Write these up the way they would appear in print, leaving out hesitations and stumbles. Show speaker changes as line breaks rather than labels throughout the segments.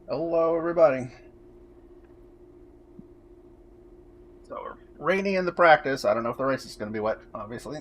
Hello, everybody. So, rainy in the practice. I don't know if the race is going to be wet, obviously.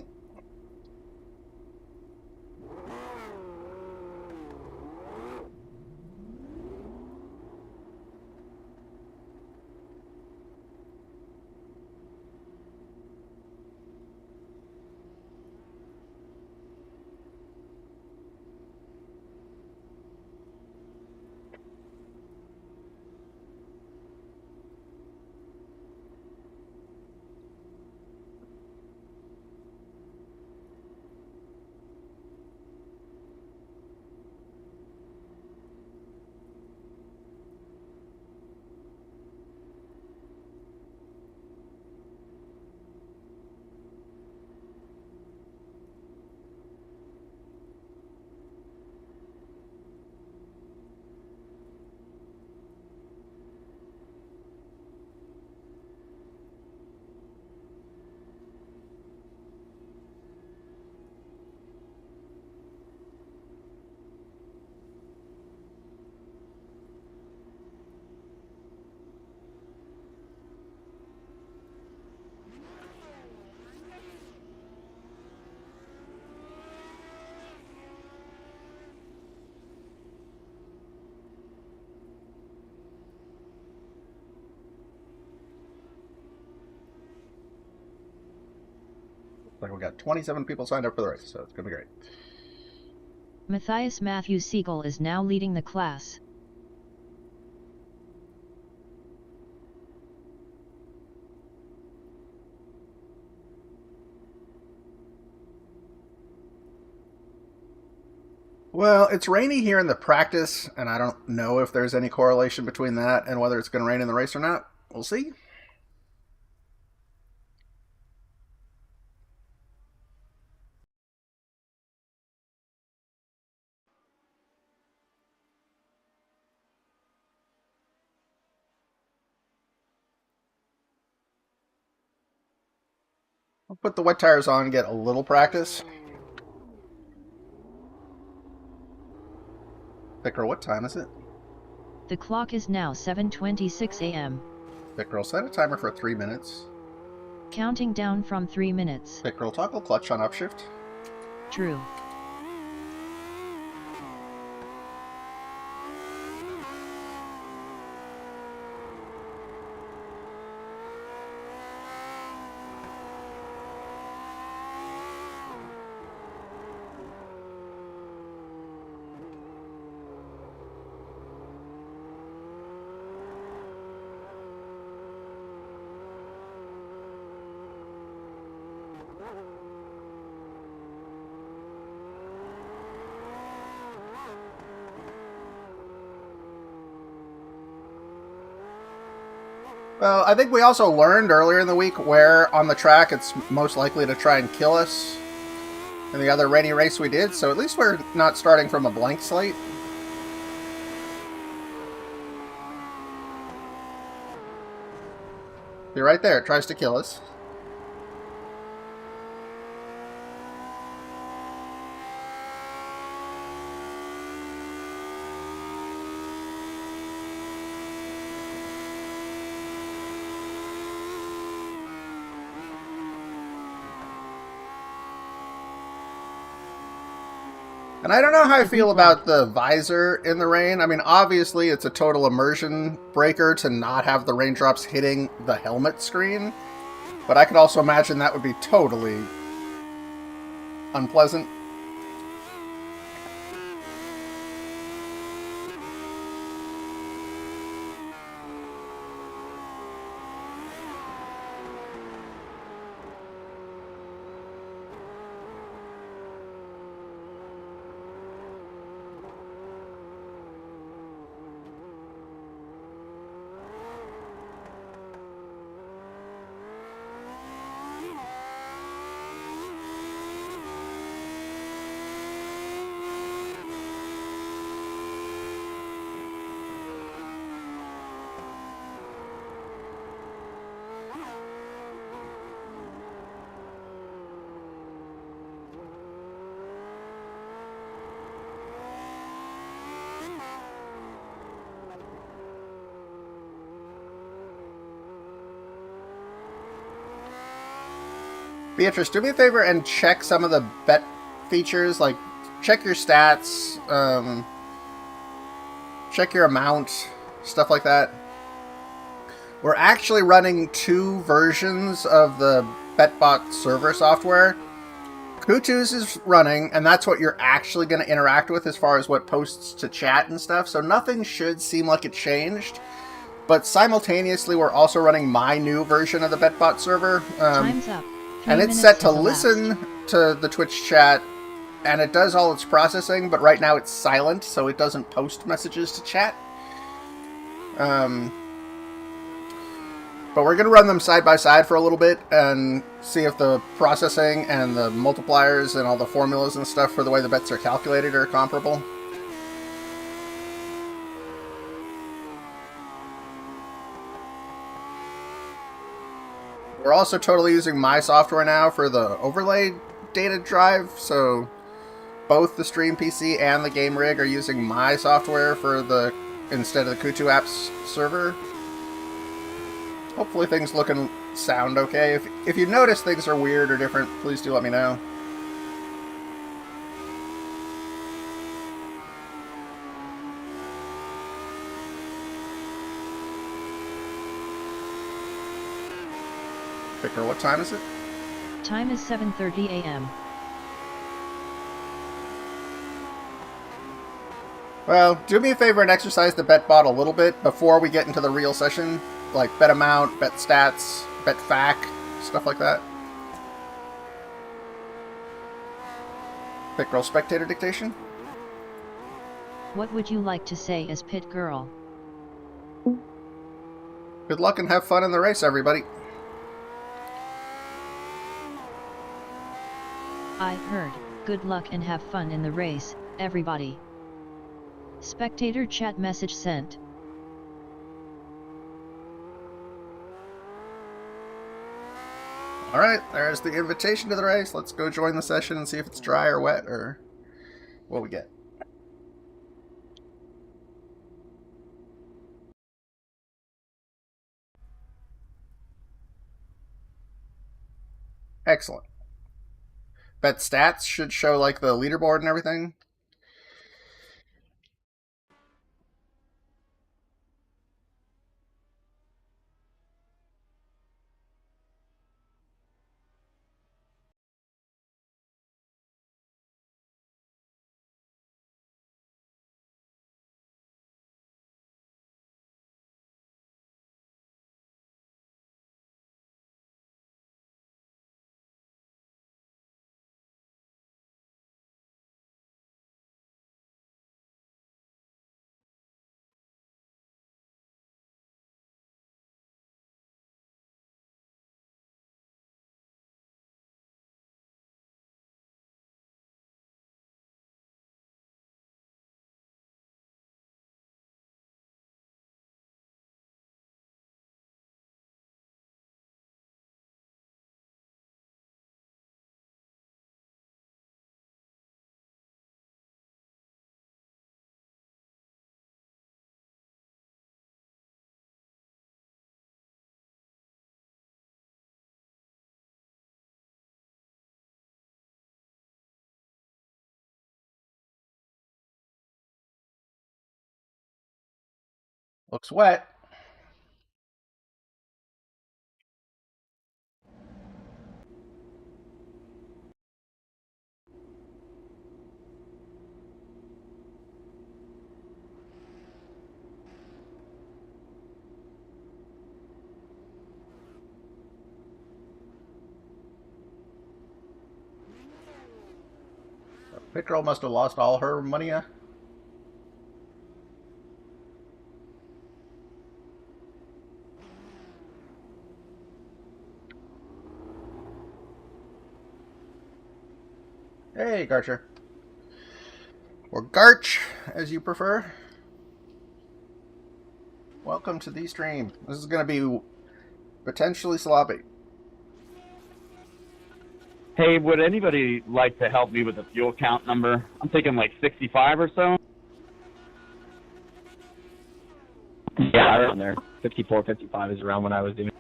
Looks like we got 27 people signed up for the race, so it's going to be great.
Matthias Matthew Siegel is now leading the class.
Well, it's rainy here in the practice, and I don't know if there's any correlation between that and whether it's going to rain in the race or not. We'll see. I'll put the wet tires on and get a little practice. Vic, what time is it?
The clock is now 7:26 a.m.
Vic, set a timer for 3 minutes.
Counting down from 3 minutes.
Vic, toggle clutch on upshift.
True.
Well, I think we also learned earlier in the week where on the track it's most likely to try and kill us in the other rainy race we did, so at least we're not starting from a blank slate. You're right there, it tries to kill us. And I don't know how I feel about the visor in the rain. I mean, obviously, it's a total immersion breaker to not have the raindrops hitting the helmet screen. But I could also imagine that would be totally unpleasant. Beatrice, do me a favor and check some of the bet features, like check your stats, check your amount, stuff like that. We're actually running 2 versions of the BetBot server software. Kutu's is running, and that's what you're actually going to interact with as far as what posts to chat and stuff, so nothing should seem like it changed. But simultaneously, we're also running my new version of the BetBot server.
Time's up.
And it's set to listen to the Twitch chat, and it does all its processing, but right now it's silent, so it doesn't post messages to chat. But we're going to run them side by side for a little bit and see if the processing and the multipliers and all the formulas and stuff for the way the bets are calculated are comparable. We're also totally using my software now for the overlay data drive, so both the Stream PC and the Game Rig are using my software for the instead of the Kutu apps server. Hopefully things look and sound okay. If you notice things are weird or different, please do let me know. Victor, what time is it?
Time is 7:30 a.m.
Well, do me a favor and exercise the bet bot a little bit before we get into the real session. Like bet amount, bet stats, bet fac, stuff like that. Pit Girl spectator dictation.
What would you like to say as Pit Girl?
Good luck and have fun in the race, everybody.
I heard, good luck and have fun in the race, everybody. Spectator chat message sent.
Alright, there's the invitation to the race. Let's go join the session and see if it's dry or wet or what we get. Excellent. Bet stats should show like the leaderboard and everything. Looks wet. Pit Girl must have lost all her money. Hey, Garcher. Or Garch, as you prefer. Welcome to the stream. This is going to be potentially sloppy.
Hey, would anybody like to help me with the fuel count number? I'm thinking like 65 or so. Yeah, around there. 54, 55 is around what I was doing.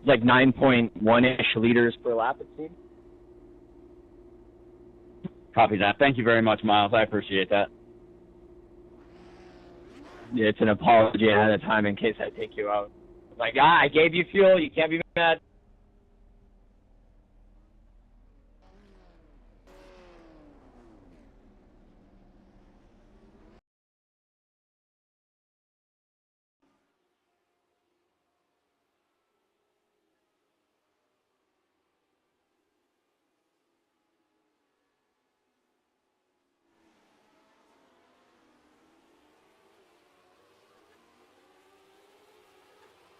like 9.1-ish liters per lap, it seems.
Copy that. Thank you very much, Miles. I appreciate that.
Yeah, it's an apology ahead of time in case I take you out. Like, I gave you fuel. You can't be mad.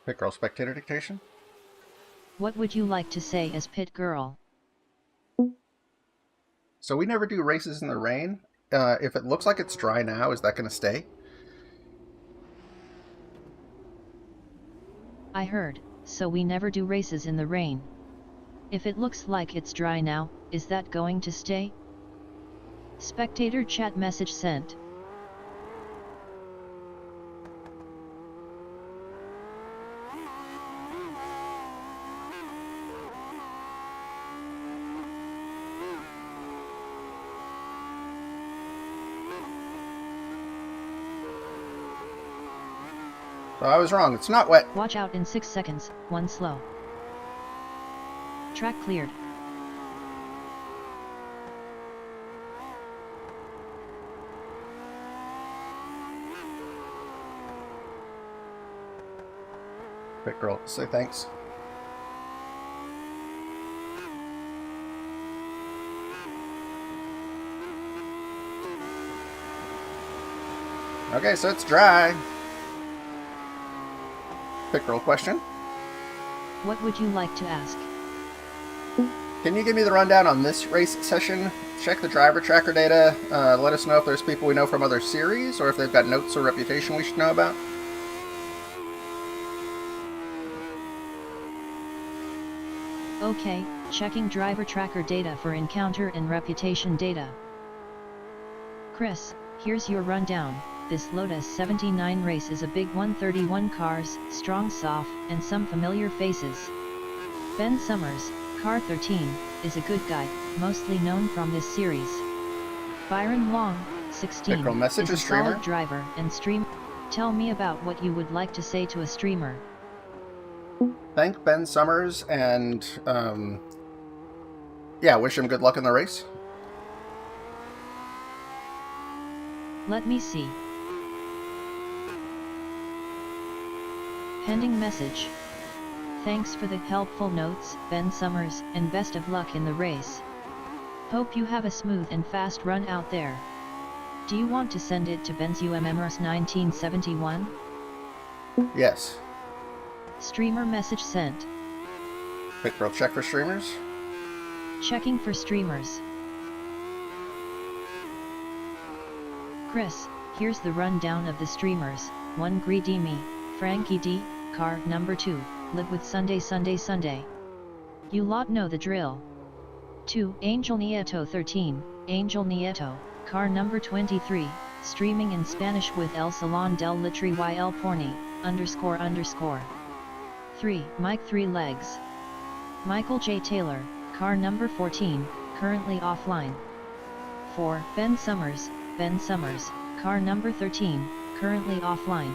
Pit girl spectator dictation.
What would you like to say as pit girl?
So we never do races in the rain. If it looks like it's dry now, is that going to stay?
I heard, so we never do races in the rain. If it looks like it's dry now, is that going to stay? Spectator chat message sent.
So I was wrong. It's not wet.
Watch out in 6 seconds, 1 slow. Track cleared.
Pit girl, say thanks. Okay, so it's dry. Pit girl question.
What would you like to ask?
Can you give me the rundown on this race session? Check the driver tracker data. Let us know if there's people we know from other series or if they've got notes or reputation we should know about.
Okay, checking driver tracker data for encounter and reputation data. Chris, here's your rundown. This Lotus 79 race is a big 131 cars, strong soft, and some familiar faces. Ben Summers, car 13, is a good guy, mostly known from this series. Byron Long, 16,
message
is a
streamer.
solid driver and stream. Tell me about what you would like to say to a streamer.
Thank Ben Summers and yeah, wish him good luck in the race.
Let me see. Pending message. Thanks for the helpful notes, Ben Summers, and best of luck in the race. Hope you have a smooth and fast run out there. Do you want to send it to Ben's UMMRS 1971?
Yes.
Streamer message sent.
Pit girl, check for streamers.
Checking for streamers. Chris, here's the rundown of the streamers. 1 Greedy Me, Frankie D, car number 2, live with Sunday Sunday Sunday. You lot know the drill. 2 Angel Nieto 13, Angel Nieto, car number 23, streaming in Spanish with El Salón del Litri y el Porni, __. 3 Mike 3 Legs. Michael J. Taylor, car number 14, currently offline. 4 Ben Summers, car number 13, currently offline.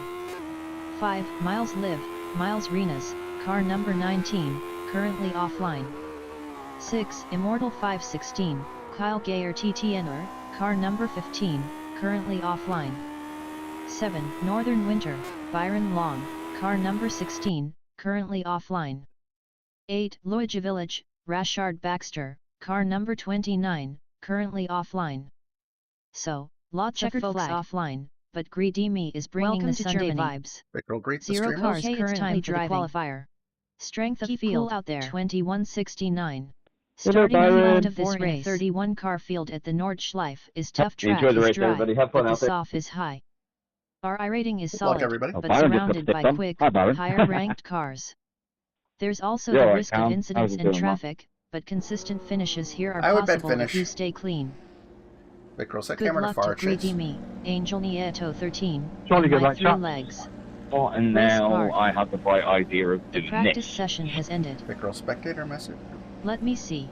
5 Miles Live, Miles Renas, car number 19, currently offline. 6 Immortal 516, Kyle Gayer TTNR, car number 15, currently offline. 7 Northern Winter, Byron Long, car number 16, currently offline. 8 Luigi Village, Rashard Baxter, car number 29, currently offline. So, lots of folks offline, but Greedy Me is bringing the Sunday vibes.
Pit girl, greet the
0
streamers.
cars currently driving. Qualifier. Strength of field out there 2169. Starting on the end of this race, 31 car field at the Nordschleife is tough. Track
Enjoy the
is
race,
dry,
everybody. Have fun
but
out
the
there.
soft is high. Our iRating is
Good luck,
solid,
everybody.
Oh,
but
Byron just
surrounded
got
by
picked up.
quick,
Hi, Byron.
higher-ranked cars. There's also
Yeah,
the
all right,
risk
Cal.
of
How's
incidents
it
and
doing,
traffic, but consistent finishes here are
I would bet
possible if
finish.
you stay clean.
Pit girl, set
Good
camera to
luck to
far chase.
Greedy Me, Angel Nieto 13,
Trying to
and
get
Mike
that
3
shot.
Legs.
Oh, and
Race
now
card.
I have the bright idea of
The
doing
practice
this.
session has ended.
Quick roll spectator message.
Let me see.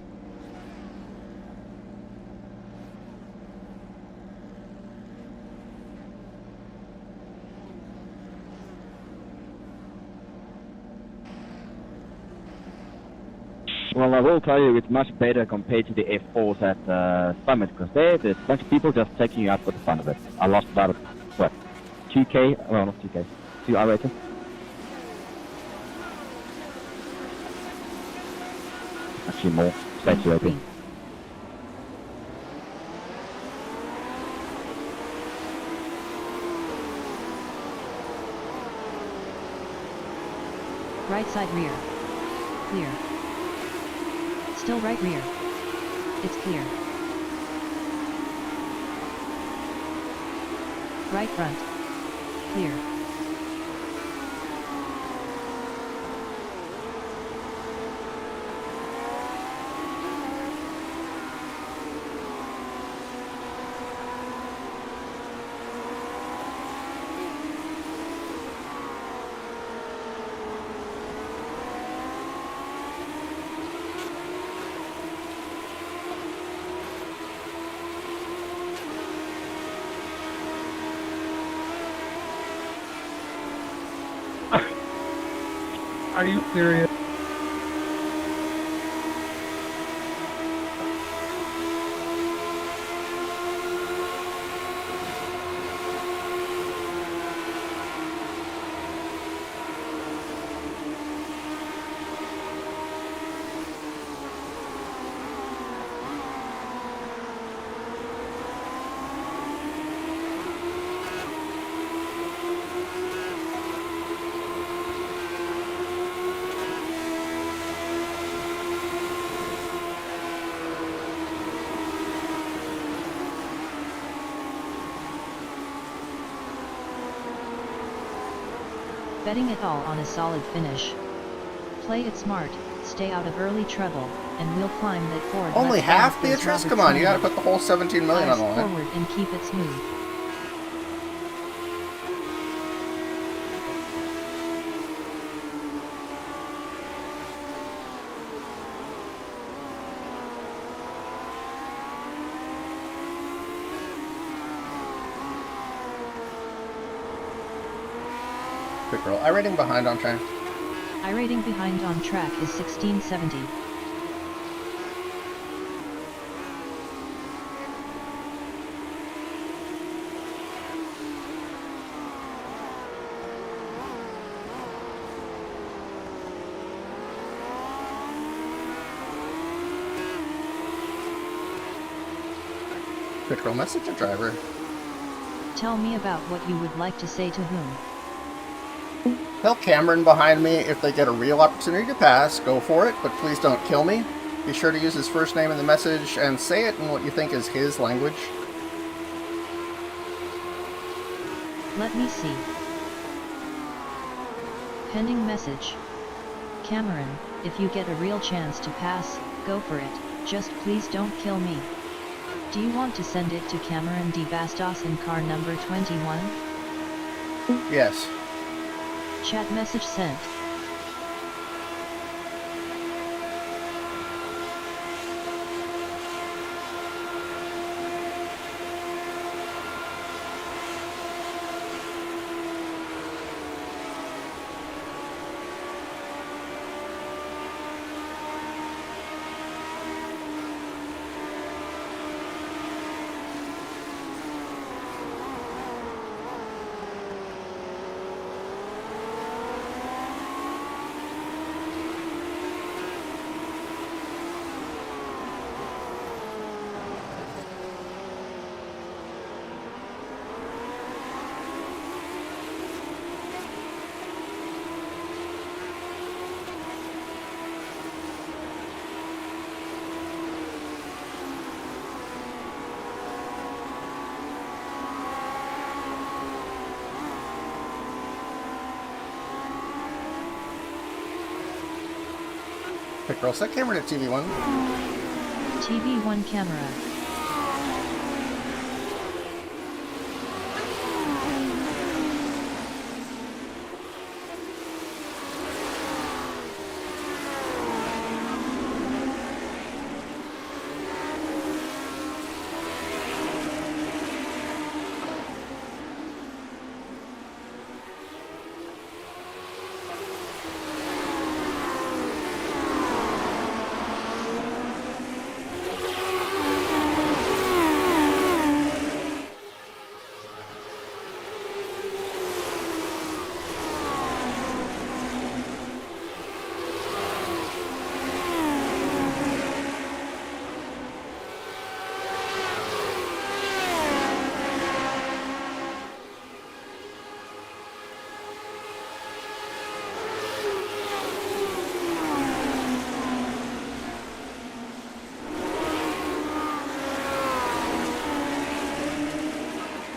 Well, I will tell you, it's much better compared to the F4s at Summit, because there's a bunch of people just taking you out for the fun of it. I lost about, what, 2k? Well, not 2k, 2 iRacing. Actually more, saturated.
Green. Right side rear. Clear. Still right rear. It's clear. Right front. Clear.
Are you serious?
Betting it all on a solid finish. Play it smart, stay out of early trouble, and we'll climb that Ford.
Only
left
half,
down those
Beatrice? Come on, you gotta
Robertsmania.
put the whole 17 million on
Eyes
the line.
forward and keep it smooth.
Quick roll. iRating behind on track.
iRating behind on track is 1670.
Quick roll message to driver.
Tell me about what you would like to say to whom.
Tell Cameron behind me if they get a real opportunity to pass, go for it, but please don't kill me. Be sure to use his first name in the message and say it in what you think is his language.
Let me see. Pending message. Cameron, if you get a real chance to pass, go for it, just please don't kill me. Do you want to send it to Cameron D. Bastos in car number 21?
Yes.
Chat message sent.
Quick roll. Set Cameron at TV1.
TV1 camera.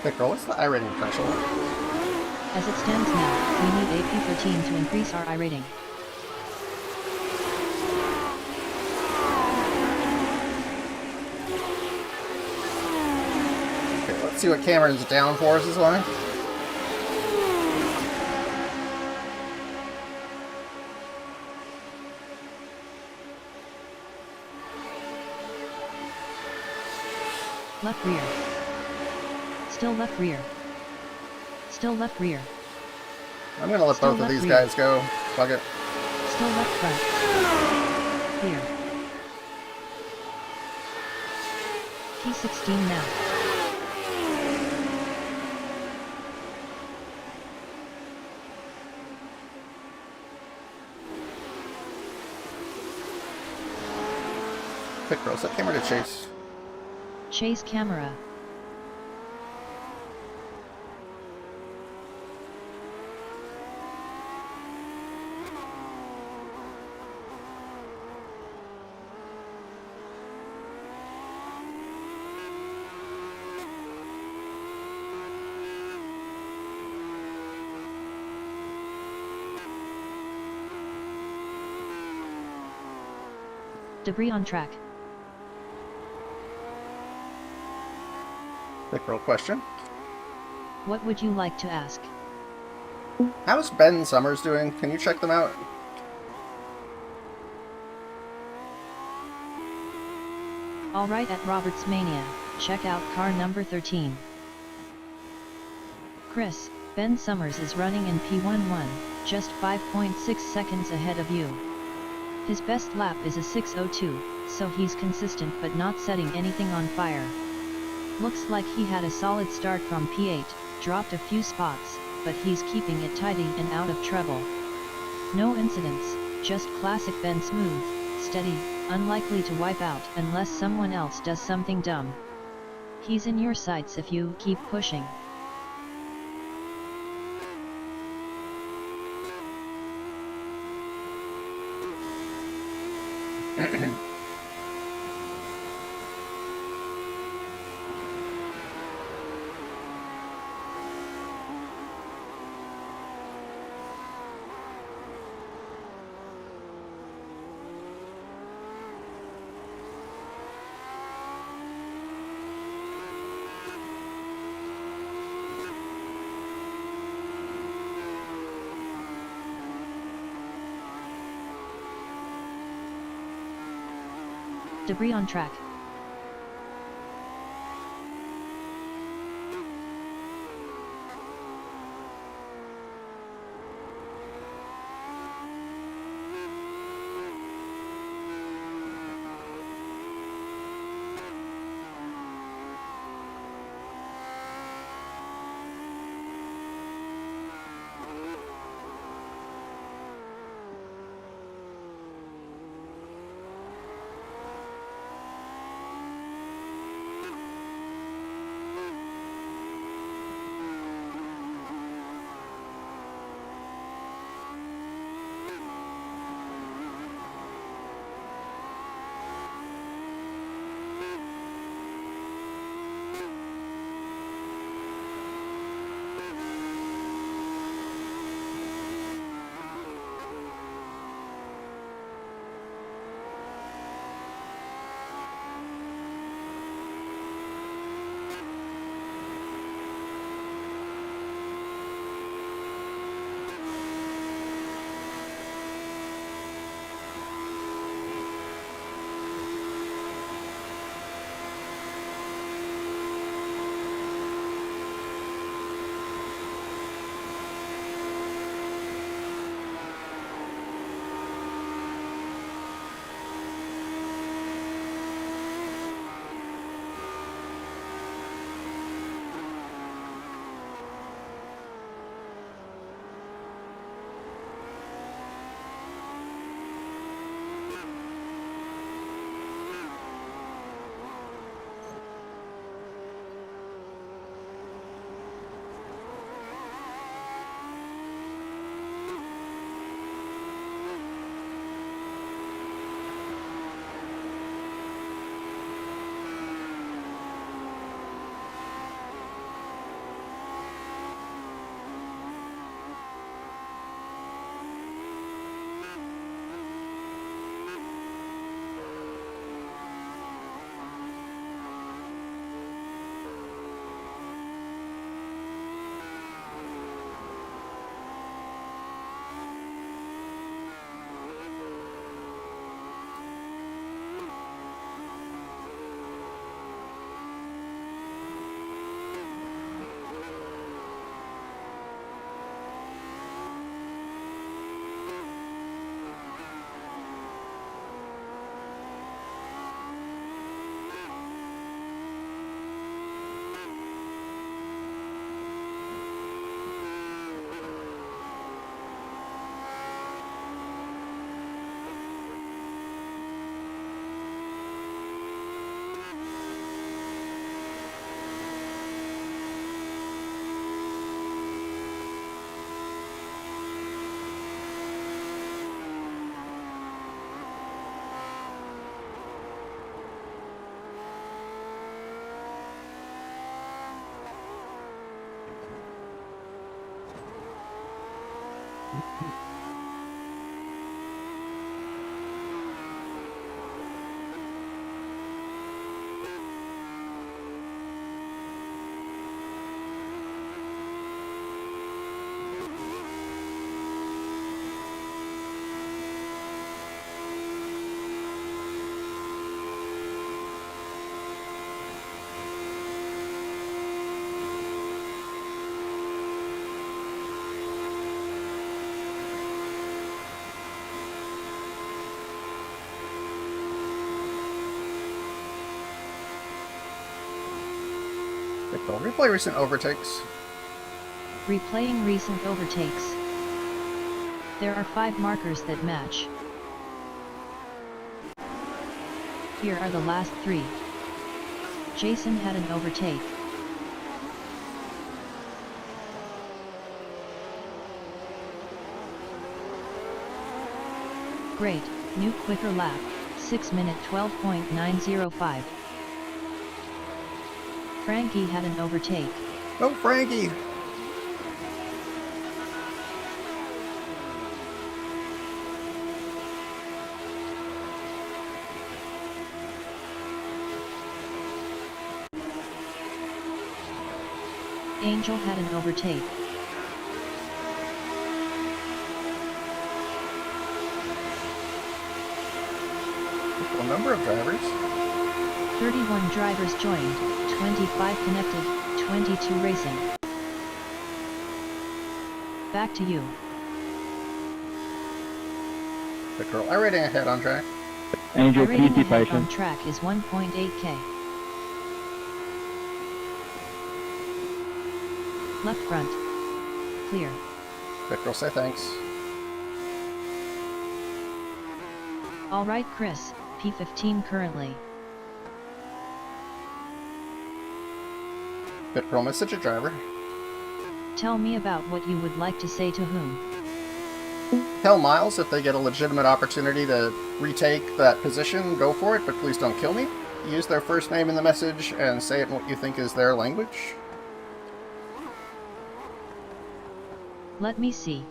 Victor, what's the iRating threshold?
As it stands now, we need AP13 to increase our iRating.
Okay, let's see what Cameron's downforce is like.
Left rear. Still left rear. Still left rear.
I'm gonna let
Still
both of
left
these
rear.
guys go. Fuck it.
Still left front. Clear. P16 now.
Victor, set camera to chase.
Chase camera. Debris on track.
Victor, question.
What would you like to ask?
How's Ben Summers doing? Can you check them out?
Alright, at Robertsmania, check out car number 13. Chris, Ben Summers is running in P11, just 5.6 seconds ahead of you. His best lap is a 6:02, so he's consistent but not setting anything on fire. Looks like he had a solid start from P8, dropped a few spots, but he's keeping it tidy and out of trouble. No incidents, just classic Ben, smooth, steady, unlikely to wipe out unless someone else does something dumb. He's in your sights if you keep pushing. Debris on track.
Replay recent overtakes.
Replaying recent overtakes. There are 5 markers that match. Here are the last 3. Jason had an overtake. Great, new quicker lap, 6 minute 12.905. Frankie had an overtake.
Oh, Frankie!
Angel had an overtake.
Equal number of drivers.
31 drivers joined, 25 connected, 22 racing. Back to you.
Good girl. iRating ahead on track.
Angel, please
Rating
be
ahead on
patient.
track is 1.8k. Left front. Clear.
Good girl, say thanks.
Alright Chris, P15 currently.
Good girl, message a driver.
Tell me about what you would like to say to whom.
Tell Miles if they get a legitimate opportunity to retake that position, go for it, but please don't kill me. Use their first name in the message and say it in what you think is their language.
Let me see.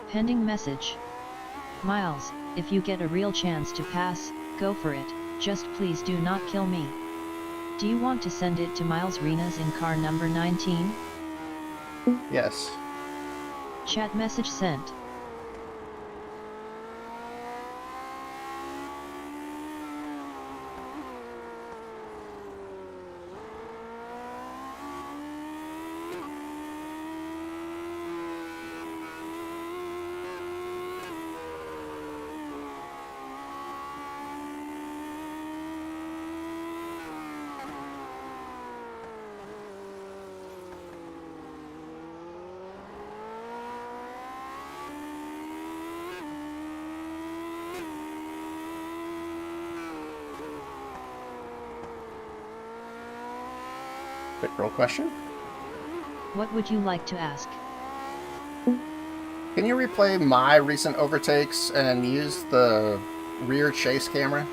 Pending message. Miles, if you get a real chance to pass, go for it, just please do not kill me. Do you want to send it to Miles Renas in car number 19?
Yes.
Chat message sent.
Quick roll question.
What would you like to ask?
Can you replay my recent overtakes and use the rear chase camera?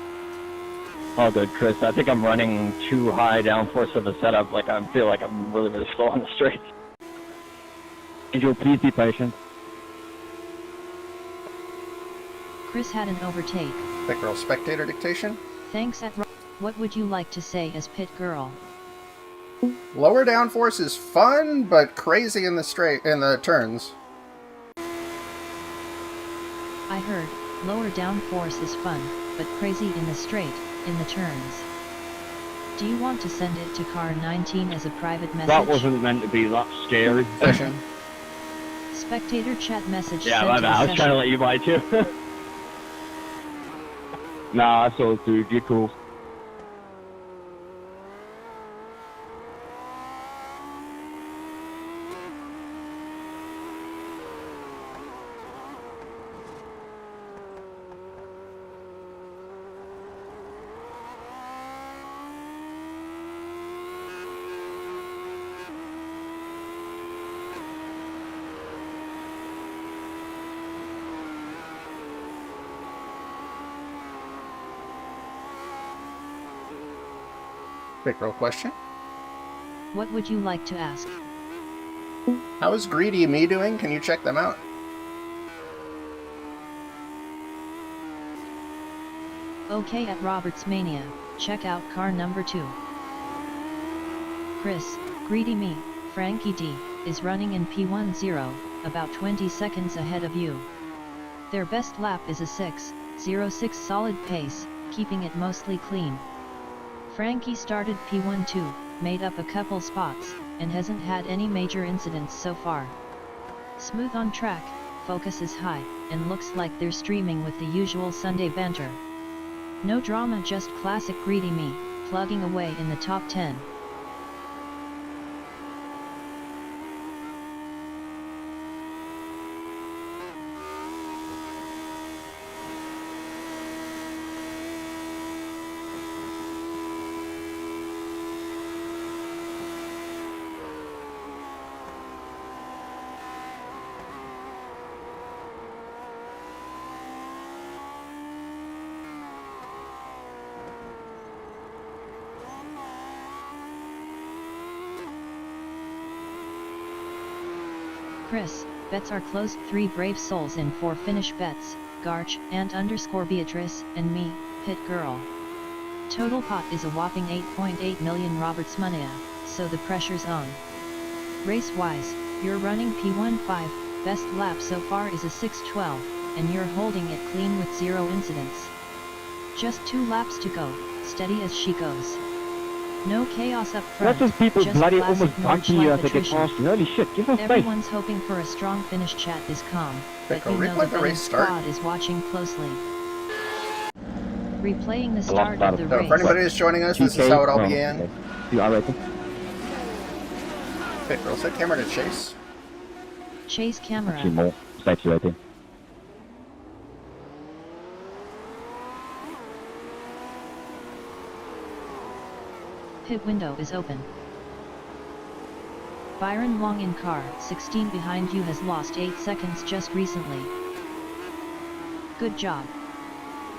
All good, Chris. I think I'm running too high downforce of a setup. Like, I feel like I'm really, really slow on the straight. Angel, please be patient.
Chris had an overtake.
Quick roll spectator dictation.
Thanks at What would you like to say as pit girl?
Lower downforce is fun, but crazy in the turns.
I heard, lower downforce is fun, but crazy in the straight, in the turns. Do you want to send it to car 19 as a private message?
That wasn't meant to be that scary.
Session.
Spectator chat message
Yeah,
sent
my
to
bad. I was
session.
trying to let you buy too. Nah, that's all, dude. You're cool.
Quick roll question.
What would you like to ask?
How is Greedy Me doing? Can you check them out?
Okay, at Robertsmania, check out car number 2. Chris, Greedy Me, Frankie D, is running in P10, about 20 seconds ahead of you. Their best lap is a 6:06 solid pace, keeping it mostly clean. Frankie started P12, made up a couple spots, and hasn't had any major incidents so far. Smooth on track, focus is high, and looks like they're streaming with the usual Sunday banter. No drama, just classic Greedy Me, plugging away in the top 10. Chris, bets are closed. 3 brave souls in 4 finish bets, Garch, &_Beatrice, and me, Pit Girl. Total pot is a whopping 8.8 million Robertsmania, so the pressure's on. Race-wise, you're running P15, best lap so far is a 6:12, and you're holding it clean with 0 incidents. Just 2 laps to go, steady as she goes. No chaos up front,
That's just people bloody
classic
almost bumping you as they get
attrition.
past you. Holy shit, give us space.
Everyone's hoping for a strong finish. Chat is calm, but
Pickle,
you know
replay
the
the
betting
race start.
squad is watching closely. Replaying the
lost
start
about
of the
a-
So
race.
for anybody who's joining us, this is
2K,
how it all
well,
began.
okay. Do iRacing.
Pit Girl, set camera to Chase.
Chase camera.
Actually more saturating.
Pit window is open. Byron Long in car 16 behind you has lost 8 seconds just recently. Good job.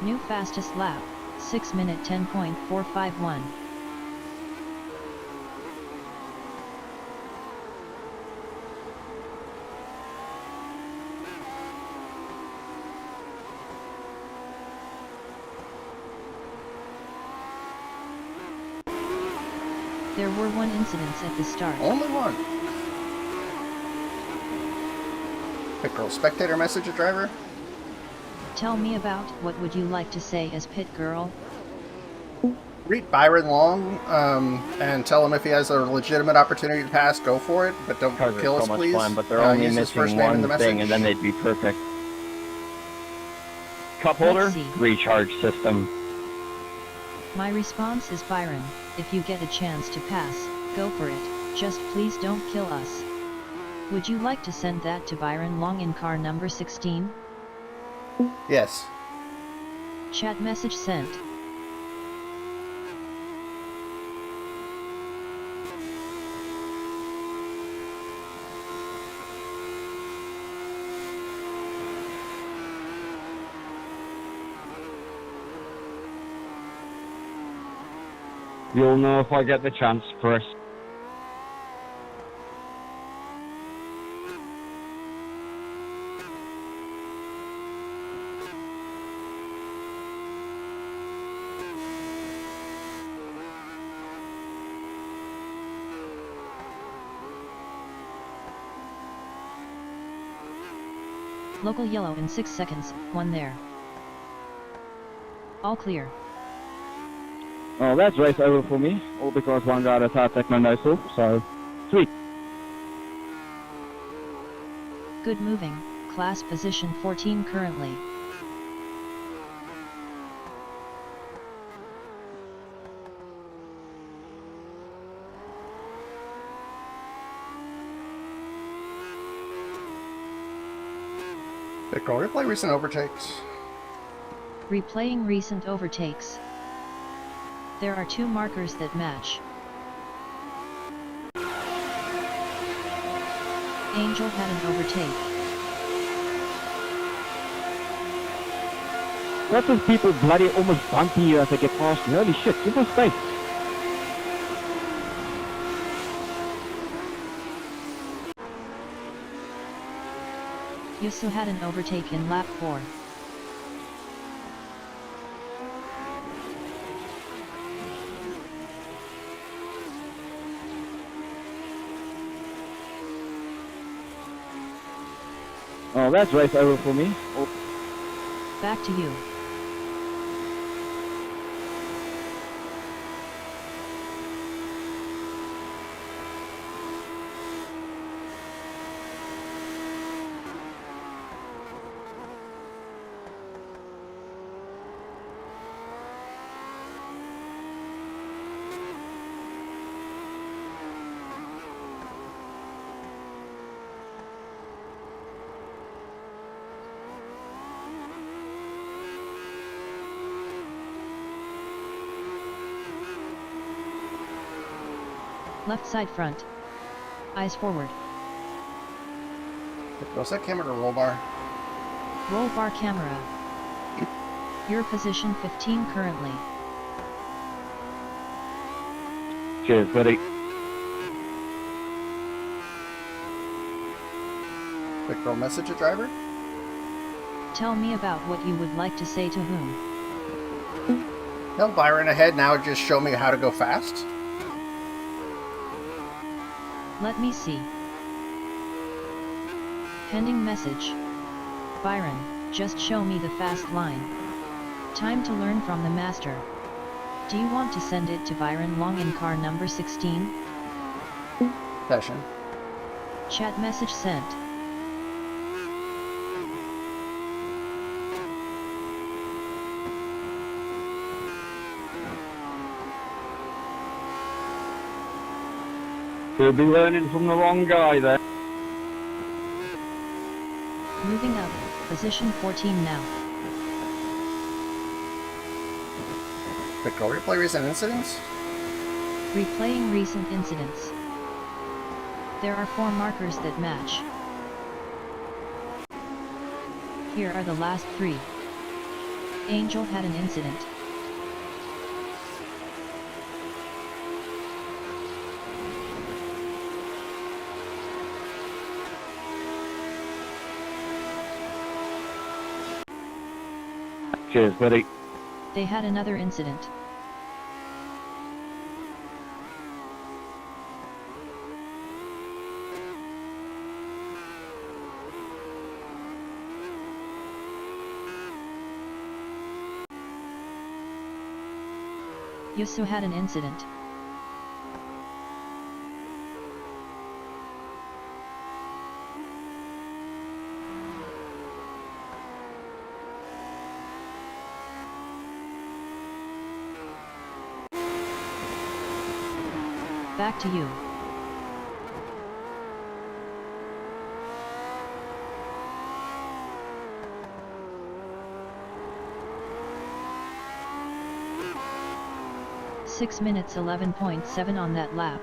New fastest lap, 6 minute 10.451. There were 1 incidents at the start.
Only one. Pit Girl, spectator message a driver.
Tell me about what would you like to say as Pit Girl?
Greet Byron Long and tell him if he has a legitimate opportunity to pass, go for it, but don't
Cars are
kill us,
so much
please.
fun, but they're only
use his first
missing
name in
one
the message.
thing, and then they'd be perfect. Cup holder,
Let's see.
recharge system.
My response is Byron, if you get a chance to pass, go for it, just please don't kill us. Would you like to send that to Byron Long in car number 16?
Yes.
Chat message sent.
You'll know if I get the chance first.
Local yellow in 6 seconds, 1 there. All clear.
Oh, that's race over for me. All because one guy decided to take my nose off, so sweet.
Good moving, class position 14 currently.
Pit Girl, replay recent overtakes.
Replaying recent overtakes. There are 2 markers that match. Angel had an overtake.
That's just people bloody almost bumping you as they get past you. Holy shit, give us space.
Yusu had an overtake in lap 4.
Oh, that's race over for me. Oh,
Back to you. Left side front. Eyes forward.
Was that camera or roll bar?
Roll bar camera. Your position 15 currently.
Cheers, buddy.
Quick roll message, a driver?
Tell me about what you would like to say to whom.
Tell Byron ahead now, just show me how to go fast.
Let me see. Pending message. Byron, just show me the fast line. Time to learn from the master. Do you want to send it to Byron Long in car number 16?
Session.
Chat message sent.
Could be learning from the wrong guy there.
Moving up, position 14 now.
Quick roll replay recent incidents.
Replaying recent incidents. There are 4 markers that match. Here are the last 3. Angel had an incident.
Cheers, buddy.
They had another incident. Yusu had an incident. Back to you. Six minutes 11.7 on that lap.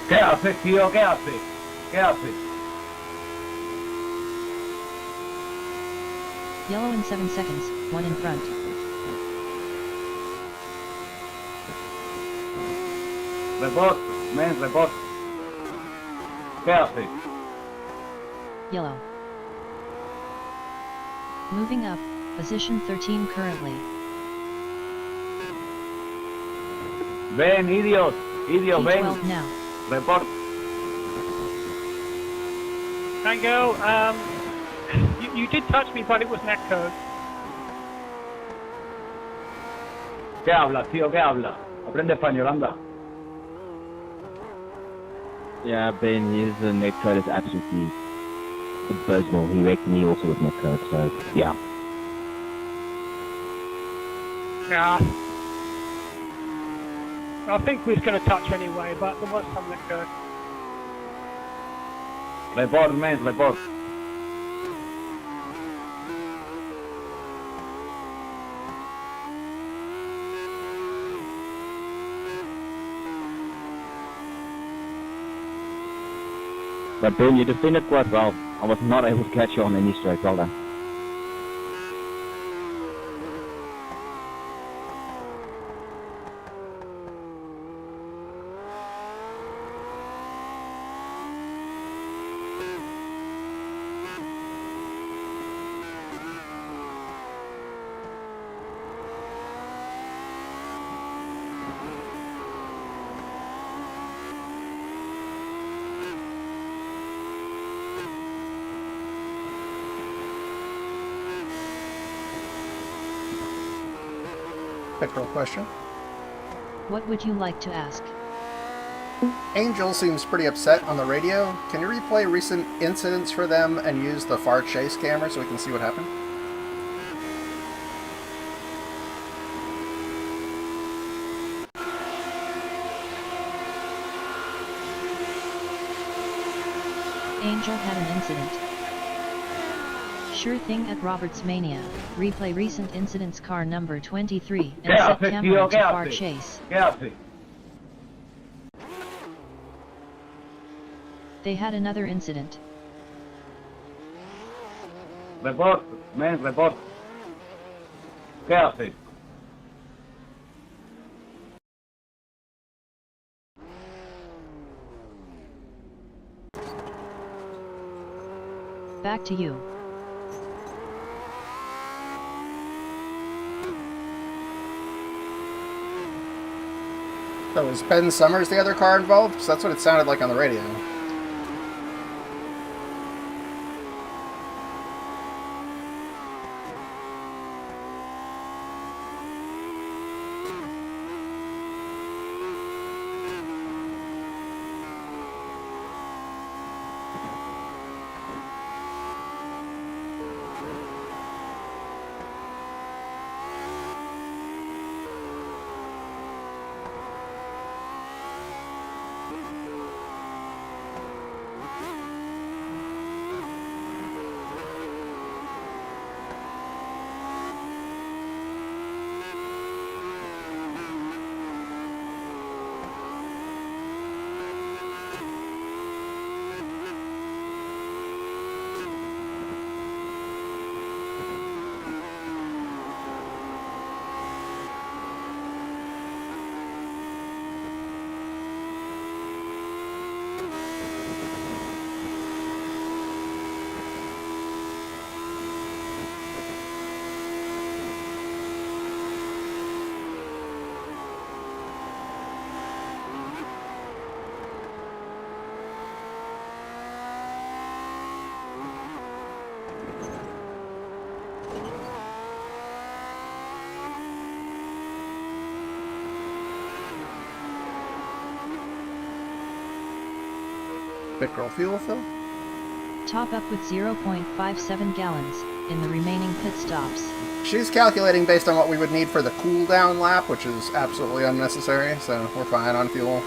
¿Qué haces, tío? ¿Qué haces? ¿Qué haces?
Yellow in 7 seconds, 1 in front.
Report, men, report. ¿Qué haces?
Yellow. Moving up, position 13 currently.
Ven, idiot. Idiot, ven.
P12 now.
Report.
Tango, you did touch me, but it was net code.
¿Qué hablas, tío? ¿Qué hablas? Aprende español, anda.
yeah, Ben, his netcode is absolutely abysmal. He wrecked me also with my code, so yeah.
Yeah. I think we was going to touch anyway, but there was some that could.
Report, man, report.
But Ben, you defended quite well. I was not able to catch you on any straight. Well done.
Pickerel question.
What would you like to ask?
Angel seems pretty upset on the radio. Can you replay recent incidents for them and use the far chase camera so we can see what happened?
Angel had an incident. Sure thing at Robertsmania. Replay recent incidents car number 23 and set camera to far chase. They had another incident.
Report, man, report. ¿Qué haces?
Back to you.
So was Ben Summers the other car involved? Because that's what it sounded like on the radio. Pickerel fuel fill?
Top up with 0.57 gallons in the remaining pit stops.
She's calculating based on what we would need for the cooldown lap, which is absolutely unnecessary, so we're fine on fuel.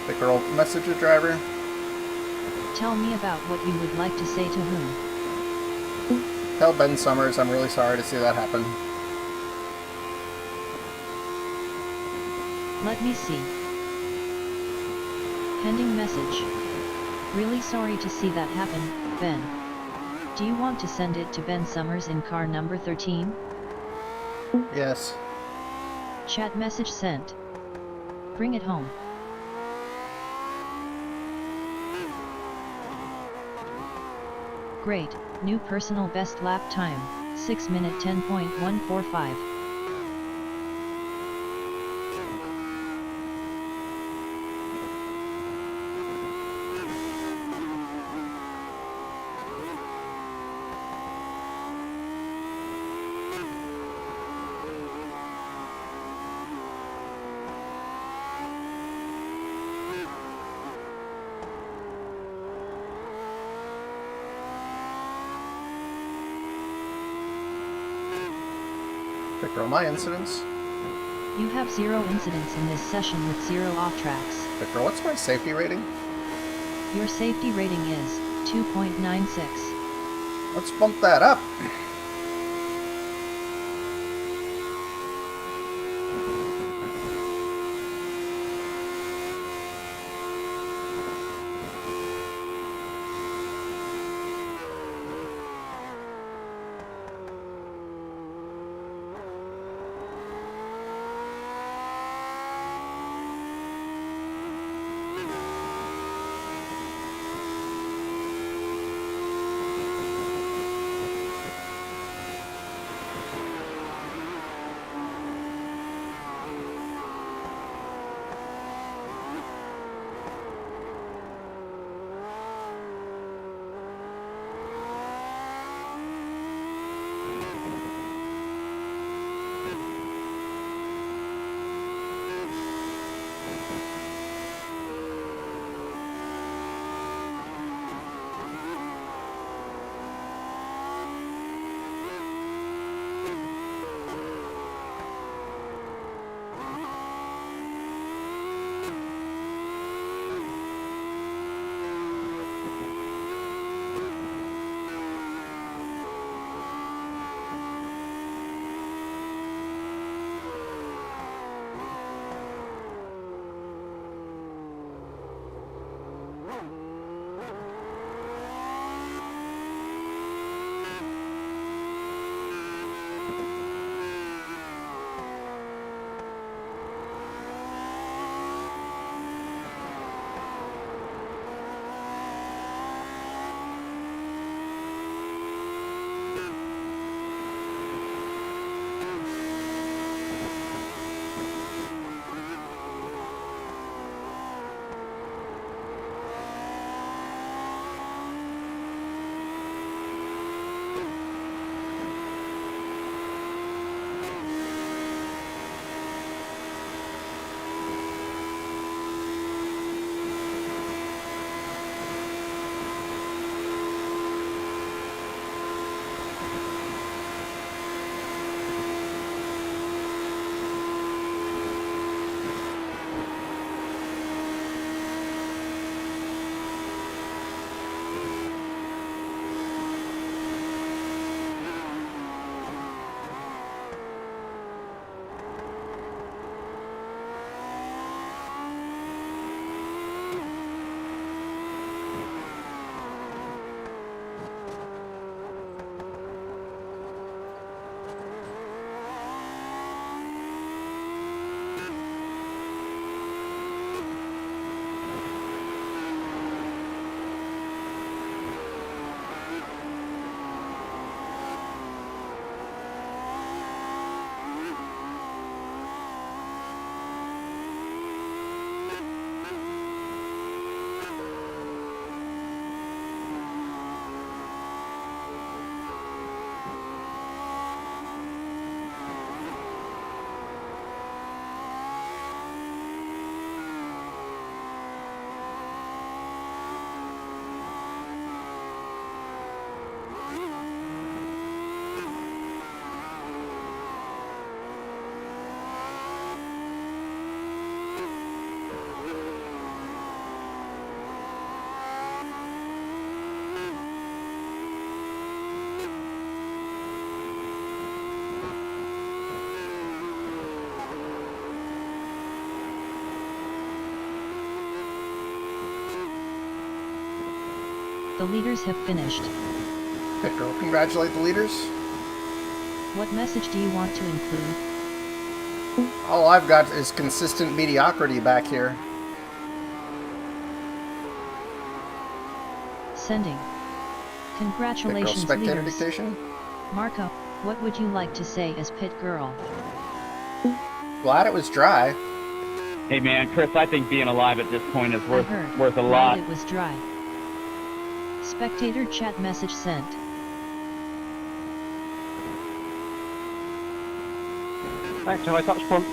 Pickerel message the driver.
Tell me about what you would like to say to whom.
Tell Ben Summers I'm really sorry to see that happen.
Let me see. Pending message. Really sorry to see that happen, Ben. Do you want to send it to Ben Summers in car number 13?
Yes.
Chat message sent. Bring it home. Great, new personal best lap time, 6 minute 10.145.
Throw my incidents.
You have 0 incidents in this session with 0 off tracks.
Victor, what's my safety rating?
Your safety rating is 2.96.
Let's bump that up.
The leaders have finished.
Victor, congratulate the leaders.
What message do you want to include?
All I've got is consistent mediocrity back here.
Sending.
Pit
Congratulations,
girl spectator
leaders.
dictation.
Marco, what would you like to say as pit girl?
Glad it was dry.
Hey man, Chris, I think being alive at this point is worth a
Glad
lot.
it was dry. Spectator chat message sent.
Thanks, have I touched upon?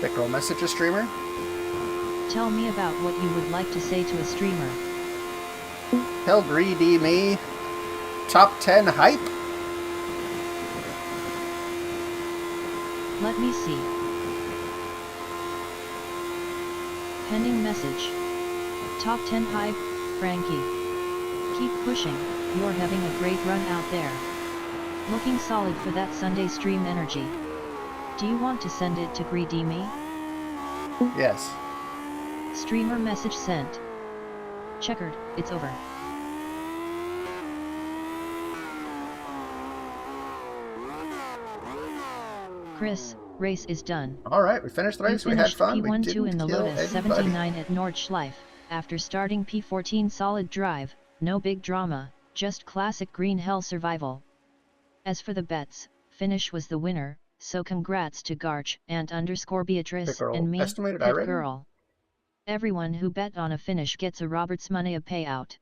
Pit girl message a streamer.
Tell me about what you would like to say to a streamer.
Hell greedy me. Top 10 hype?
Let me see. Pending message. Top 10 hype, Frankie. Keep pushing, you're having a great run out there. Looking solid for that Sunday stream energy. Do you want to send it to Greedy Me?
Yes.
Streamer message sent. Checkered, it's over. Chris, race is done.
Alright, we finished the race, we had fun, we
P12
didn't
in the
kill
Lotus
anybody.
79 at Nordschleife, after starting P14 solid drive, no big drama, just classic green hell survival. As for the bets, finish was the winner, so congrats to Garch and _ Beatrice and me,
Estimated
Pit
iRating?
Girl. Everyone who bet on a finish gets a Robertsmania payout.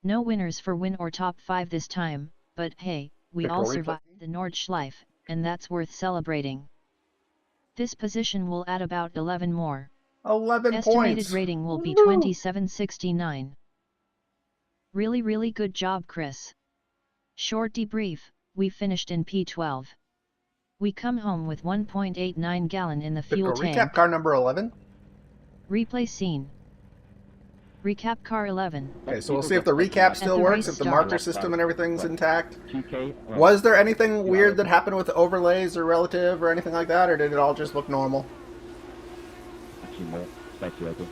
No winners for win or top 5 this time, but hey, we all survived the Nordschleife, and that's worth celebrating. This position will add about 11 more.
11
Estimated
points.
rating will be
Woo!
2769. Really good job, Chris. Short debrief, we finished in P12. We come home with 1.89 gallon in the fuel tank.
Recap car number 11?
Replay scene. Recap car 11.
Okay, so we'll see if the recap still
the
works,
race
if the
start.
marker system and everything's intact.
2K.
Was there anything weird that happened with the overlays or relative or anything like that, or did it all just look normal?
Actually, more speculative.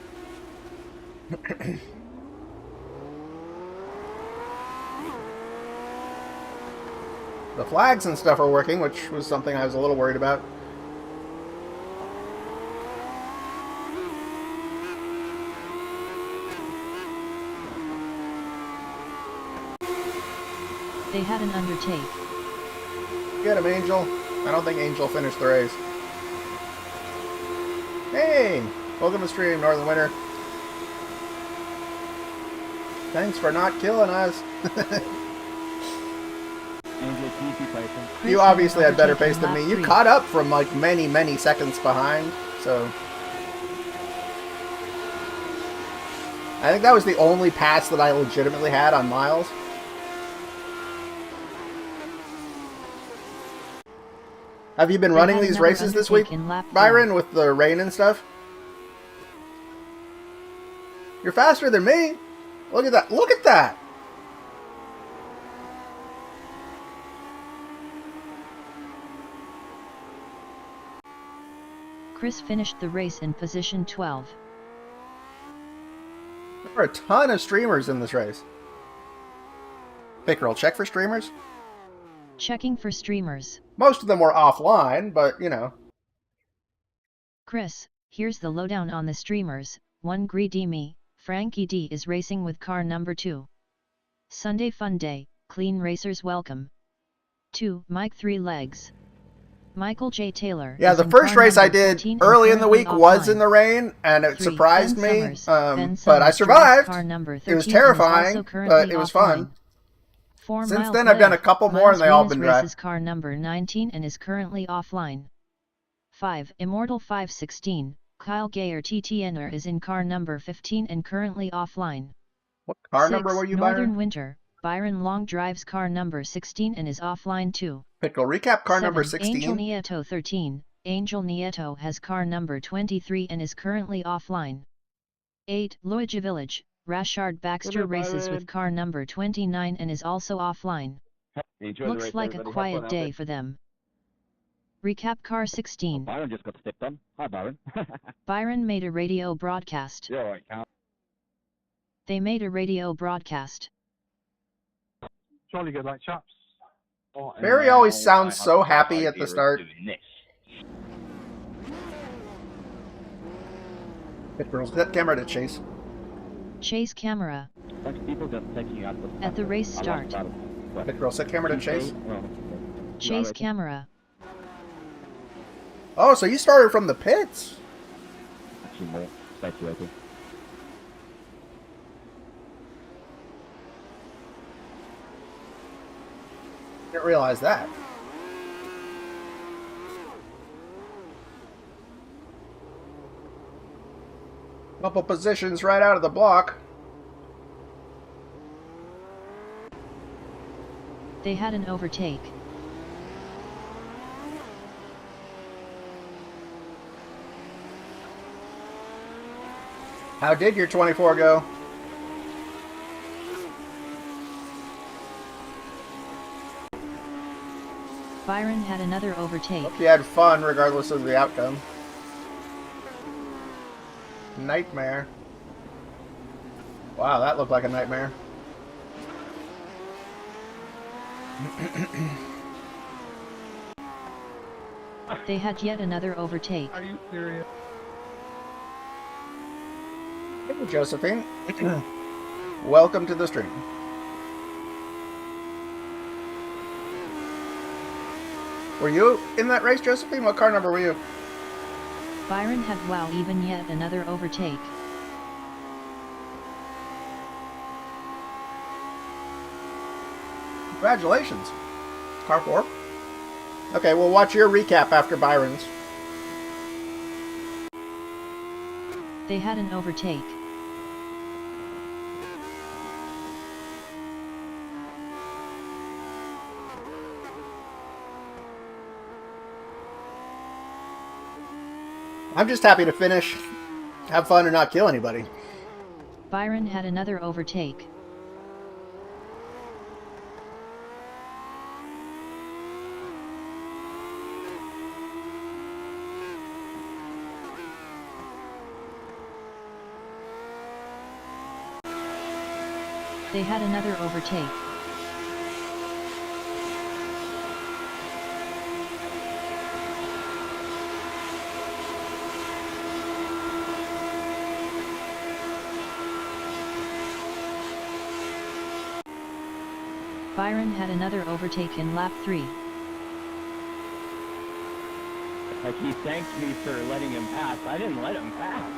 The flags and stuff are working, which was something I was a little worried about.
They had an undertake.
Get him, Angel. I don't think Angel finished the race. Hey! Welcome to stream, Northern Winter. Thanks for not killing us. You obviously had better pace than me. You caught up from like many seconds behind, so... I think that was the only pass that I legitimately had on miles. Have you been running these races this week, Byron, with the rain and stuff? You're faster than me! Look at that! Look at that!
Chris finished the race in position 12.
There are a ton of streamers in this race. Pickerel, check for streamers?
Checking for streamers.
Most of them were offline, but, you know.
Chris, here's the lowdown on the streamers. 1 Greedy Me, Frankie D is racing with car number 2. Sunday fun day, clean racers welcome. 2 Mike 3 legs. Michael J. Taylor.
Yeah, the first race I did early in the week was in the rain, and it surprised me, but I survived. It was terrifying, but it was fun. Since then, I've done a couple more, and they all been dry.
Car number 19 and is currently offline. 5 Immortal 516, Kyle Gayer TTNer is in car number 15 and currently offline.
What car
6
number were you,
Northern
Byron?
Winter, Byron Long drives car number 16 and is offline too.
Pickle, recap car
7
number 16.
Angel Nieto 13, Angel Nieto has car number 23 and is currently offline. 8 Loja Village, Rashard Baxter races with car number 29 and is also offline. Looks like a quiet day for them. Recap car 16.
Byron just got stepped on. Hi, Byron.
Byron made a radio broadcast.
Yeah, right, Count.
They made a radio broadcast.
Jolly good, like chaps.
Oh,
Barry always sounds so happy at the start. Pickerel's got camera to chase.
Chase camera.
People just taking you out with
At the race start.
Pickerel, set camera to chase.
Chase camera.
Oh, so you started from the pits?
Actually, more speculative.
Didn't realize that. Couple positions right out of the block.
They had an overtake.
How did your 24 go?
Byron had another overtake.
Hope you had fun regardless of the outcome. Nightmare. Wow, that looked like a nightmare.
They had yet another overtake.
Are you serious?
Hey, Josephine. Welcome to the stream. Were you in that race, Josephine? What car number were you?
Byron had even yet another overtake.
Congratulations. Car 4. Okay, we'll watch your recap after Byron's.
They had an overtake.
I'm just happy to finish, have fun, and not kill anybody.
Byron had another overtake. They had another overtake. Byron had another overtake in lap 3.
Like, he thanked me for letting him pass. I didn't let him pass.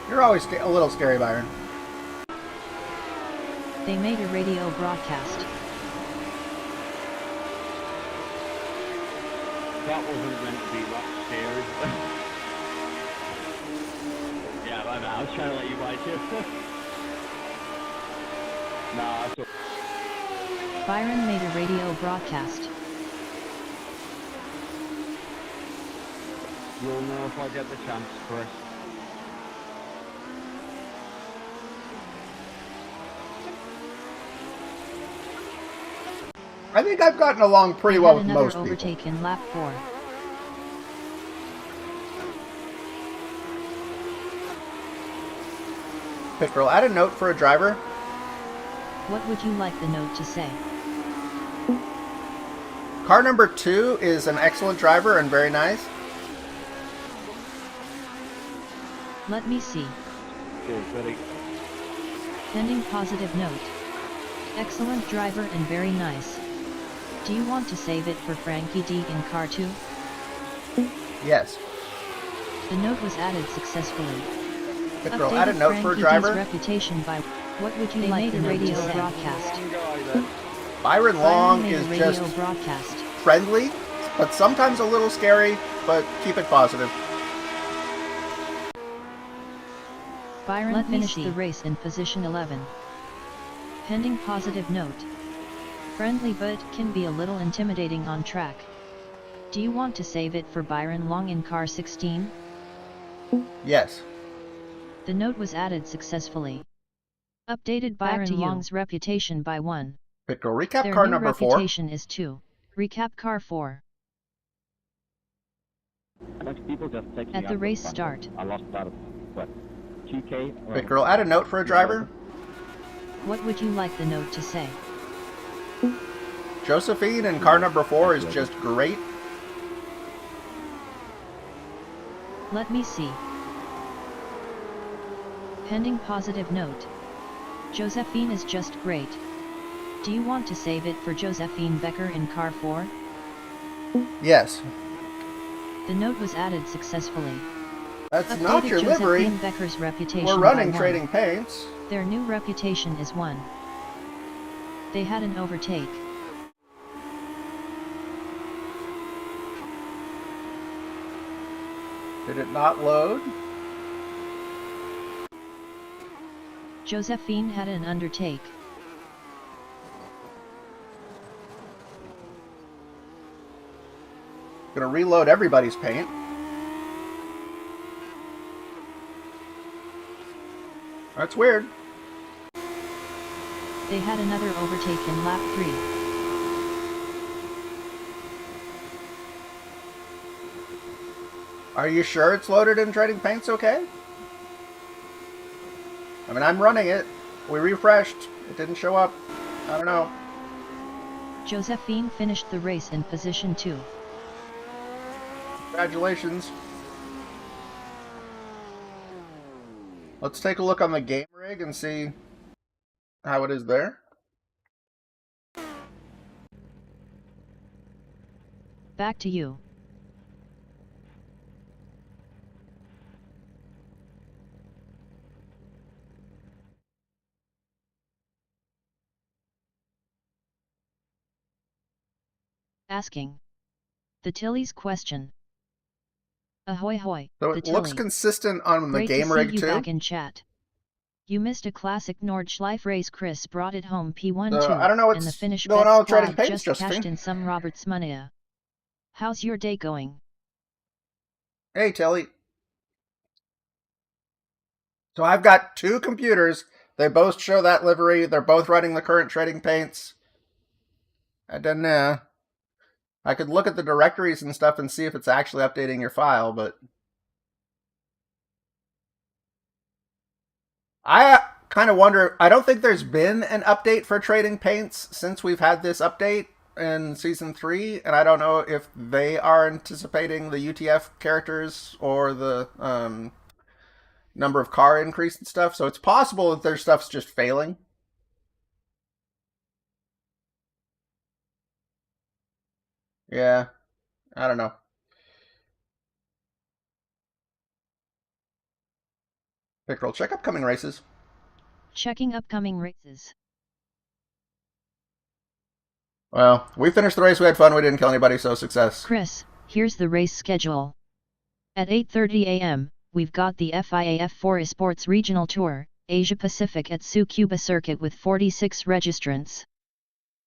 You're always a little scary, Byron.
They made a radio broadcast.
That wasn't meant to be that scary. Yeah, my bad. I was trying to let you buy too. Nah, so
Byron made a radio broadcast.
you'll know if I get the chance, Chris.
I think I've gotten along pretty
They
well
had
with
another
most people.
overtake in lap 4.
Pit Girl, add a note for a driver.
What would you like the note to say?
Car number 2 is an excellent driver and very nice.
Let me see.
Cheers, buddy.
Pending positive note. Excellent driver and very nice. Do you want to save it for Frankie D in car 2?
Yes.
The note was added successfully.
Pit Girl, add a note for a
Frankie
driver.
D's reputation by what would you like the radio broadcast?
Byron Long
Byron made
is
a radio
just
broadcast.
friendly, but sometimes a little scary, but keep it positive.
Byron finished the race in position 11. Pending positive note. Friendly but can be a little intimidating on track. Do you want to save it for Byron Long in car 16?
Yes.
The note was added successfully. Updated Byron Long's reputation by 1.
Pit Girl, recap
Their
car
new
number 4.
reputation is 2. Recap car 4.
Like, people just taking
At
me
the
out
race
with fun.
start.
I lost about, what, 2K?
Pit Girl, add a note for a driver.
What would you like the note to say?
Josephine in car number 4 is just great.
Let me see. Pending positive note. Josephine is just great. Do you want to save it for Josephine Becker in car 4?
Yes.
The note was added successfully.
That's
Updated
not your livery.
Josephine Becker's reputation
We're running
by 1.
Trading Paints.
Their new reputation is 1. They had an overtake.
Did it not load?
Josephine had an undertake.
Gonna reload everybody's paint. That's weird.
They had another overtake in lap 3.
Are you sure it's loaded in trading paints okay? I mean, I'm running it. We refreshed. It didn't show up. I don't know.
Josephine finished the race in position 2.
Congratulations. Let's take a look on the game rig and see how it is there.
Back to you. Asking. The Tilly's question. Ahoy hoy,
So
the
it looks
Tilly.
consistent on the
Great
game
to
rig
see you
too.
back in chat. You missed a classic Nordschleife race. Chris brought it home P1-2,
So I don't know
and the
what's
Finnish
going
bet
on with trading
squad
paints,
just cashed
Josephine.
in some Robertsmania. How's your day going?
Hey, Tilly. So I've got 2 computers. They both show that livery. They're both running the current trading paints. And then I could look at the directories and stuff and see if it's actually updating your file, but I kind of wonder. I don't think there's been an update for trading paints since we've had this update in season 3, and I don't know if they are anticipating the UTF characters or the number of car increase and stuff. So it's possible that their stuff's just failing. Yeah, I don't know. Pickerel, check upcoming races.
Checking upcoming races.
Well, we finished the race. We had fun. We didn't kill anybody, so success.
Chris, here's the race schedule. At 8:30 a.m., we've got the FIA F4 Esports Regional Tour, Asia Pacific at Tsukuba Circuit with 46 registrants.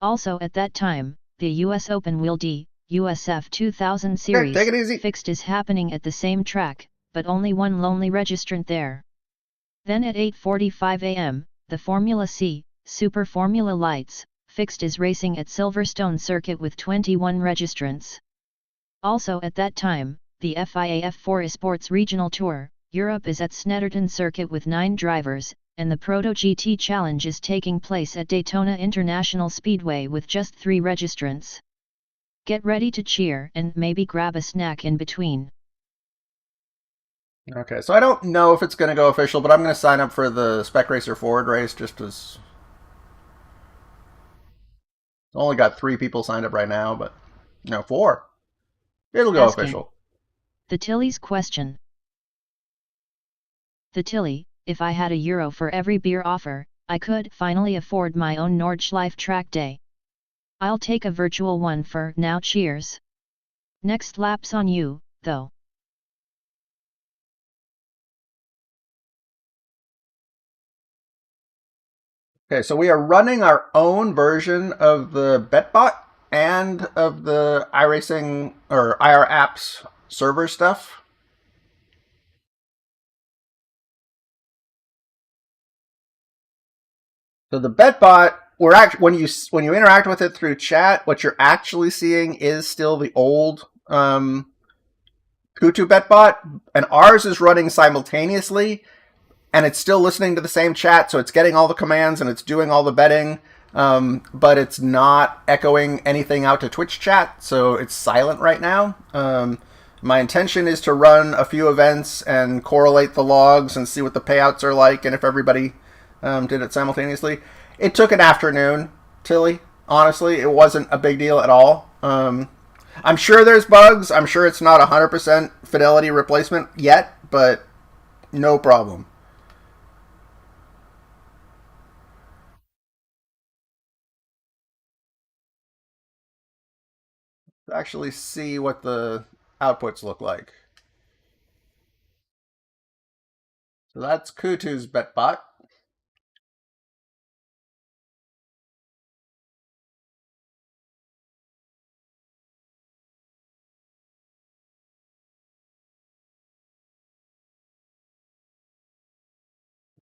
Also at that time, the US Open Wheel D, USF 2000 Series,
take it easy.
fixed is happening at the same track, but only one lonely registrant there. Then at 8:45 a.m., the Formula C, Super Formula Lights, fixed is racing at Silverstone Circuit with 21 registrants. Also at that time, the FIA F4 Esports Regional Tour, Europe is at Snetterton Circuit with 9 drivers, and the Proto GT Challenge is taking place at Daytona International Speedway with just 3 registrants. Get ready to cheer and maybe grab a snack in between.
Okay, so I don't know if it's going to go official, but I'm going to sign up for the Spec Racer Forward race just as... Only got 3 people signed up right now, but... No, 4. It'll go
Asking.
official.
The Tilly's question. The Tilly, if I had €1 for every beer offer, I could finally afford my own Nordschleife track day. I'll take a virtual one for now. Cheers. Next lap's on you, though.
Okay, so we are running our own version of the BetBot and of the iRacing or IR apps server stuff. So the BetBot, we're actually when you interact with it through chat, what you're actually seeing is still the old Kutu BetBot, and ours is running simultaneously, and it's still listening to the same chat, so it's getting all the commands and it's doing all the betting, but it's not echoing anything out to Twitch chat, so it's silent right now. My intention is to run a few events and correlate the logs and see what the payouts are like, and if everybody did it simultaneously. It took an afternoon, Tilly. Honestly, it wasn't a big deal at all. I'm sure there's bugs. I'm sure it's not 100% fidelity replacement yet, but no problem. Actually see what the outputs look like. So that's Kutu's BetBot.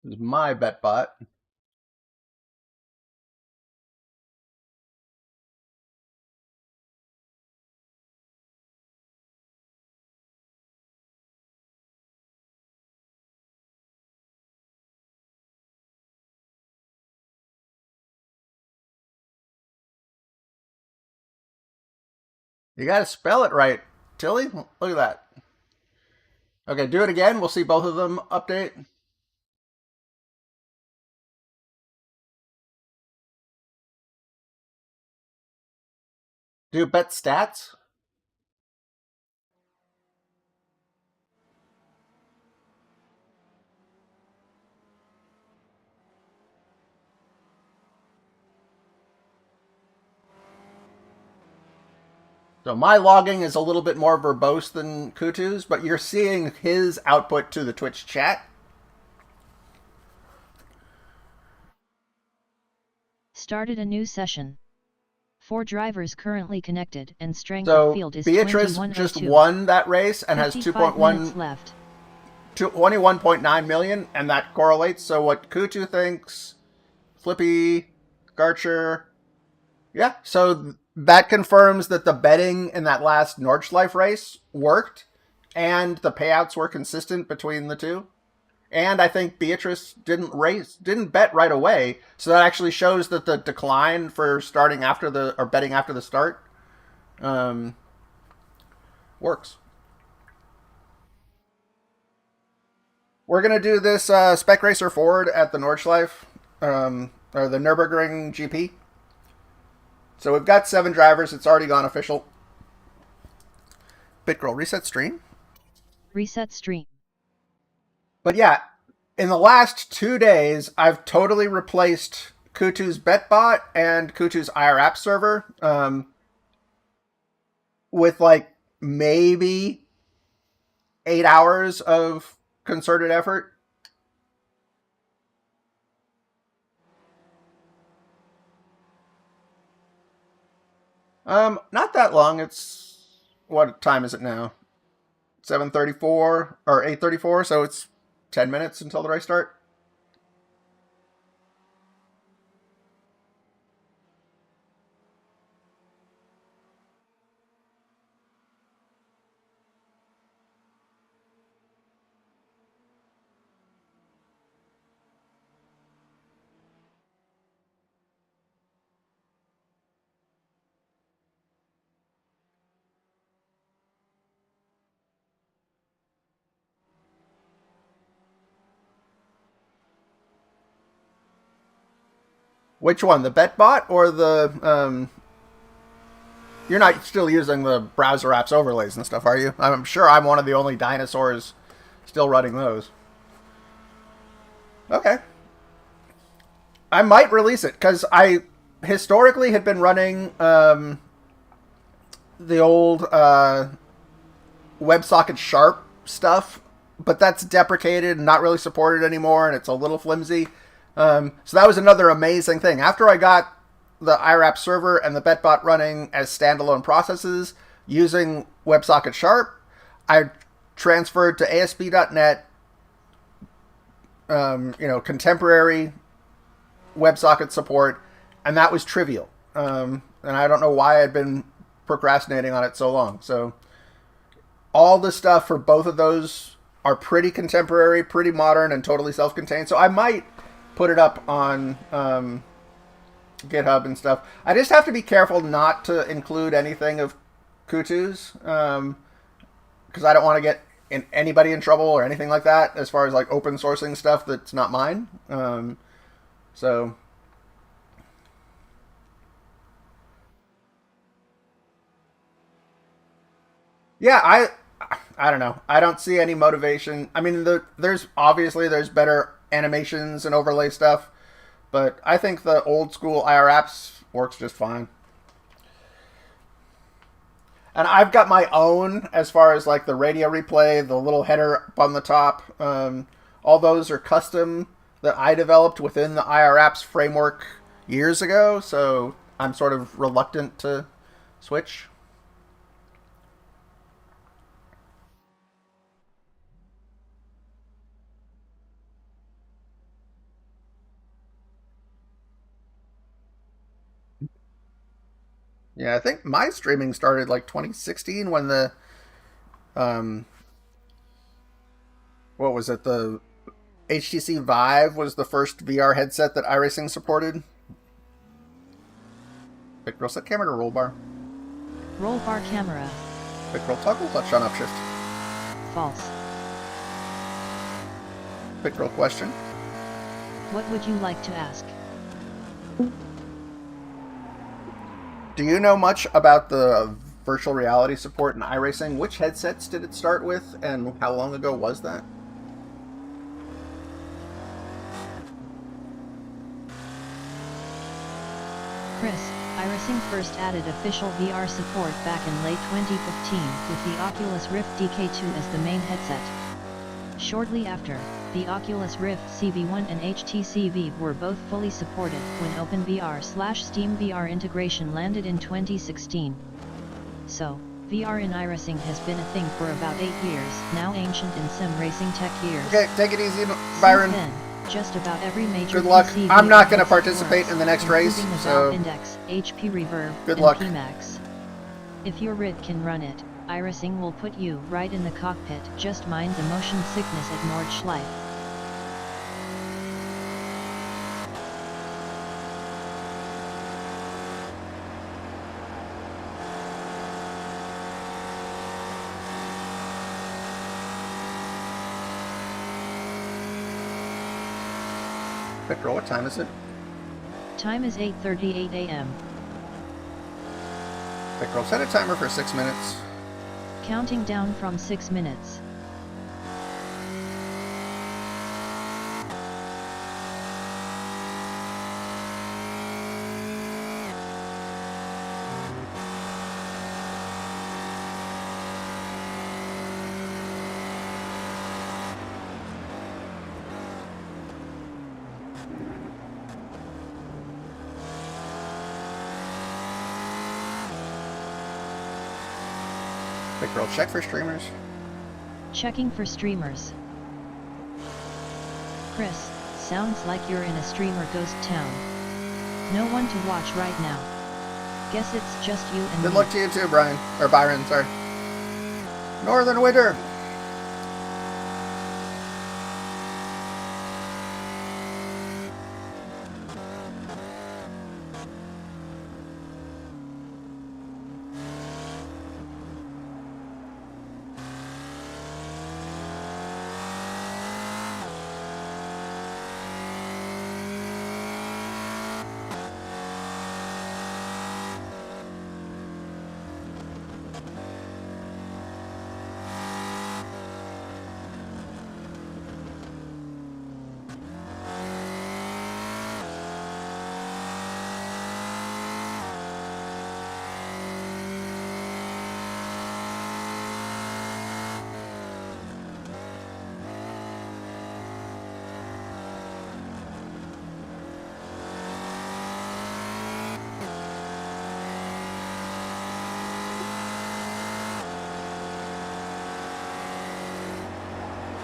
This is my bet bot. You got to spell it right, Tilly. Look at that. Okay, do it again. We'll see both of them update. Do bet stats. So my logging is a little bit more verbose than Kutu's, but you're seeing his output to the Twitch chat.
Started a new session. 4 drivers currently connected and strength of
So
field is
Beatrice
2102.
just won that race and has
55 minutes left.
21.9 million, and that correlates. So what Kutu thinks, Flippy, Garcher, yeah. So that confirms that the betting in that last Nordschleife race worked, and the payouts were consistent between the two. And I think Beatrice didn't bet right away, so that actually shows that the decline for starting after the or betting after the start works. We're gonna do this Spec Racer Ford at the Nordschleife or the Nürburgring GP. So we've got 7 drivers. It's already gone official. BitGirl, reset stream.
Reset stream.
But yeah, in the last 2 days, I've totally replaced Kutu's BetBot and Kutu's iRapp server with like maybe 8 hours of concerted effort. Not that long. It's what time is it now? 7:34 or 8:34, so it's 10 minutes until the race start. Which one, the BetBot or the you're not still using the browser apps overlays and stuff, are you? I'm sure I'm one of the only dinosaurs still running those. Okay. I might release it because I historically had been running the old WebSocket Sharp stuff, but that's deprecated and not really supported anymore, and it's a little flimsy. So that was another amazing thing. After I got the iRapp server and the BetBot running as standalone processes using WebSocket Sharp, I transferred to ASP.NET, contemporary WebSocket support, and that was trivial. And I don't know why I'd been procrastinating on it so long. So all the stuff for both of those are pretty contemporary, pretty modern, and totally self-contained. So I might put it up on GitHub and stuff. I just have to be careful not to include anything of Kutu's because I don't want to get anybody in trouble or anything like that as far as like open sourcing stuff that's not mine. So yeah, I don't know. I don't see any motivation. I mean, there's better animations and overlay stuff, but I think the old school IR apps works just fine. And I've got my own as far as like the radio replay, the little header up on the top. All those are custom that I developed within the IR apps framework years ago, so I'm sort of reluctant to switch. Yeah, I think my streaming started like 2016 when the what was it? The HTC Vive was the first VR headset that iRacing supported. Quick roll, set camera to roll bar.
Roll bar camera.
Quick roll toggle, touch on upshift.
False.
Quick roll question.
What would you like to ask?
Do you know much about the virtual reality support in iRacing? Which headsets did it start with, and how long ago was that?
Chris, iRacing first added official VR support back in late 2015 with the Oculus Rift DK2 as the main headset. Shortly after, the Oculus Rift CV1 and HTC Vive were both fully supported when OpenVR/Steam VR integration landed in 2016. So, VR in iRacing has been a thing for about 8 years, now ancient in sim racing tech years.
Okay, take it easy, Byron.
Since then, just about every major
Good luck.
PC
I'm not going to
VR
participate
supports,
in the next race,
including the
so
Valve Index, HP Reverb,
good
and
luck.
PMax. If your rig can run it, iRacing will put you right in the cockpit. Just mind the motion sickness at Nordschleife.
Quick roll, what time is it?
Time is 8:38 a.m.
Quick roll, set a timer for 6 minutes.
Counting down from 6 minutes.
Quick roll, check for streamers.
Checking for streamers. Chris, sounds like you're in a streamer ghost town. No one to watch right now. Guess it's just you and
Good
me.
luck to you too, Brian. Or Byron, sorry. Northern Winter.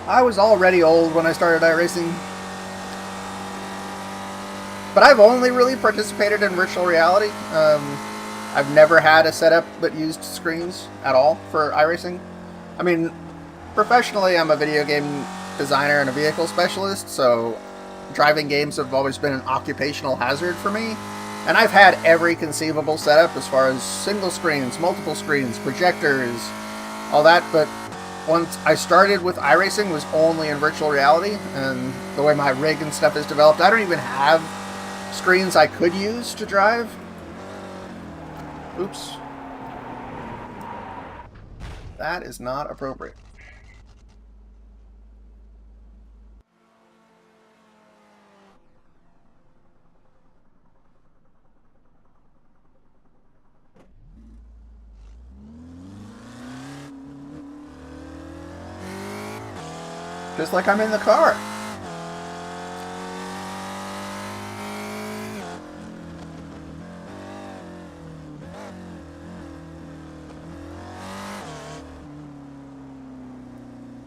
I was already old when I started iRacing. But I've only really participated in virtual reality. I've never had a setup that used screens at all for iRacing. I mean, professionally, I'm a video game designer and a vehicle specialist, so driving games have always been an occupational hazard for me. And I've had every conceivable setup as far as single screens, multiple screens, projectors, all that, but once I started with iRacing was only in virtual reality, and the way my rig and stuff is developed, I don't even have screens I could use to drive. Oops. That is not appropriate. Just like I'm in the car.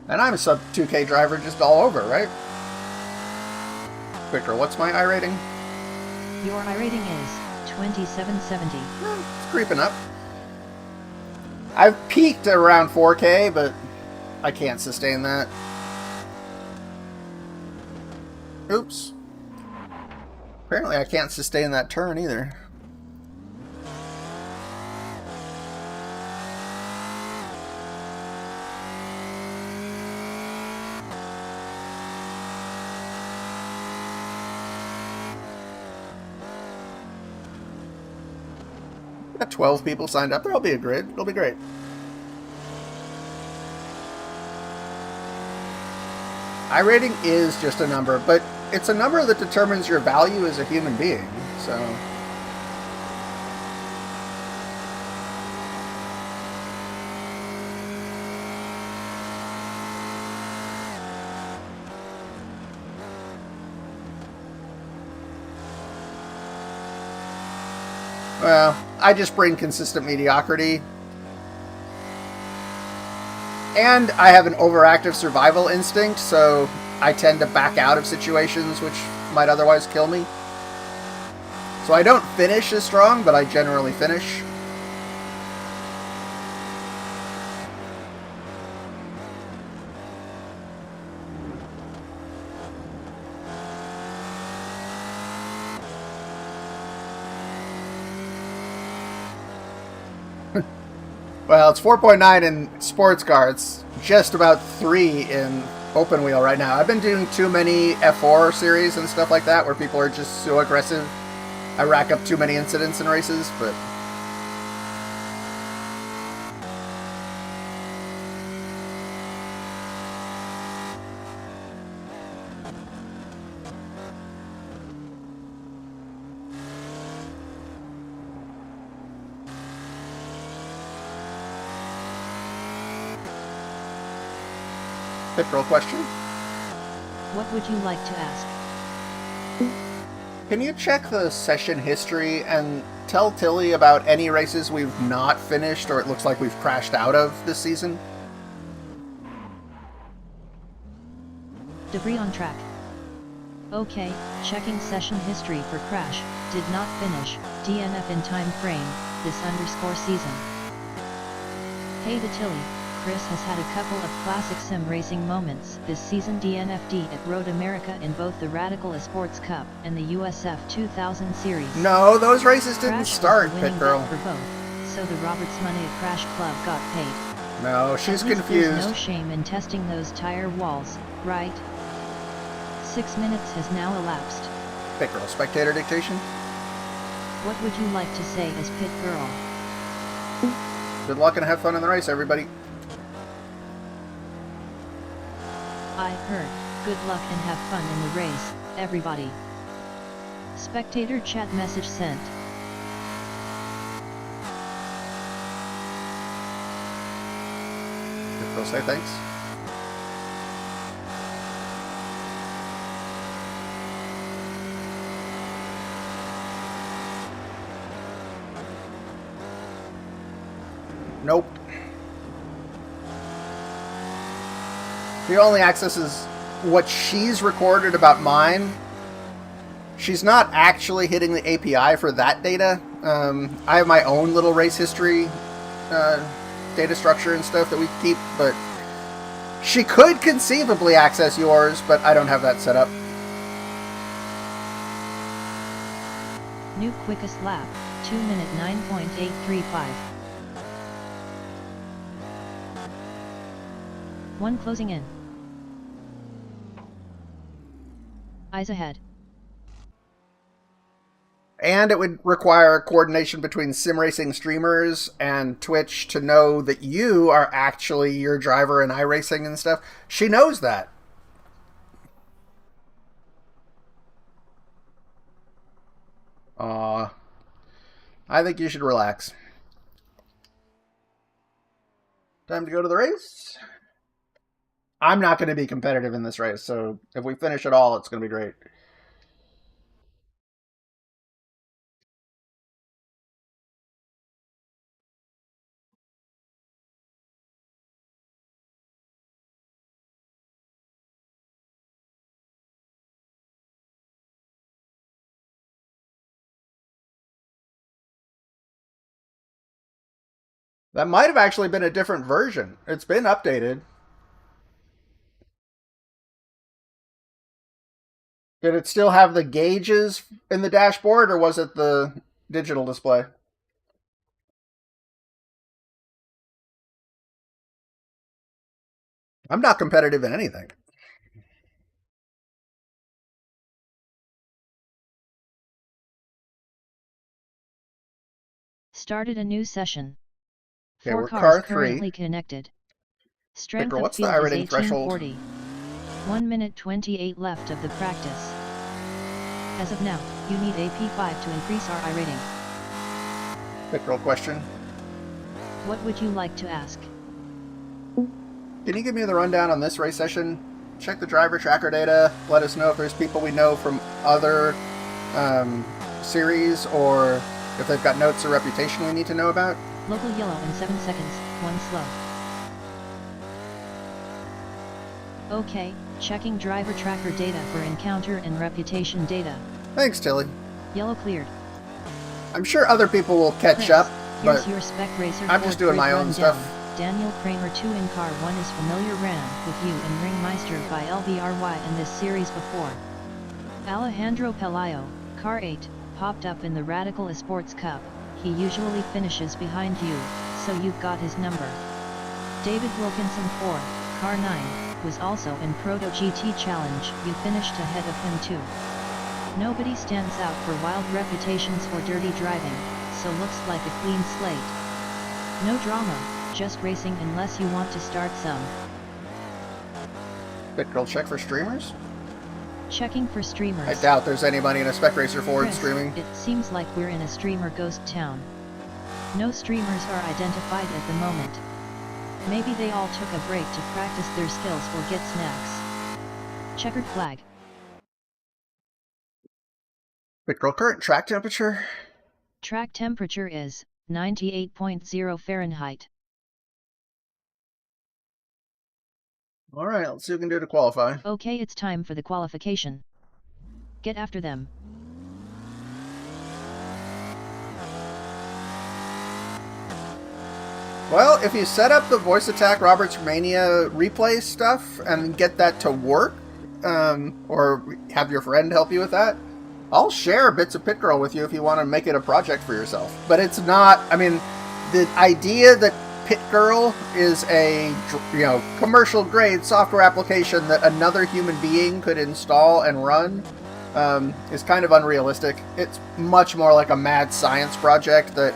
And I'm a sub 2K driver just all over, right? Victor, what's my iRating?
Your iRating is 2770.
It's creeping up. I've peaked around 4K, but I can't sustain that. Oops. Apparently I can't sustain that turn either. Got 12 people signed up. There'll be a grid. It'll be great. iRating is just a number, but it's a number that determines your value as a human being, so... Well, I just bring consistent mediocrity. And I have an overactive survival instinct, so I tend to back out of situations which might otherwise kill me. So I don't finish as strong, but I generally finish. Well, it's 4.9 in sports car. It's just about 3 in open wheel right now. I've been doing too many F4 series and stuff like that where people are just so aggressive. I rack up too many incidents in races, but... Pit roll question.
What would you like to ask?
Can you check the session history and tell Tilly about any races we've not finished or it looks like we've crashed out of this season?
Debris on track. Okay, checking session history for crash, did not finish, DNF in time frame, this _ season. Hey the Tilly. Chris has had a couple of classic sim racing moments this season. DNF'd at Road America in both the Radical Esports Cup and the USF 2000 series.
No, those races didn't
Crash
start,
was the
Pit
winning
Girl.
bet for both, so the Robertsmania Crash Club got paid.
No, she's
At least
confused.
There's no shame in testing those tire walls, right? 6 minutes has now elapsed.
Pit Girl, spectator dictation.
What would you like to say as Pit Girl?
Good luck and have fun in the race, everybody.
I heard, good luck and have fun in the race, everybody. Spectator chat message sent.
Pit Girl, say thanks. Nope. She only accesses what she's recorded about mine. She's not actually hitting the API for that data. I have my own little race history data structure and stuff that we keep, but she could conceivably access yours, but I don't have that set up.
New quickest lap, 2 minute 9.835. One closing in. Eyes ahead.
And it would require coordination between sim racing streamers and Twitch to know that you are actually your driver in iRacing and stuff. She knows that. I think you should relax. Time to go to the race. I'm not going to be competitive in this race, so if we finish at all, it's going to be great. That might have actually been a different version. It's been updated. Did it still have the gauges in the dashboard, or was it the digital display? I'm not competitive in anything.
Started a new session.
Okay,
4
we're
cars
car 3.
currently connected. Strength
Pickerel,
of
what's the
field is
iRating threshold?
1840. 1 minute 28 left of the practice. As of now, you need a P5 to increase our iRating.
Pickerel question.
What would you like to ask?
Can you give me the rundown on this race session? Check the driver tracker data. Let us know if there's people we know from other series, or if they've got notes or reputation we need to know about.
Local yellow in 7 seconds, 1 slow. Okay, checking driver tracker data for encounter and reputation data.
Thanks, Tilly.
Yellow cleared.
I'm sure other people will catch
Chris,
up,
here's
but
your spec racer
I'm just doing
grid
my own
rundown.
stuff.
Daniel Kramer 2 in car 1 is familiar, ran with you in Ringmeister by LVRY in this series before. Alejandro Pelayo, car 8, popped up in the Radical Esports Cup. He usually finishes behind you, so you've got his number. David Wilkinson 4, car 9, was also in Proto GT Challenge. You finished ahead of him too. Nobody stands out for wild reputations for dirty driving, so looks like a clean slate. No drama, just racing unless you want to start some.
Pickerel check for streamers?
Checking for streamers.
I doubt there's anybody in a Spec Racer Ford
Chris,
streaming.
it seems like we're in a streamer ghost town. No streamers are identified at the moment. Maybe they all took a break to practice their skills or get snacks. Checkered flag.
Pickerel, current track temperature?
Track temperature is 98.0 Fahrenheit.
Alright, let's see what we can do to qualify.
Okay, it's time for the qualification. Get after them.
Well, if you set up the voice attack Robertsmania replay stuff and get that to work, or have your friend help you with that, I'll share bits of Pickerel with you if you want to make it a project for yourself. But it's not, I mean, the idea that Pit Girl is a, commercial grade software application that another human being could install and run is kind of unrealistic. It's much more like a mad science project that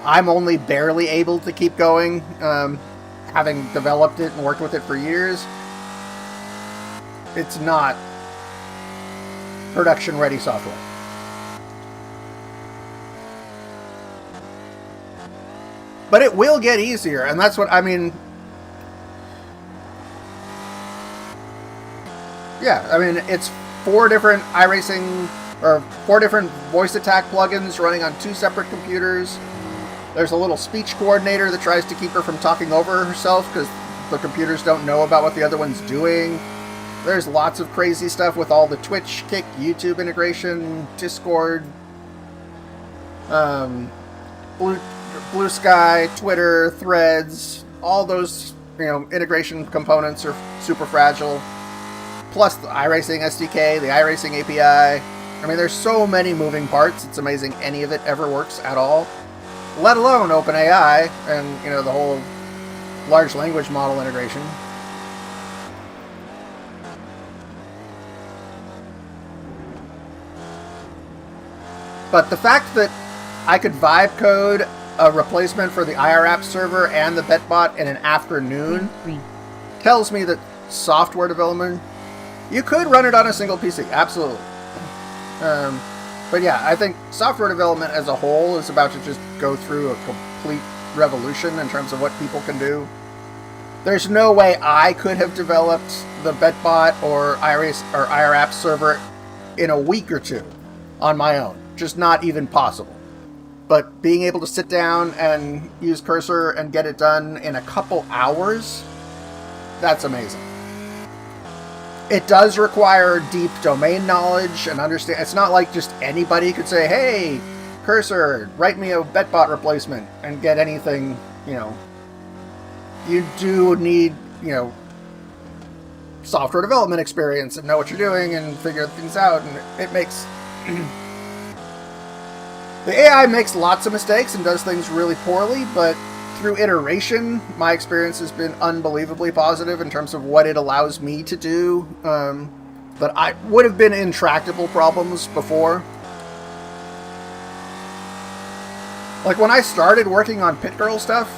I'm only barely able to keep going, having developed it and worked with it for years. It's not production ready software. But it will get easier, and that's what I mean. Yeah, I mean, it's 4 different iRacing, or 4 different voice attack plugins running on 2 separate computers. There's a little speech coordinator that tries to keep her from talking over herself because the computers don't know about what the other one's doing. There's lots of crazy stuff with all the Twitch, Kick, YouTube integration, Discord, Blue Sky, Twitter, Threads, all those, integration components are super fragile. Plus the iRacing SDK, the iRacing API. I mean, there's so many moving parts, it's amazing any of it ever works at all. Let alone OpenAI and, the whole large language model integration. But the fact that I could vibe code a replacement for the IRAP server and the BetBot in an afternoon
Green.
tells me that software development, you could run it on a single PC, absolutely. But yeah, I think software development as a whole is about to just go through a complete revolution in terms of what people can do. There's no way I could have developed the BetBot or IRAP server in a week or 2 on my own. Just not even possible. But being able to sit down and use Cursor and get it done in a couple hours, that's amazing. It does require deep domain knowledge and understand. It's not like just anybody could say, hey, Cursor, write me a BetBot replacement and get anything you know, you do need, you know, software development experience and know what you're doing and figure things out, and it makes the AI makes lots of mistakes and does things really poorly, but through iteration, my experience has been unbelievably positive in terms of what it allows me to do that I would have been intractable problems before. Like when I started working on Pit Girl stuff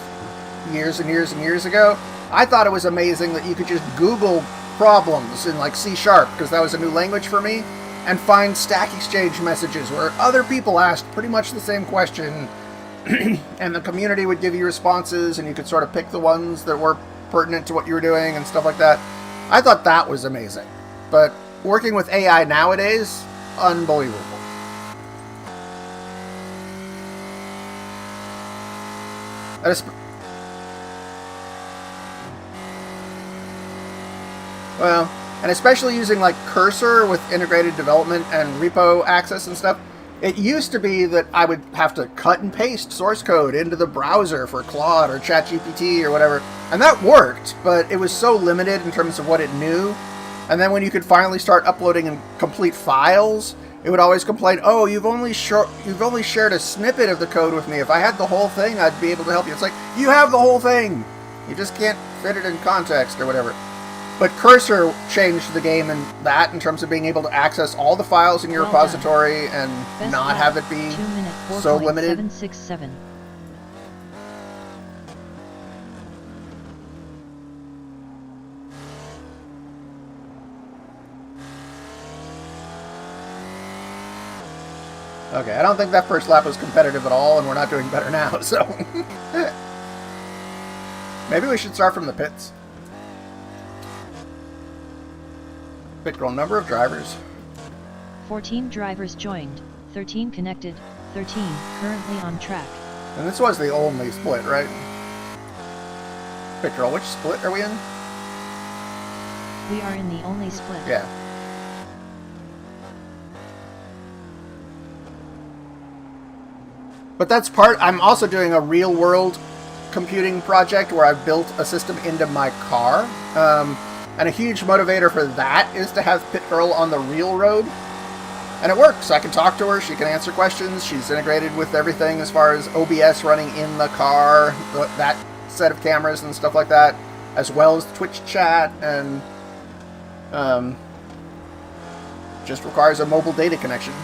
years and years and years ago, I thought it was amazing that you could just Google problems in like C# because that was a new language for me, and find Stack Exchange messages where other people asked pretty much the same question and the community would give you responses and you could sort of pick the ones that were pertinent to what you were doing and stuff like that. I thought that was amazing. But working with AI nowadays, unbelievable. Well, and especially using like Cursor with integrated development and repo access and stuff. It used to be that I would have to cut and paste source code into the browser for Claude or ChatGPT or whatever, and that worked, but it was so limited in terms of what it knew. And then when you could finally start uploading in complete files, it would always complain, "Oh, you've only shared a snippet of the code with me. If I had the whole thing, I'd be able to help you." It's like, you have the whole thing. You just can't fit it in context or whatever. But Cursor changed the game in that, in terms of being able to access all the files in your repository and
Best
not
lap,
have it be
2 minute,
so limited.
4.767.
Okay, I don't think that first lap was competitive at all, and we're not doing better now, so... Maybe we should start from the pits. Pit Girl, number of drivers.
14 drivers joined, 13 connected, 13 currently on track.
And this was the only split, right? Pit Girl, which split are we in?
We are in the only split.
Yeah. But that's I'm also doing a real-world computing project where I've built a system into my car. And a huge motivator for that is to have Pit Girl on the real road. And it works. I can talk to her. She can answer questions. She's integrated with everything as far as OBS running in the car, that set of cameras and stuff like that, as well as Twitch chat, and just requires a mobile data connection.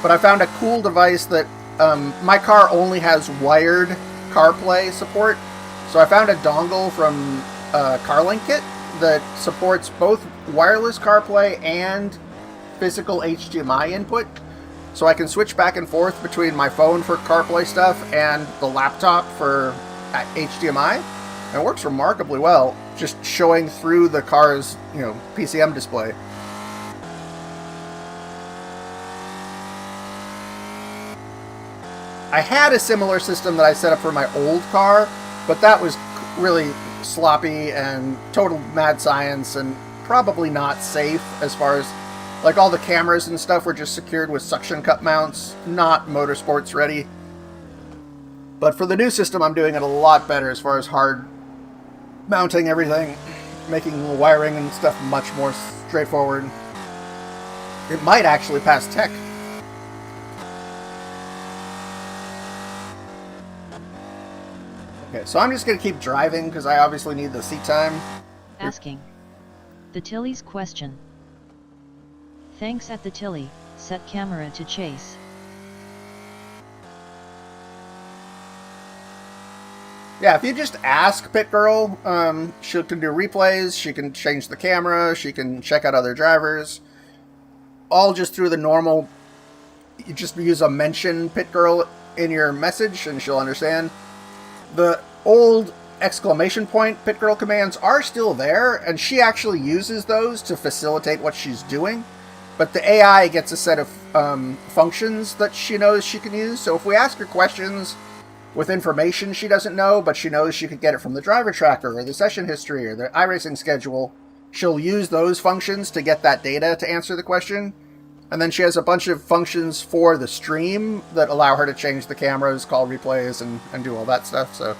But I found a cool device that my car only has wired CarPlay support. So I found a dongle from CarLink Kit that supports both wireless CarPlay and physical HDMI input. So I can switch back and forth between my phone for CarPlay stuff and the laptop for HDMI. And it works remarkably well, just showing through the car's, you know, PCM display. I had a similar system that I set up for my old car, but that was really sloppy and total mad science and probably not safe, as far as, like, all the cameras and stuff were just secured with suction cup mounts, not motorsports ready. But for the new system, I'm doing it a lot better as far as hard mounting everything, making the wiring and stuff much more straightforward. It might actually pass tech. Okay, so I'm just going to keep driving because I obviously need the seat time.
Asking. The Tilly's question. Thanks at the Tilly, set camera to chase.
Yeah, if you just ask Pit Girl, she can do replays, she can change the camera, she can check out other drivers. All just through the normal, you just use a mention Pit Girl in your message and she'll understand. The old exclamation point Pit Girl commands are still there, and she actually uses those to facilitate what she's doing. But the AI gets a set of functions that she knows she can use. So if we ask her questions with information she doesn't know, but she knows she could get it from the driver tracker or the session history or the iRacing schedule, she'll use those functions to get that data to answer the question. And then she has a bunch of functions for the stream that allow her to change the cameras, call replays, and do all that stuff. So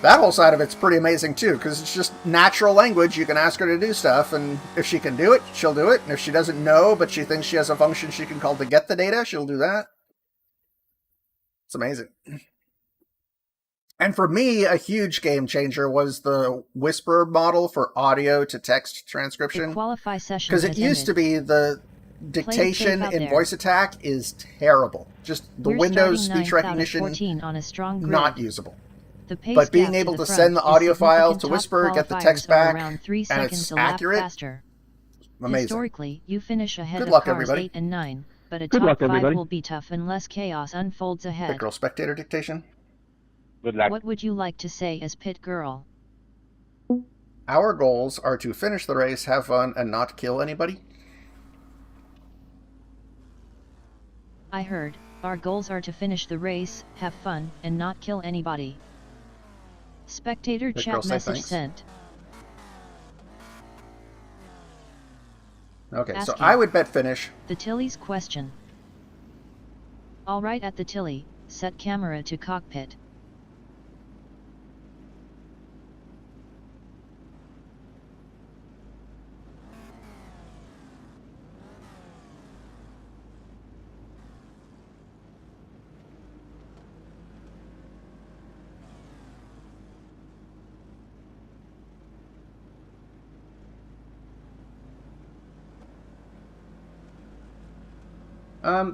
that whole side of it's pretty amazing too, because it's just natural language. You can ask her to do stuff, and if she can do it, she'll do it. And if she doesn't know, but she thinks she has a function she can call to get the data, she'll do that. It's amazing. And for me, a huge game changer was the Whisper model for audio to text transcription.
The qualify session
Because it used to be the dictation in voice attack is terrible. Just the Windows speech recognition,
on a strong grid.
Not usable.
But
being able to send the audio file to Whisper, get the text back, and it's accurate,
faster.
Amazing.
Historically, you finish ahead
Good
of
luck,
cars
everybody.
8 and 9, but a
Good
top
luck,
5
everybody.
will be tough unless chaos unfolds ahead.
Pit Girl spectator dictation.
Good luck.
What would you like to say as Pit Girl?
Our goals are to finish the race, have fun, and not kill anybody.
I heard, our goals are to finish the race, have fun, and not kill anybody. Spectator
Pit
chat
Girl, say
message
thanks.
sent.
Okay, so
Asking.
I would bet finish.
The Tilly's question. Alright at the Tilly, set camera to cockpit.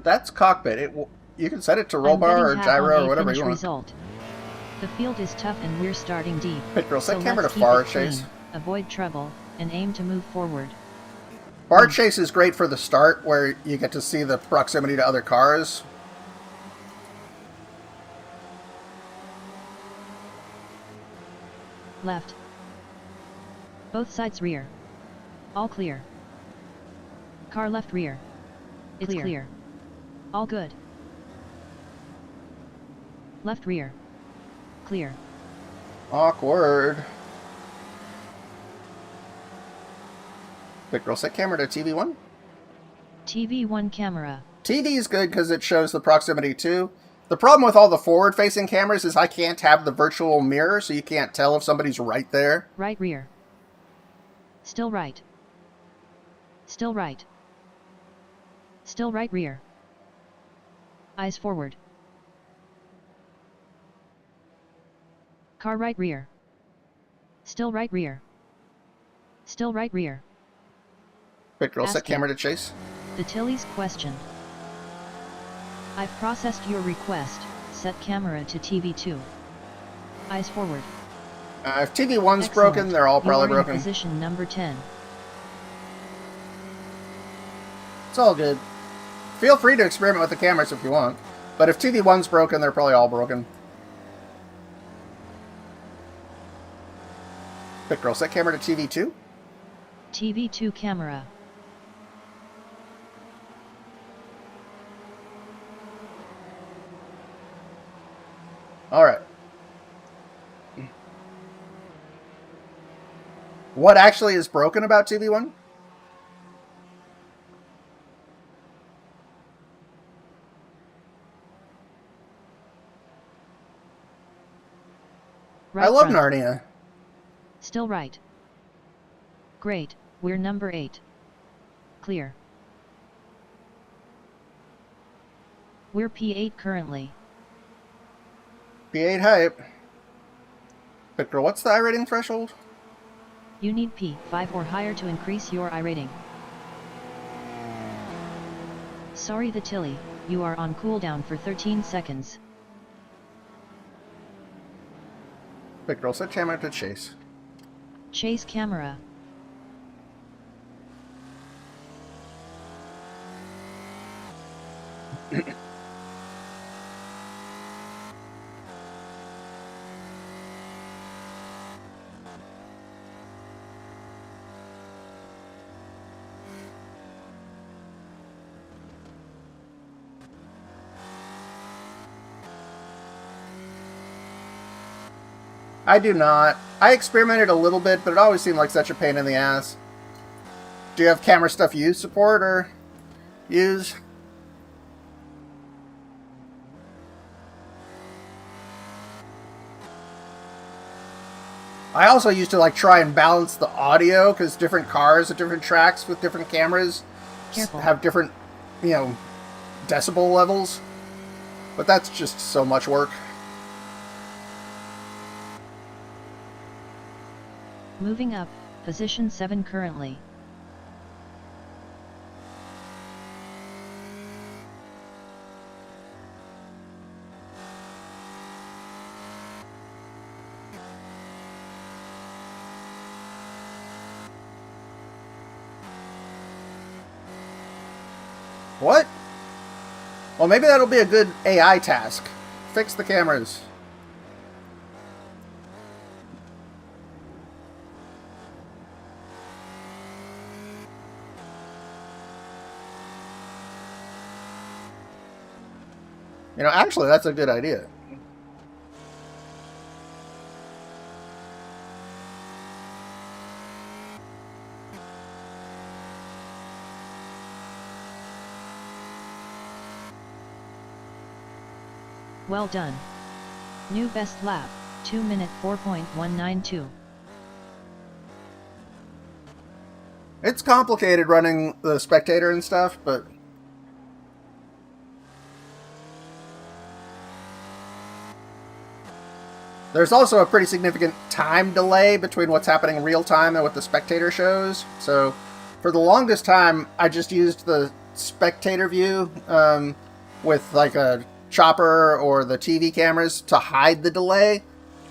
That's cockpit. You can set it to roll
I'm
bar
betting
or
half
gyro
on
or
a
whatever
finish
you want.
result. The field is tough and we're starting deep.
Pit Girl, set
so
camera
let's
to
keep
far
it clean,
chase.
avoid trouble, and aim to move forward.
Bar chase is great for the start, where you get to see the proximity to other cars.
Left. Both sides rear. All clear. Car left rear. It's clear. All good. Left rear. Clear.
Awkward. Pit Girl, set camera to TV1.
TV1 camera.
TV is good because it shows the proximity too. The problem with all the forward-facing cameras is I can't have the virtual mirror, so you can't tell if somebody's right there.
Right rear. Still right. Still right. Still right rear. Eyes forward. Car right rear. Still right rear. Still right rear.
Pit Girl, set
Asking.
camera to chase.
The Tilly's question. I've processed your request. Set camera to TV2. Eyes forward.
If TV1's
Excellent.
broken, they're all probably
You are in
broken.
position number 10.
It's all good. Feel free to experiment with the cameras if you want. But if TV1's broken, they're probably all broken. Pit Girl, set camera to TV2.
TV2 camera.
Alright. What actually is broken about TV1?
Right
I love
front.
Narnia.
Still right. Great, we're number 8. Clear. We're P8 currently.
P8 hype. Pit Girl, what's the iRating threshold?
You need P5 or higher to increase your iRating. Sorry the Tilly, you are on cooldown for 13 seconds.
Pit Girl, set camera to chase.
Chase camera.
I do not I experimented a little bit, but it always seemed like such a pain in the ass. Do you have camera stuff you support or use? I also used to like try and balance the audio because different cars at different tracks with different cameras have different, you know, decibel levels. But that's just so much work.
Moving up, position 7 currently.
What? Well, maybe that'll be a good AI task. Fix the cameras. You know, actually, that's a good idea.
Well done. New best lap, 2 minute 4.192.
It's complicated running the spectator and stuff, but there's also a pretty significant time delay between what's happening in real time and what the spectator shows. So for the longest time, I just used the spectator view with like a chopper or the TV cameras to hide the delay.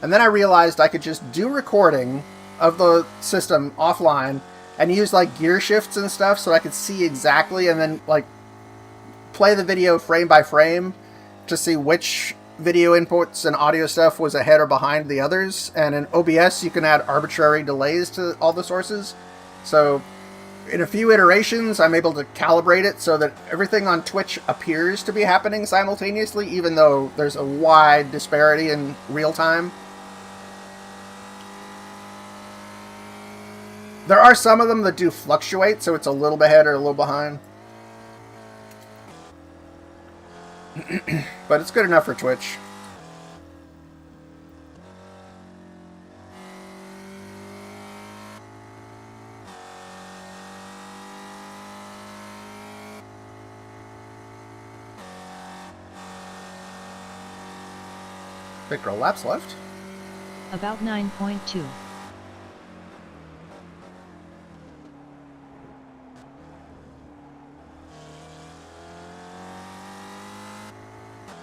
And then I realized I could just do recording of the system offline and use like gear shifts and stuff so I could see exactly, and then like play the video frame by frame to see which video inputs and audio stuff was ahead or behind the others. And in OBS you can add arbitrary delays to all the sources. So in a few iterations I'm able to calibrate it so that everything on Twitch appears to be happening simultaneously, even though there's a wide disparity in real time. There are some of them that do fluctuate, so it's a little ahead or a little behind. But it's good enough for Twitch. Victor, laps left?
About 9.2.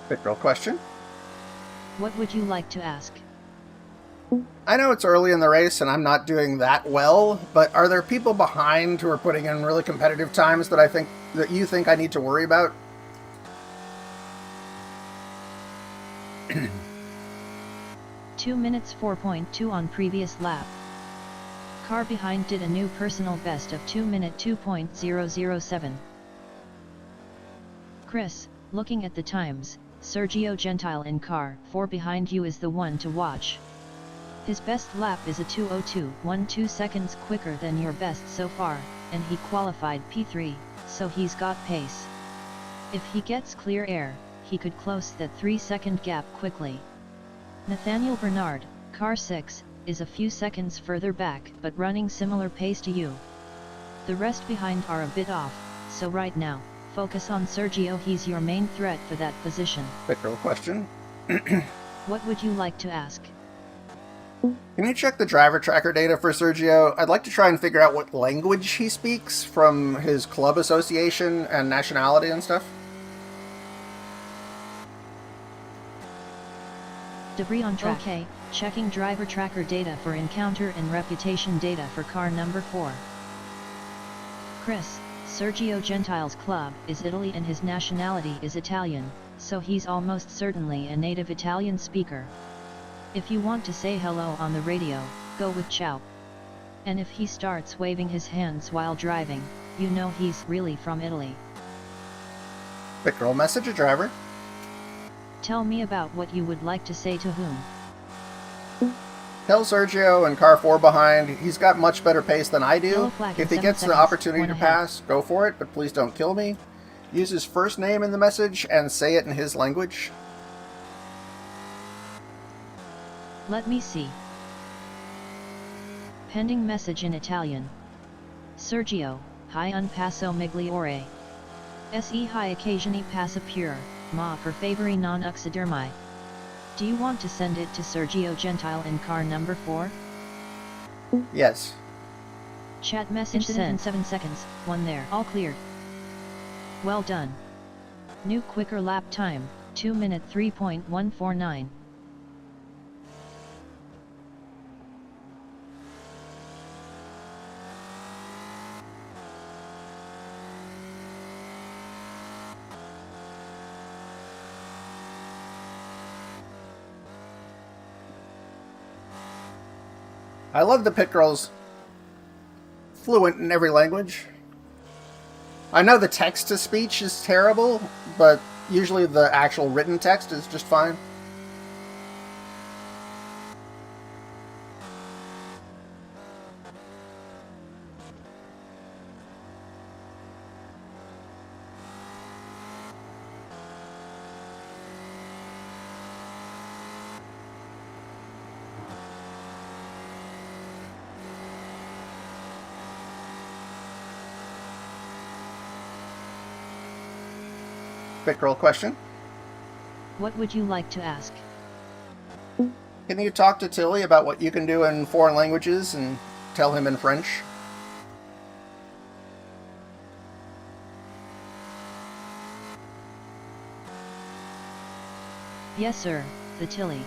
Victor, question?
What would you like to ask?
I know it's early in the race and I'm not doing that well, but are there people behind who are putting in really competitive times that you think I need to worry about?
2 minutes 4.2 on previous lap. Car behind did a new personal best of 2 minute 2.007. Chris, looking at the times, Sergio Gentile in car 4 behind you is the one to watch. His best lap is a 2:02.12 seconds quicker than your best so far, and he qualified P3, so he's got pace. If he gets clear air, he could close that 3-second gap quickly. Nathaniel Bernard, car 6, is a few seconds further back but running similar pace to you. The rest behind are a bit off, so right now, focus on Sergio, he's your main threat for that position.
Victor, question?
What would you like to ask?
Can you check the driver tracker data for Sergio? I'd like to try and figure out what language he speaks from his club association and nationality and stuff.
Debris on track. Okay, checking driver tracker data for encounter and reputation data for car number 4. Chris, Sergio Gentile's club is Italy and his nationality is Italian, so he's almost certainly a native Italian speaker. If you want to say hello on the radio, go with ciao. And if he starts waving his hands while driving, you know he's really from Italy.
Victor, will message a driver.
Tell me about what you would like to say to whom.
Tell Sergio in car 4 behind, he's got much better pace than I do.
Yellow flag in
If he
7
gets the
seconds,
opportunity
one
to
ahead.
pass, go for it, but please don't kill me. Use his first name in the message and say it in his language.
Let me see. Pending message in Italian. Sergio, hi un passo migliore. Se hi occasioni passa pure, ma per favore non uccidermi. Do you want to send it to Sergio Gentile in car number 4?
Yes.
Chat message sent in 7 seconds, 1 there. All cleared. Well done. New quicker lap time, 2 minute 3.149.
I love the pit girls fluent in every language. I know the text-to-speech is terrible, but usually the actual written text is just fine. Pit girl question.
What would you like to ask?
Can you talk to Tilly about what you can do in foreign languages and tell him in French?
Yes sir, the Tilly.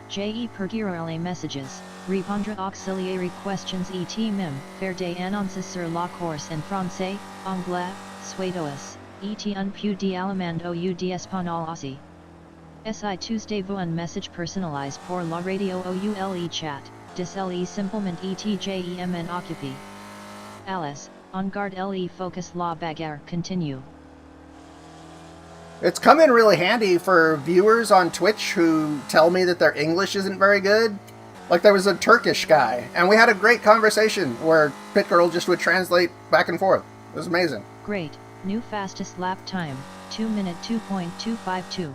Je pergira les messages, répondre auxiliary questions et même faire des annonces sur la course en français, anglais, suédois, et un peu d'allemand ou d'espagnol aussi. Si Tuesday vous un message personnalisé pour la radio ou le chat, dis-le simplement etjem occupé. Alice, en garde le focus la bagarre continue.
It's come in really handy for viewers on Twitch who tell me that their English isn't very good. Like there was a Turkish guy, and we had a great conversation where Pit Girl just would translate back and forth. It was amazing.
Great, new fastest lap time, 2 minute 2.252.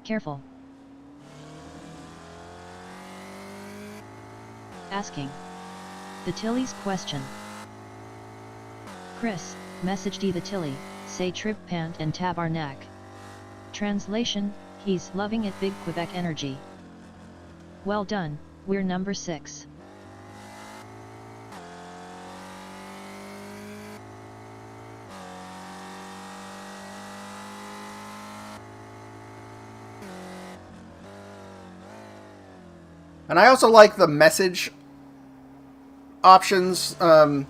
Careful. Asking. The Tilly's question. Chris, message D the Tilly, say trip pant and tabarnak. Translation, he's loving it big Quebec energy. Well done, we're number 6.
And I also like the message options, so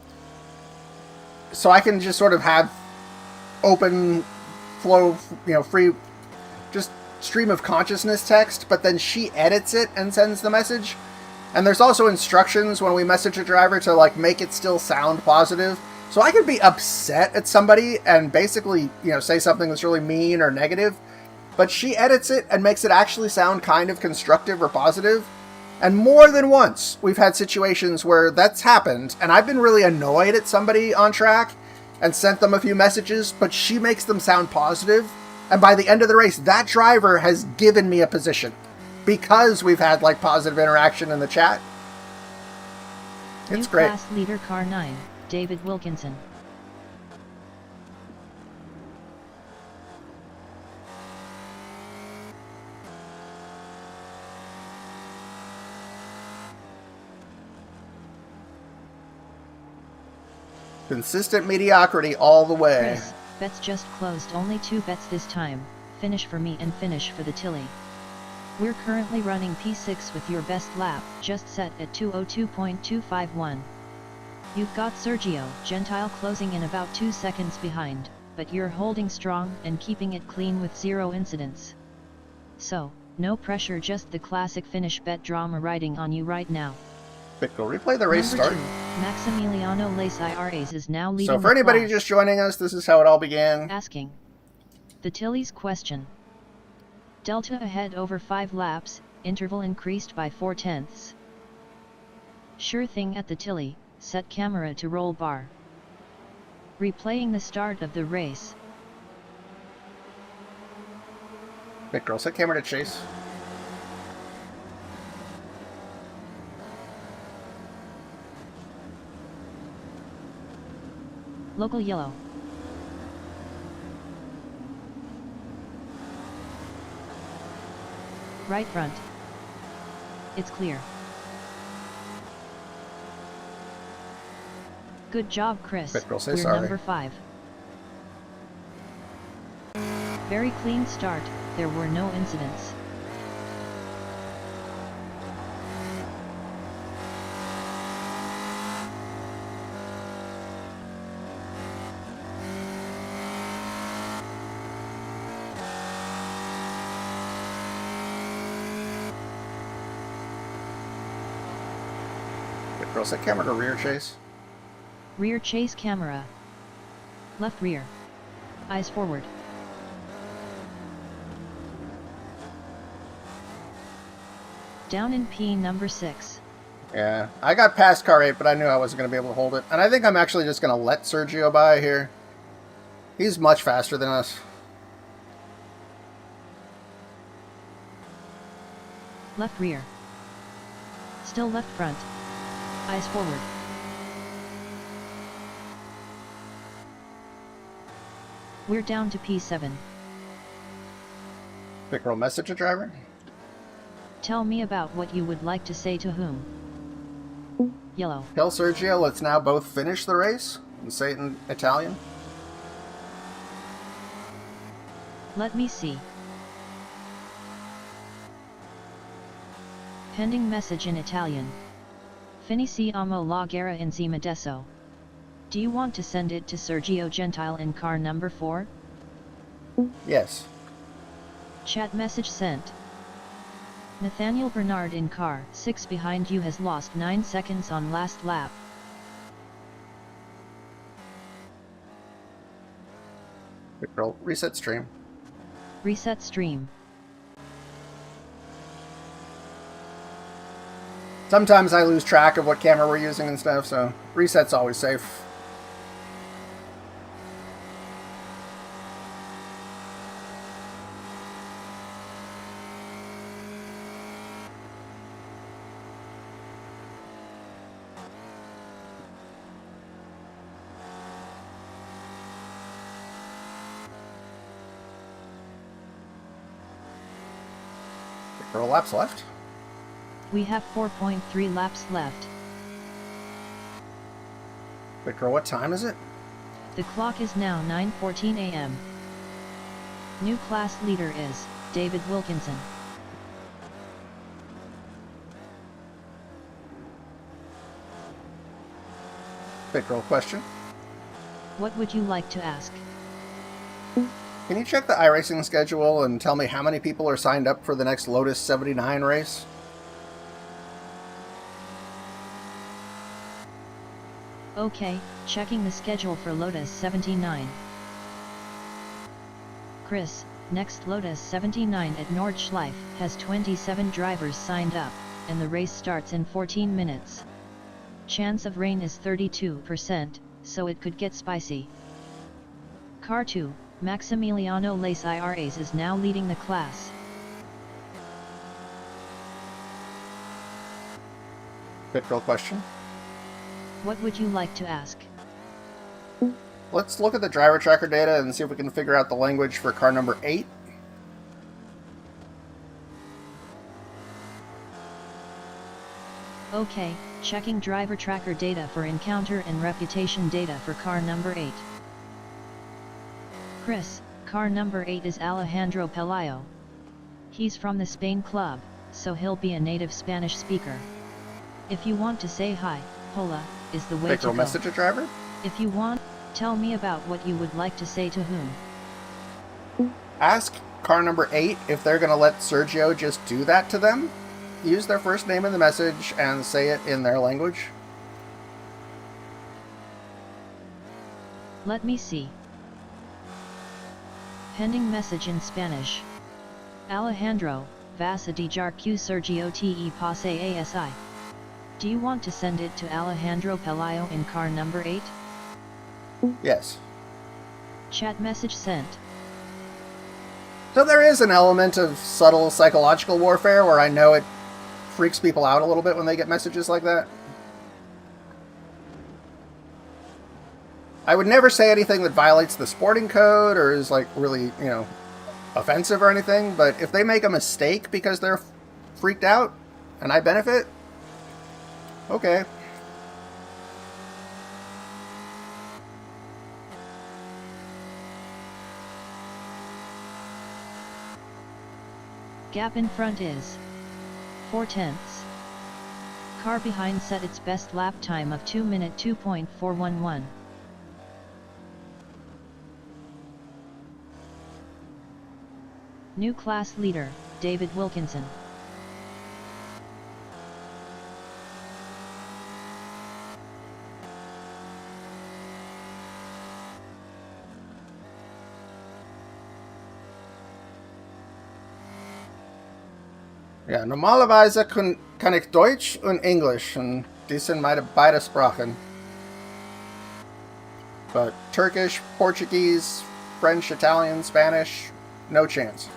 I can just sort of have open flow, free, just stream of consciousness text, but then she edits it and sends the message. And there's also instructions when we message a driver to like make it still sound positive. So I could be upset at somebody and basically, say something that's really mean or negative, but she edits it and makes it actually sound kind of constructive or positive. And more than once, we've had situations where that's happened, and I've been really annoyed at somebody on track and sent them a few messages, but she makes them sound positive. And by the end of the race, that driver has given me a position because we've had like positive interaction in the chat. It's
New
great.
Class leader car 9, David Wilkinson.
Consistent mediocrity all the way.
Chris, bets just closed, only 2 bets this time, finish for me and finish for the Tilly. We're currently running P6 with your best lap, just set at 202.251. You've got Sergio Gentile closing in about 2 seconds behind, but you're holding strong and keeping it clean with 0 incidents. So, no pressure, just the classic finish bet drama riding on you right now.
Bitco, replay the race
Number
start.
2, Maximiliano Lace IRAs is now leading
So for
the
anybody
class.
just joining us, this is how it all began.
Asking. The Tilly's question. Delta ahead over 5 laps, interval increased by 4/10. Sure thing at the Tilly, set camera to roll bar. Replaying the start of the race.
Big girl, set camera to chase.
Local yellow. Right front. It's clear. Good job, Chris.
Big girl, say
We're
sorry.
number 5. Very clean start, there were no incidents.
Big girl, set camera to rear chase.
Rear chase camera. Left rear. Eyes forward. Down in P number 6.
Yeah, I got past car 8, but I knew I wasn't going to be able to hold it. And I think I'm actually just going to let Sergio by here. He's much faster than us.
Left rear. Still left front. Eyes forward. We're down to P7.
Big girl, message to driver.
Tell me about what you would like to say to whom. Yellow.
Tell Sergio, let's now both finish the race. And say it in Italian.
Let me see. Pending message in Italian. Finiciamo la gara insieme adesso. Do you want to send it to Sergio Gentile in car number 4?
Yes.
Chat message sent. Nathaniel Bernard in car 6 behind you has lost 9 seconds on last lap.
Big girl, reset stream.
Reset stream.
Sometimes I lose track of what camera we're using and stuff, so reset's always safe. Big girl, laps left.
We have 4.3 laps left.
Big girl, what time is it?
The clock is now 9:14 a.m. New class leader is David Wilkinson.
Big girl, question.
What would you like to ask?
Can you check the iRacing schedule and tell me how many people are signed up for the next Lotus 79 race?
Okay, checking the schedule for Lotus 79. Chris, next Lotus 79 at Nordschleife has 27 drivers signed up, and the race starts in 14 minutes. Chance of rain is 32%, so it could get spicy. Car 2, Maximiliano Lace IRAs is now leading the class.
Big girl, question.
What would you like to ask?
Let's look at the driver tracker data and see if we can figure out the language for car number 8.
Okay, checking driver tracker data for encounter and reputation data for car number 8. Chris, car number 8 is Alejandro Pelayo. He's from the Spain club, so he'll be a native Spanish speaker. If you want to say hi, hola, is the way
Big
to
girl,
go.
message to driver.
If you want, tell me about what you would like to say to whom.
Ask car number 8 if they're going to let Sergio just do that to them. Use their first name in the message and say it in their language.
Let me see. Pending message in Spanish. Alejandro, vas a dejar que Sergio te pase ASI. Do you want to send it to Alejandro Pelayo in car number 8?
Yes.
Chat message sent.
So there is an element of subtle psychological warfare where I know it freaks people out a little bit when they get messages like that. I would never say anything that violates the sporting code or is like really, offensive or anything, but if they make a mistake because they're freaked out and I benefit, okay.
Gap in front is 4/10. Car behind set its best lap time of 2 minute 2.411. New class leader, David Wilkinson.
Ja, normalerweise kann ich Deutsch und English, und die sind meine beide Sprachen. But Turkish, Portuguese, French, Italian, Spanish, no chance.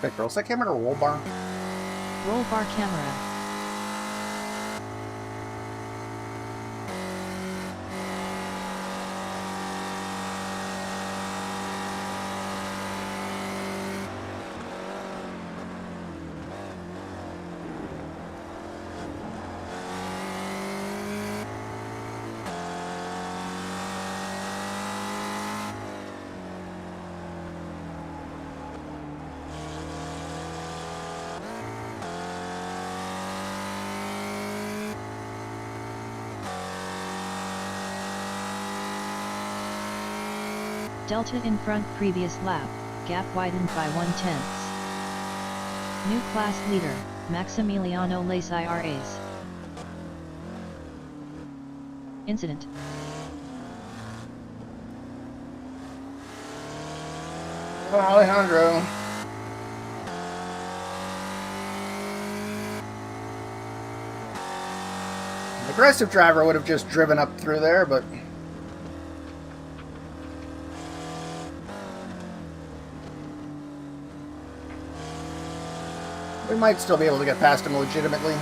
Big girl, is that camera a roll bar?
Roll bar camera. Delta in front previous lap, gap widened by 1/10. New class leader, Maximiliano Lace IRAs. Incident.
Alejandro. An aggressive driver would have just driven up through there, but we might still be able to get past him legitimately.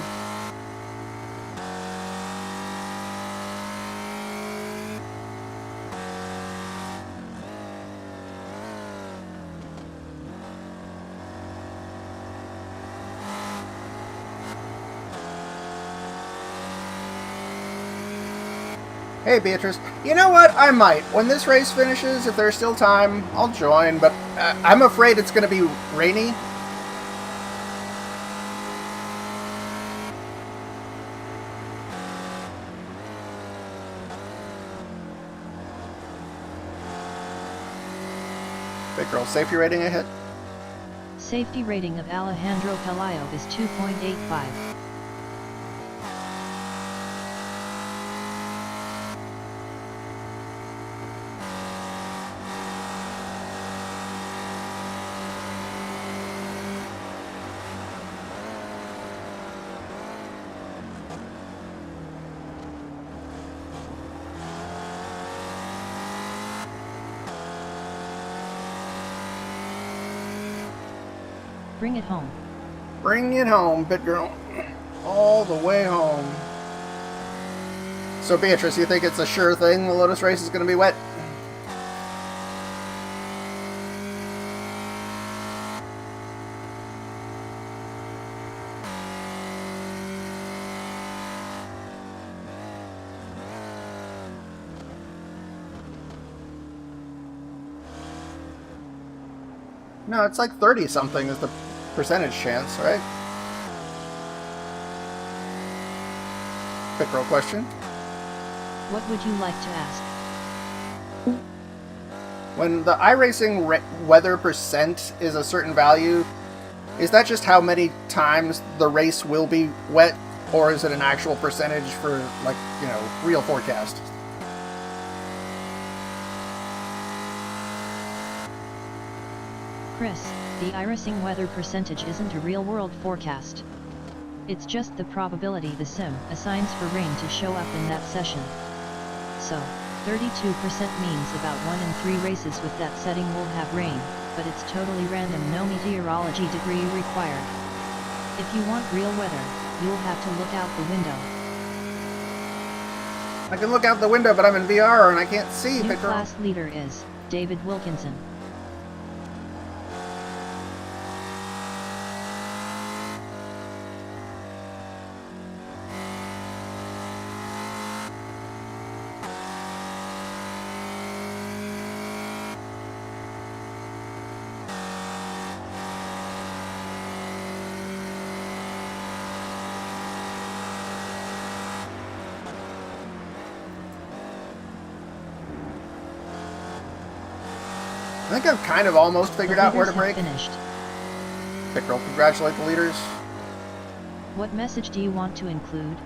Hey Beatrice, you know what? I might. When this race finishes, if there's still time, I'll join, but I'm afraid it's going to be rainy. Big girl, safety rating I hit?
Safety rating of Alejandro Pelayo is 2.85. Bring it home.
Bring it home, bit girl. All the way home. So Beatrice, you think it's a sure thing the Lotus race is going to be wet? No, it's like 30 something is the percentage chance, right? Quick roll question.
What would you like to ask?
When the iRacing weather percent is a certain value, is that just how many times the race will be wet, or is it an actual percentage for, like, you know, real forecast?
Chris, the iRacing weather percentage isn't a real-world forecast. It's just the probability the sim assigns for rain to show up in that session. So, 32% means about 1 in 3 races with that setting will have rain, but it's totally random, no meteorology degree required. If you want real weather, you'll have to look out the window.
I can look out the window, but I'm in VR and I can't see.
New class leader is David Wilkinson.
I think I've kind of almost figured out where to break.
Finished.
Pickerel, congratulate the leaders.
What message do you want to include?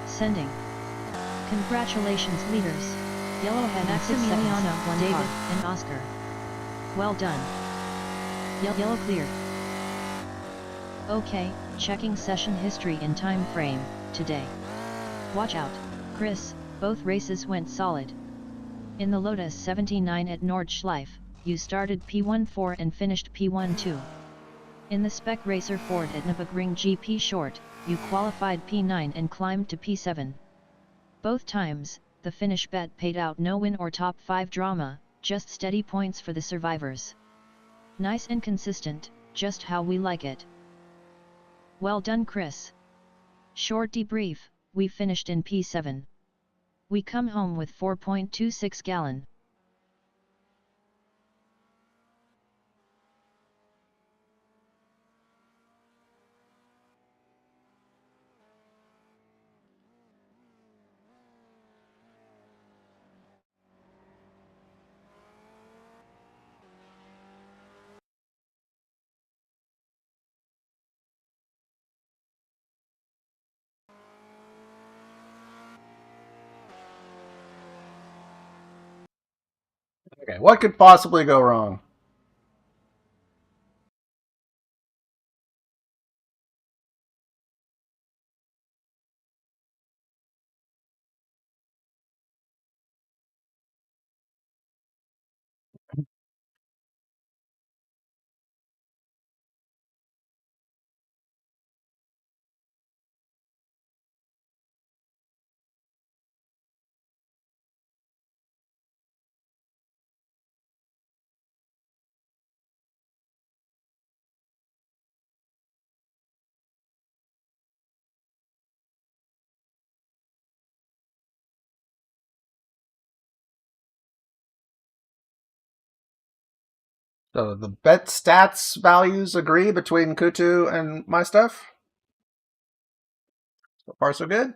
Sending. Congratulations, leaders. Yellowhead, Maximiliano, David, and Oscar. Well done. Yellow cleared. Okay, checking session history and time frame, today. Watch out, Chris, both races went solid. In the Lotus 79 at Nordschleife, you started P14 and finished P12. In the Spec Racer Ford at Nürburgring GP Short, you qualified P9 and climbed to P7. Both times, the finish bet paid out no win or top 5 drama, just steady points for the survivors. Nice and consistent, just how we like it. Well done, Chris. Short debrief, we finished in P7. We come home with 4.26 gallon.
Okay, what could possibly go wrong? So the bet stats values agree between Kutu and my stuff? So far, so good?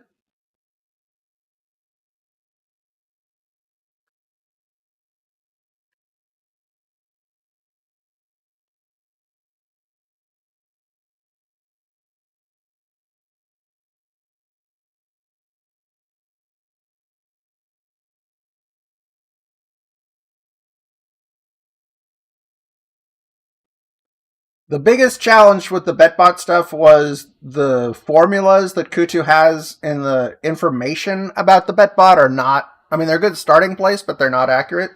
The biggest challenge with the BetBot stuff was the formulas that Kutu has in the information about the BetBot are not. I mean, they're a good starting place, but they're not accurate.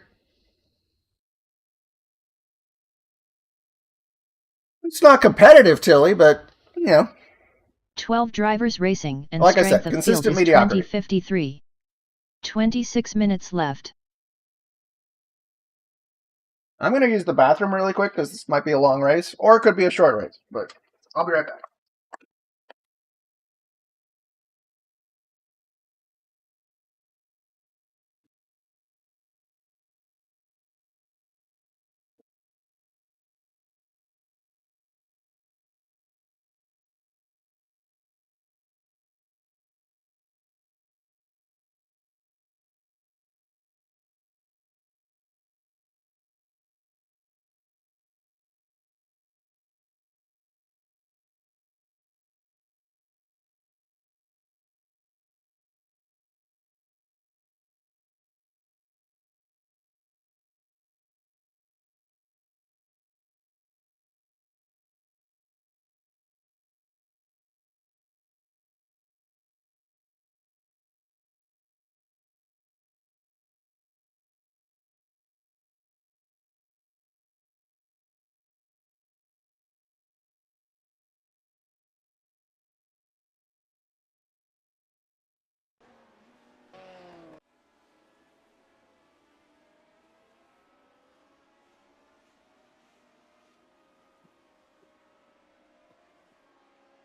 It's not competitive, Tilly, but, you know.
12 drivers racing and
Like I
strength
said,
of field
consistent
is
mediocrity.
2053. 26 minutes left.
I'm going to use the bathroom really quick because this might be a long race, or it could be a short race, but I'll be right back.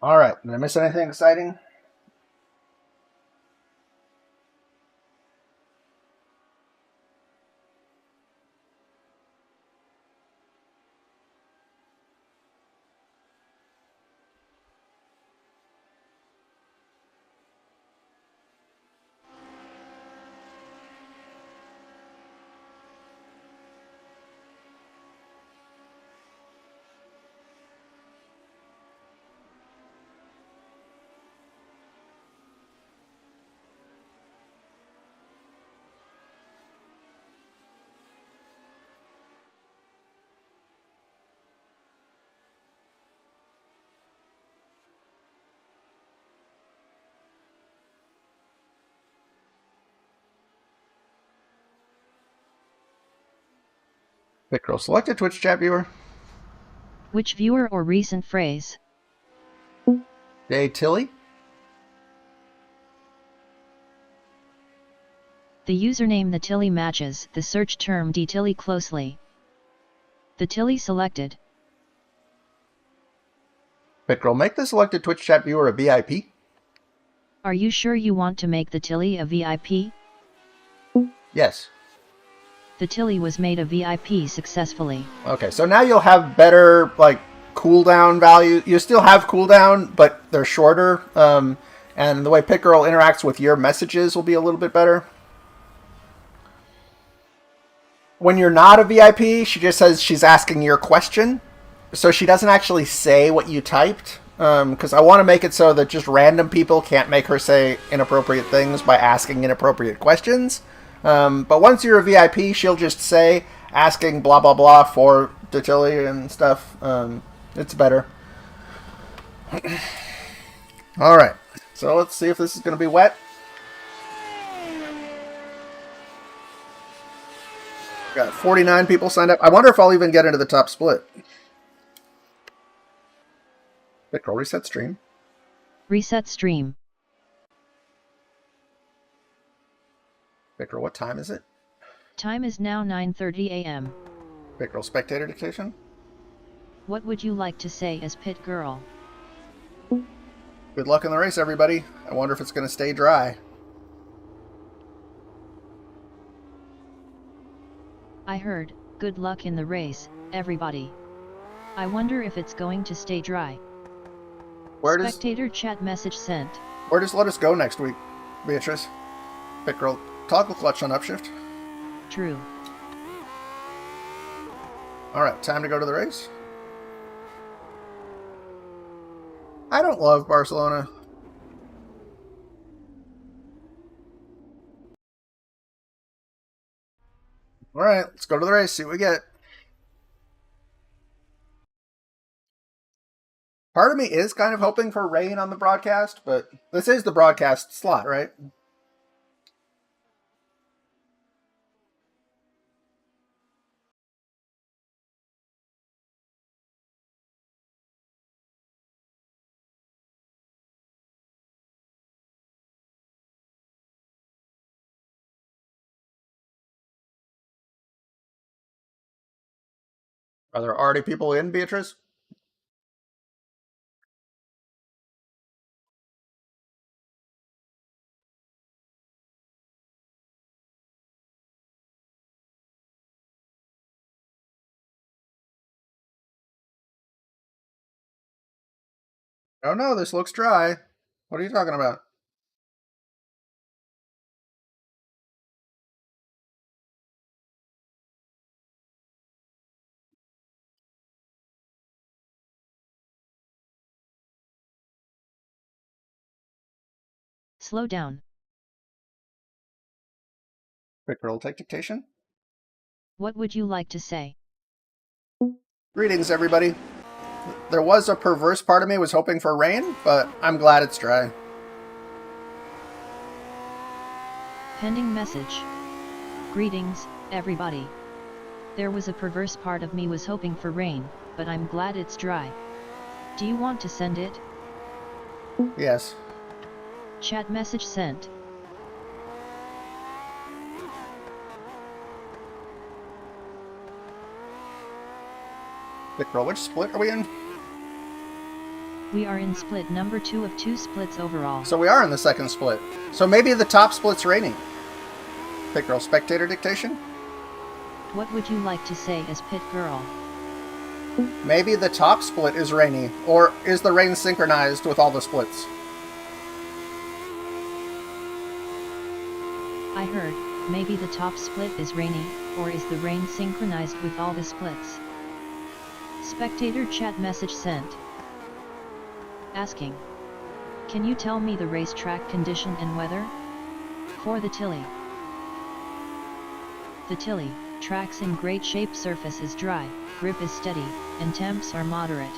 All right. Did I miss anything exciting? Pickrel, select a Twitch chat viewer.
Which viewer or recent phrase?
Day Tilly.
The username the Tilly matches the search term dtilly closely. The Tilly selected.
Pickrel, make the selected Twitch chat viewer a VIP.
Are you sure you want to make the Tilly a VIP?
Yes.
The Tilly was made a VIP successfully.
Okay, so now you'll have better, like, cooldown value. You still have cooldown, but they're shorter. And the way Pickerel interacts with your messages will be a little bit better. When you're not a VIP, she just says she's asking your question. So she doesn't actually say what you typed. Because I want to make it so that just random people can't make her say inappropriate things by asking inappropriate questions. But once you're a VIP, she'll just say, asking blah blah blah for Tilly and stuff. It's better. Alright, so let's see if this is going to be wet. Got 49 people signed up. I wonder if I'll even get into the top split. Pickrel, reset stream.
Reset stream.
Pickrel, what time is it?
Time is now 9:30 a.m.
Pickrel, spectator dictation.
What would you like to say as pit girl?
Good luck in the race, everybody. I wonder if it's going to stay dry.
I heard, good luck in the race, everybody. I wonder if it's going to stay dry. Spectator chat message sent.
Where does Let Us Go next week, Beatrice? Pickrel, toggle clutch on upshift.
True.
Alright, time to go to the race. I don't love Barcelona. Alright, let's go to the race, see what we get. Part of me is kind of hoping for rain on the broadcast, but this is the broadcast slot, right? Are there already people in, Beatrice? Oh no, this looks dry. What are you talking about?
Slow down.
Pickrel, take dictation.
What would you like to say?
Greetings, everybody. There was a perverse part of me was hoping for rain, but I'm glad it's dry.
Pending message. Greetings, everybody. There was a perverse part of me was hoping for rain, but I'm glad it's dry. Do you want to send it?
Yes.
Chat message sent.
Pickrel, which split are we in?
We are in split number 2 of 2 splits overall.
So we are in the second split. So maybe the top split's Rainy. Pit Girl spectator dictation?
What would you like to say as Pit Girl?
Maybe the top split is Rainy. Or is the rain synchronized with all the splits?
I heard, maybe the top split is Rainy, or is the rain synchronized with all the splits? Spectator chat message sent. Asking. Can you tell me the racetrack condition and weather? For the Tilly. The Tilly, track's in great shape, surface is dry, grip is steady, and temps are moderate.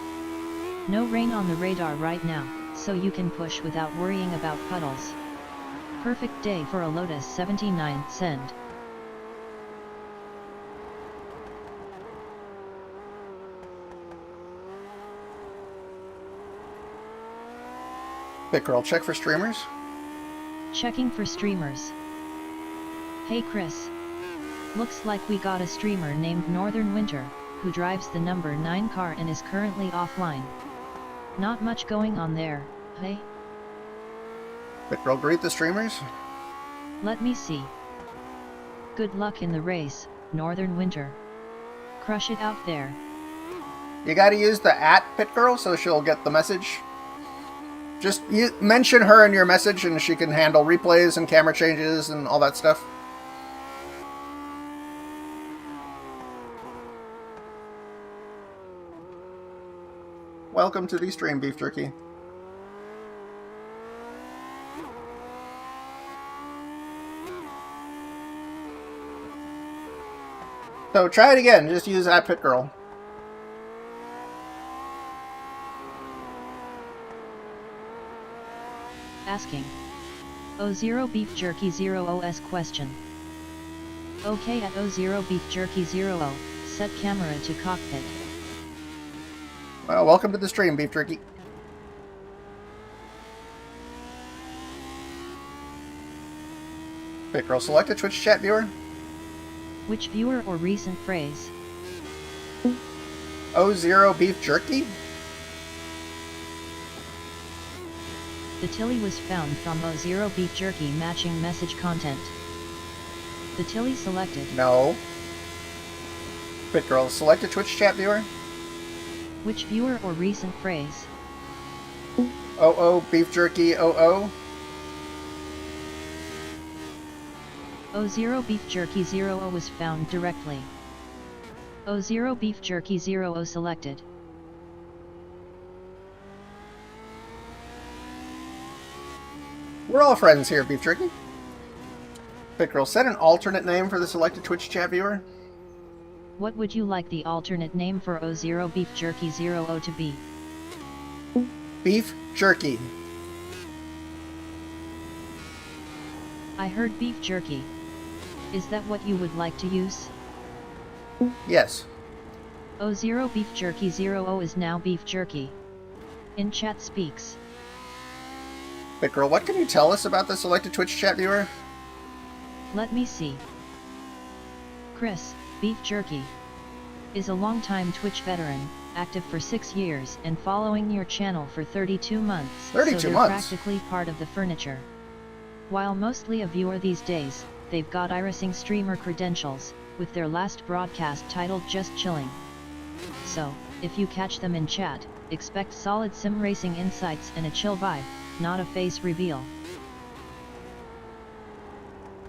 No rain on the radar right now, so you can push without worrying about puddles. Perfect day for a Lotus 79, send.
Pit Girl, check for streamers.
Checking for streamers. Hey Chris. Looks like we got a streamer named Northern Winter, who drives the number 9 car and is currently offline. Not much going on there, hey?
Pit Girl, greet the streamers.
Let me see. Good luck in the race, Northern Winter. Crush it out there.
You gotta use the @Pit Girl so she'll get the message. Just mention her in your message and she can handle replays and camera changes and all that stuff. Welcome to the stream, Beef Jerky. So try it again, just use @Pit Girl.
Asking. O0 Beef Jerky 0OS question. OK at O0 Beef Jerky 00, set camera to cockpit.
Well, welcome to the stream, Beef Jerky. Pit Girl, select a Twitch chat viewer.
Which viewer or recent phrase?
O0 Beef Jerky?
The Tilly was found from O0 Beef Jerky matching message content. The Tilly selected.
No. Pit Girl, select a Twitch chat viewer.
Which viewer or recent phrase?
OO Beef Jerky 00.
O0 Beef Jerky 00 was found directly. O0 Beef Jerky 00 selected.
We're all friends here, Beef Jerky. Pit Girl, set an alternate name for the selected Twitch chat viewer.
What would you like the alternate name for O0 Beef Jerky 00 to be?
Beef Jerky.
I heard Beef Jerky. Is that what you would like to use?
Yes.
O0 Beef Jerky 00 is now Beef Jerky. In chat speaks.
Pit Girl, what can you tell us about the selected Twitch chat viewer?
Let me see. Chris, Beef Jerky, is a longtime Twitch veteran, active for 6 years and following your channel for 32 months.
32
so they're
months?
Practically part of the furniture. While mostly a viewer these days, they've got iRacing streamer credentials, with their last broadcast titled Just Chilling. So, if you catch them in chat, expect solid sim racing insights and a chill vibe, not a face reveal.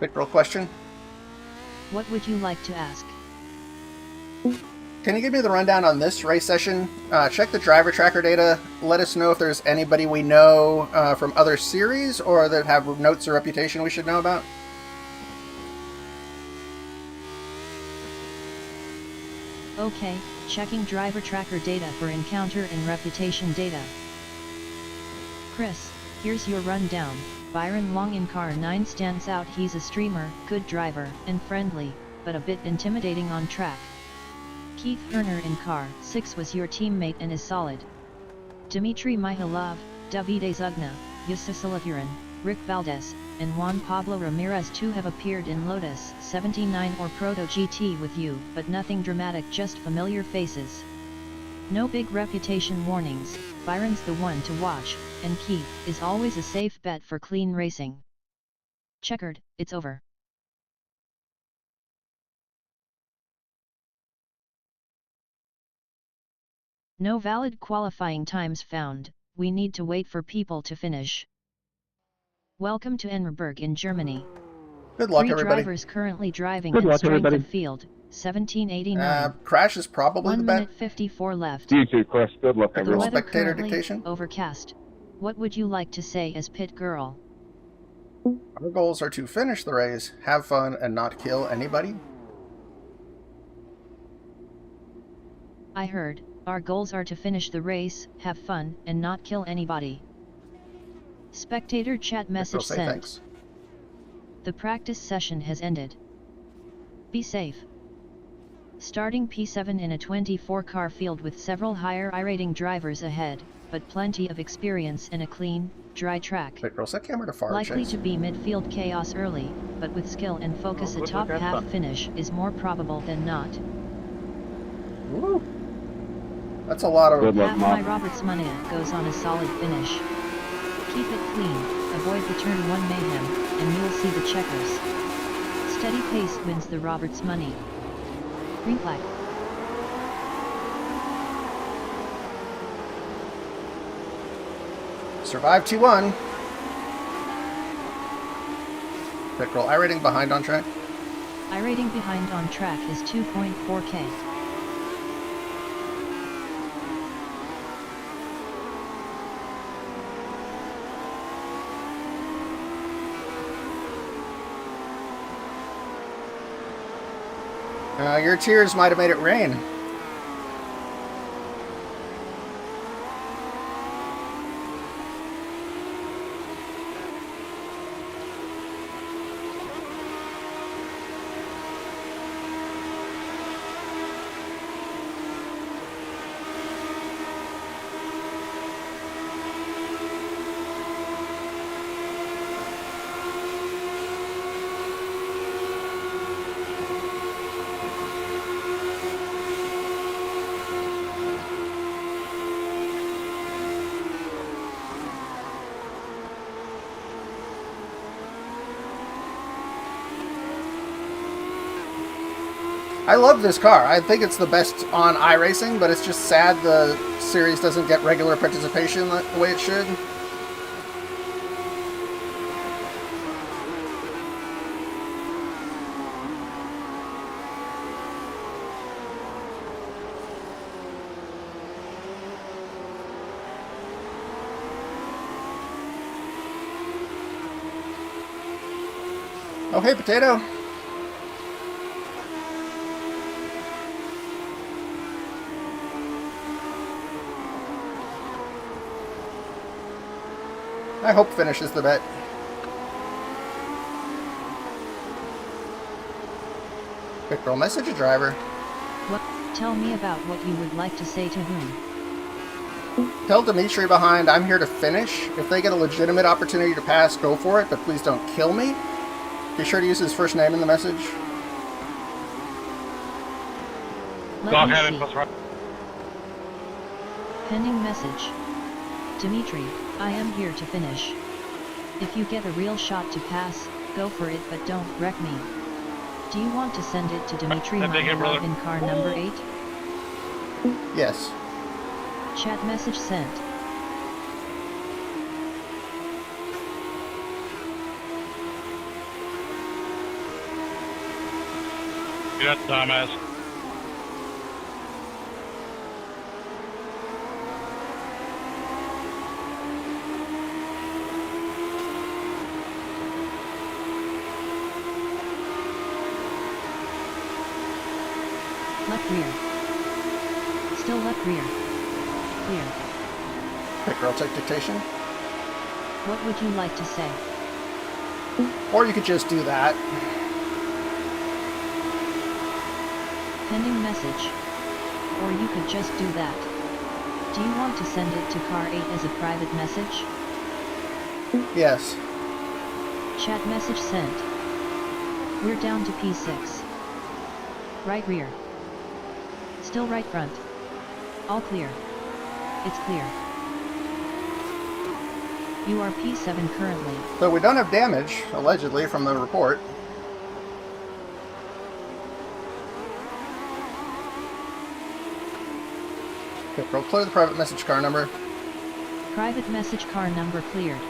Pit Girl question.
What would you like to ask?
Can you give me the rundown on this race session? Check the driver tracker data. Let us know if there's anybody we know from other series or that have notes or reputation we should know about.
Okay, checking driver tracker data for encounter and reputation data. Chris, here's your rundown. Byron Long in car 9 stands out. He's a streamer, good driver, and friendly, but a bit intimidating on track. Keith Herner in car 6 was your teammate and is solid. Dmitry Mihailov, Davide Zugna, Yusuf Salaturin, Rick Valdez, and Juan Pablo Ramirez too have appeared in Lotus 79 or Proto GT with you, but nothing dramatic, just familiar faces. No big reputation warnings, Byron's the one to watch, and Keith is always a safe bet for clean racing. Checkered, it's over. No valid qualifying times found, we need to wait for people to finish. Welcome to Enneberg in Germany.
Good luck,
3
everybody.
drivers currently driving
Good
in
luck,
strength
everybody.
of field, 1789.
Crash is probably
1
the bet.
minute 54 left.
You too, Chris. Good luck,
The
Everyone
everyone.
weather
spectator
currently
dictation?
overcast. What would you like to say as pit girl?
Our goals are to finish the race, have fun, and not kill anybody.
I heard, our goals are to finish the race, have fun, and not kill anybody. Spectator chat message
Say
sent.
thanks.
The practice session has ended. Be safe. Starting P7 in a 24-car field with several higher iRating drivers ahead, but plenty of experience in a clean, dry track.
Pit girl, set camera to far
Likely
chase.
to be midfield chaos early, but with skill and focus a top half finish is more probable than not.
Woo. That's a lot of...
Good luck,
Half my Robertsmania goes on a solid finish. Keep it clean, avoid the turn 1 mayhem, and you'll see the checkers. Steady pace wins the Robertsmania. Green flag.
Survive T1. Pit girl, iRating behind on track.
iRating behind on track is 2.4k.
Your tears might have made it rain. I love this car. I think it's the best on iRacing, but it's just sad the series doesn't get regular participation the way it should. Oh, hey, Potato. I hope finishes the bet. Quick roll message a driver.
What? Tell me about what you would like to say to whom?
Tell Dimitri behind I'm here to finish. If they get a legitimate opportunity to pass, go for it, but please don't kill me. Be sure to use his first name in the message.
Let me see. Pending message. Dimitri, I am here to finish. If you get a real shot to pass, go for it, but don't wreck me. Do you want to send it to Dimitri Makarov in car number 8?
Yes.
Chat message sent.
Good, dumbass.
Left rear. Still left rear. Clear.
Quick roll take dictation.
What would you like to say?
Or you could just do that.
Pending message. Or you could just do that. Do you want to send it to car 8 as a private message?
Yes.
Chat message sent. We're down to P6. Right rear. Still right front. All clear. It's clear. You are P7 currently.
So we don't have damage, allegedly, from the report. Okay, we'll clear the private message car number.
Private message car number cleared.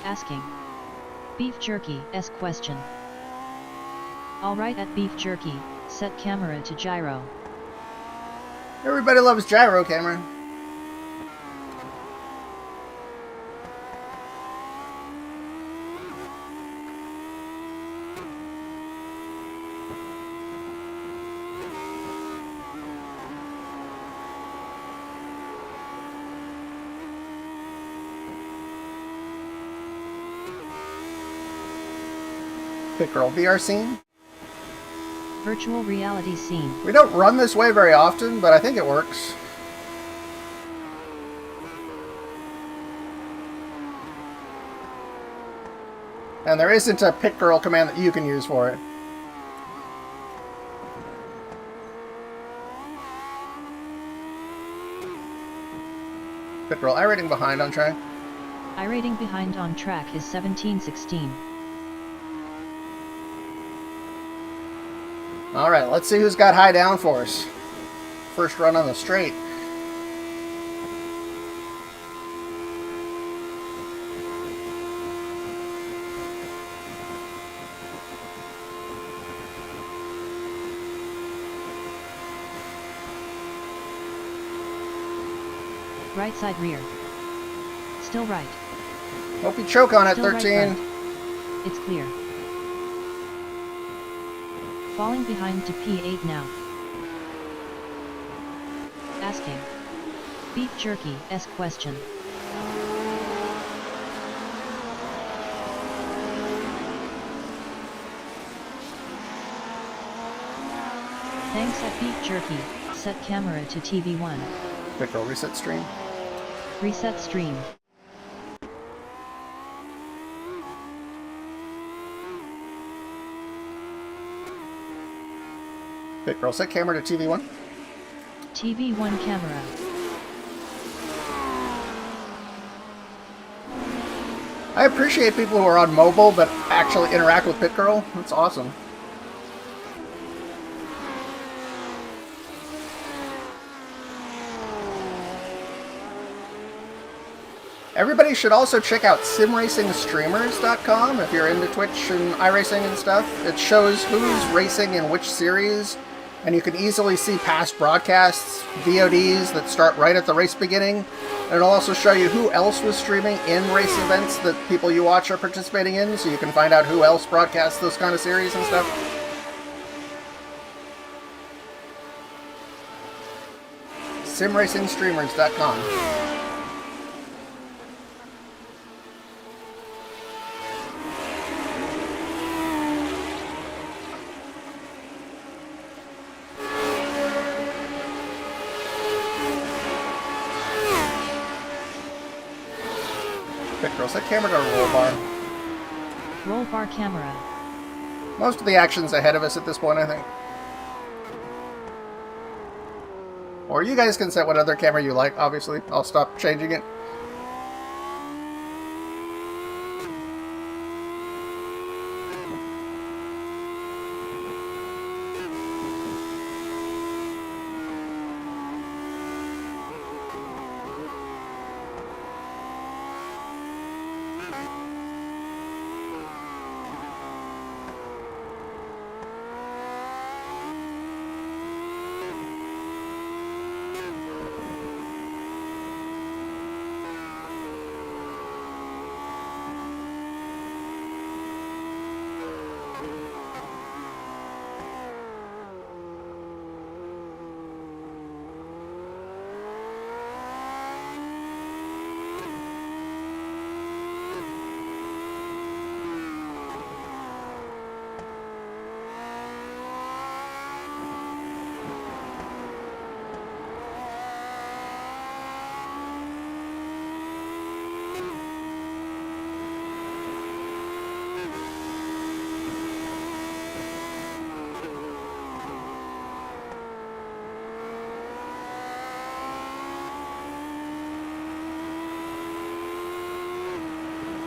Asking. Beef jerky, S question. Alright at beef jerky, set camera to gyro.
Everybody loves gyro, Cameron. Pit Girl VR scene.
Virtual reality scene.
We don't run this way very often, but I think it works. And there isn't a Pit Girl command that you can use for it. Pit Girl, iRating behind on track.
iRating behind on track is 1716.
Alright, let's see who's got high downforce. First run on the straight.
Right side rear. Still right.
Hope you choke on it,
Still right
13.
front. It's clear. Falling behind to P8 now. Asking. Beef jerky, S question. Thanks at beef jerky, set camera to TV1.
Pit Girl, reset stream.
Reset stream.
Pit Girl, set camera to TV1.
TV1 camera.
I appreciate people who are on mobile but actually interact with Pit Girl. That's awesome. Everybody should also check out simracingstreamers.com if you're into Twitch and iRacing and stuff. It shows who's racing in which series, and you can easily see past broadcasts, VODs that start right at the race beginning. And it'll also show you who else was streaming in race events that people you watch are participating in, so you can find out who else broadcasts those kind of series and stuff. simracingstreamers.com. Pit Girl, set camera to roll bar.
Roll bar camera.
Most of the action's ahead of us at this point, I think. Or you guys can set what other camera you like, obviously. I'll stop changing it.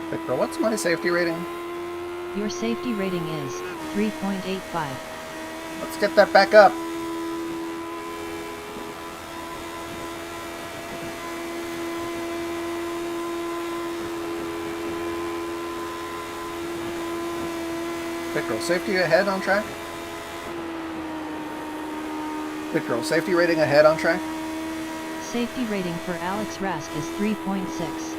Victor, what's my safety rating?
Your safety rating is 3.85.
Let's get that back up. Victor, safety ahead on track? Victor, safety rating ahead on track?
Safety rating for Alex Rask is 3.6.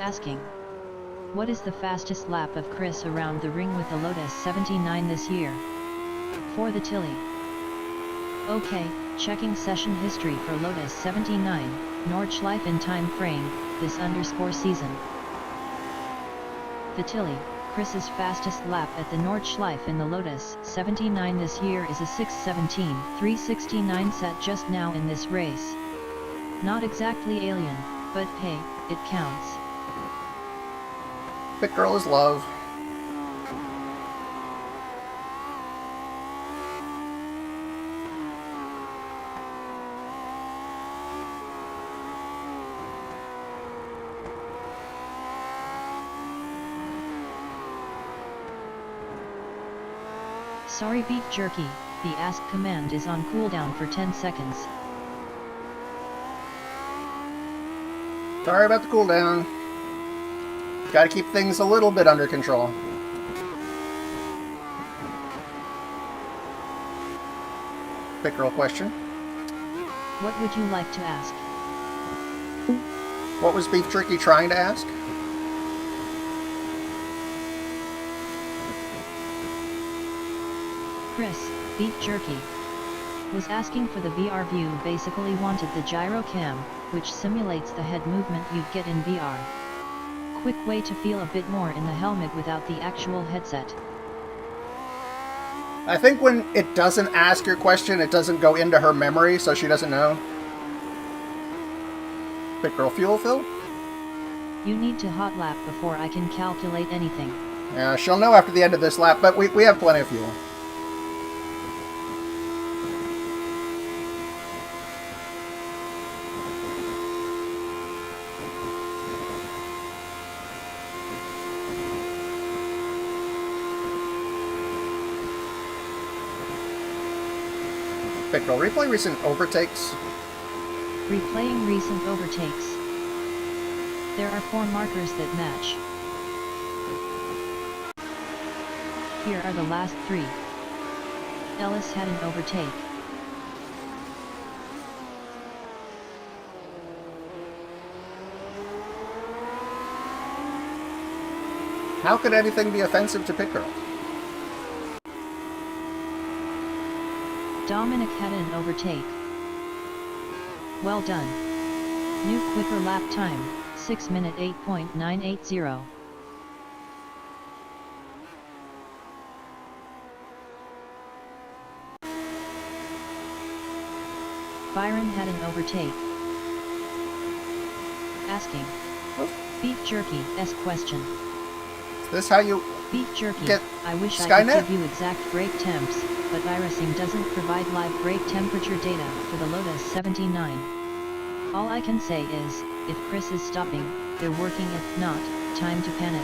Asking. What is the fastest lap of Chris around the ring with the Lotus 79 this year? For the Tilly. Okay, checking session history for Lotus 79, Nordschleife in time frame, this _ season. The Tilly, Chris's fastest lap at the Nordschleife in the Lotus 79 this year is a 6:17.369 set just now in this race. Not exactly alien, but hey, it counts.
Big girl is love.
Sorry beef jerky, the ask command is on cooldown for 10 seconds.
Sorry about the cooldown. Gotta keep things a little bit under control. Big girl question.
What would you like to ask?
What was Beef Jerky trying to ask?
Chris, beef jerky, was asking for the VR view. Basically wanted the gyro cam, which simulates the head movement you'd get in VR. Quick way to feel a bit more in the helmet without the actual headset.
I think when it doesn't ask your question, it doesn't go into her memory, so she doesn't know. Big girl fuel fill?
You need to hot lap before I can calculate anything.
Yeah, she'll know after the end of this lap, but we have plenty of fuel. Big girl, replay recent overtakes.
Replaying recent overtakes. There are 4 markers that match. Here are the last 3. Ellis had an overtake.
How could anything be offensive to Pit Girl?
Dominic had an overtake. Well done. New quicker lap time, 6 minute 8.980. Byron had an overtake. Asking. Beef jerky, question.
Is this how you
Beef jerky,
get
I wish I
Skynet?
could give you exact brake temps, but iRacing doesn't provide live brake temperature data for the Lotus 79. All I can say is, if Chris is stopping, they're working. If not, time to panic.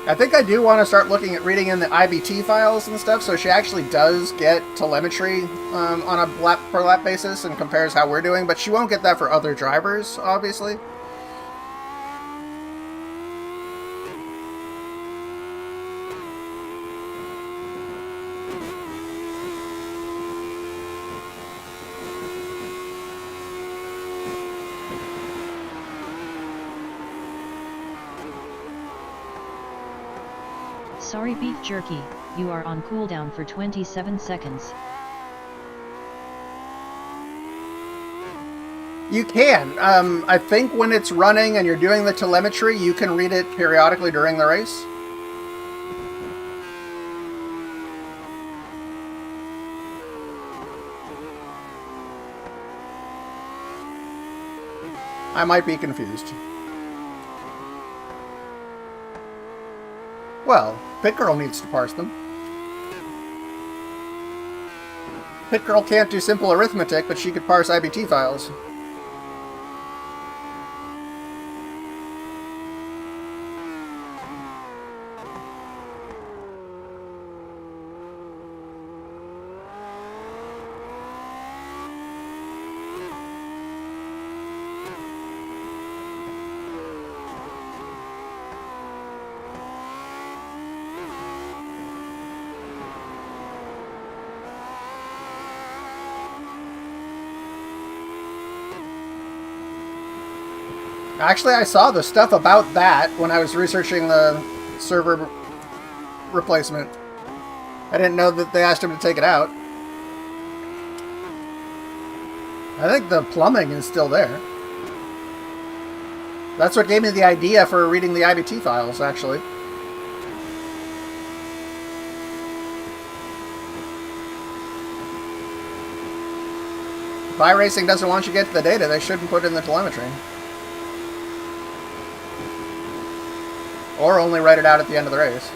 I think I do want to start looking at reading in the IBT files and stuff, so she actually does get telemetry on a lap per lap basis and compares how we're doing, but she won't get that for other drivers, obviously.
Sorry beef jerky, you are on cooldown for 27 seconds.
You can. I think when it's running and you're doing the telemetry, you can read it periodically during the race. I might be confused. Well, Pit Girl needs to parse them. Pit Girl can't do simple arithmetic, but she could parse IBT files. Actually, I saw the stuff about that when I was researching the server replacement. I didn't know that they asked him to take it out. I think the plumbing is still there. That's what gave me the idea for reading the IBT files, actually. If iRacing doesn't want you to get to the data, they shouldn't put in the telemetry. Or only write it out at the end of the race.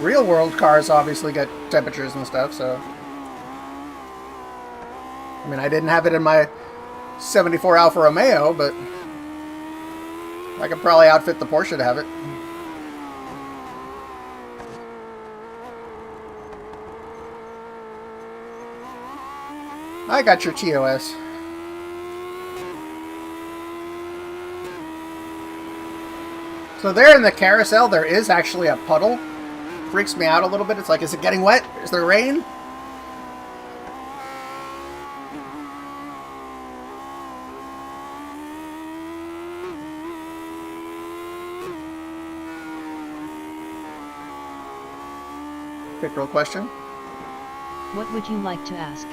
Real world cars obviously get temperatures and stuff, so... I mean, I didn't have it in my 74 Alfa Romeo, but... I could probably outfit the Porsche to have it. I got your TOS. So there in the carousel, there is actually a puddle. Freaks me out a little bit. It's like, is it getting wet? Is there rain? Quick real question.
What would you like to ask?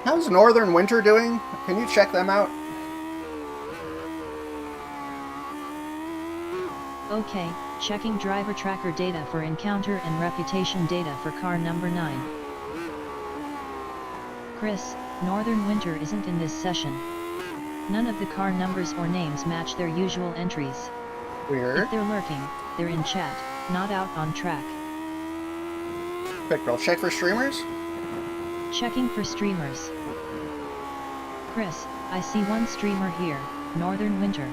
How's Northern Winter doing? Can you check them out?
Okay, checking driver tracker data for encounter and reputation data for car number 9. Chris, Northern Winter isn't in this session. None of the car numbers or names match their usual entries.
Weird.
If they're lurking, they're in chat, not out on track.
Quick girl, check for streamers?
Checking for streamers. Chris, I see one streamer here, Northern Winter.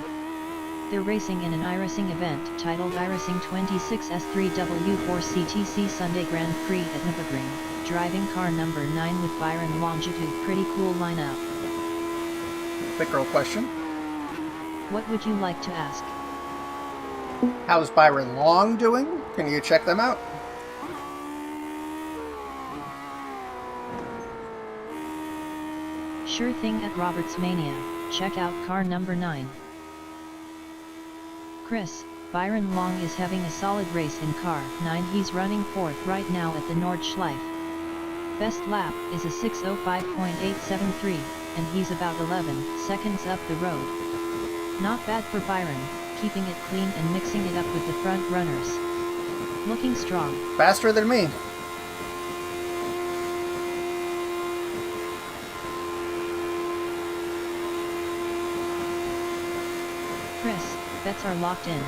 They're racing in an iRacing event titled iRacing 26S3W4CTC Sunday Grand Prix at Nürburgring, driving car number 9 with Byron Longitude. Pretty cool lineup.
Quick girl question.
What would you like to ask?
How's Byron Long doing? Can you check them out?
Sure thing at Robertsmania, check out car number 9. Chris, Byron Long is having a solid race in car 9. He's running 4th right now at the Nordschleife. Best lap is a 6:05.873, and he's about 11 seconds up the road. Not bad for Byron, keeping it clean and mixing it up with the front runners. Looking strong.
Faster than me.
Chris, bets are locked in.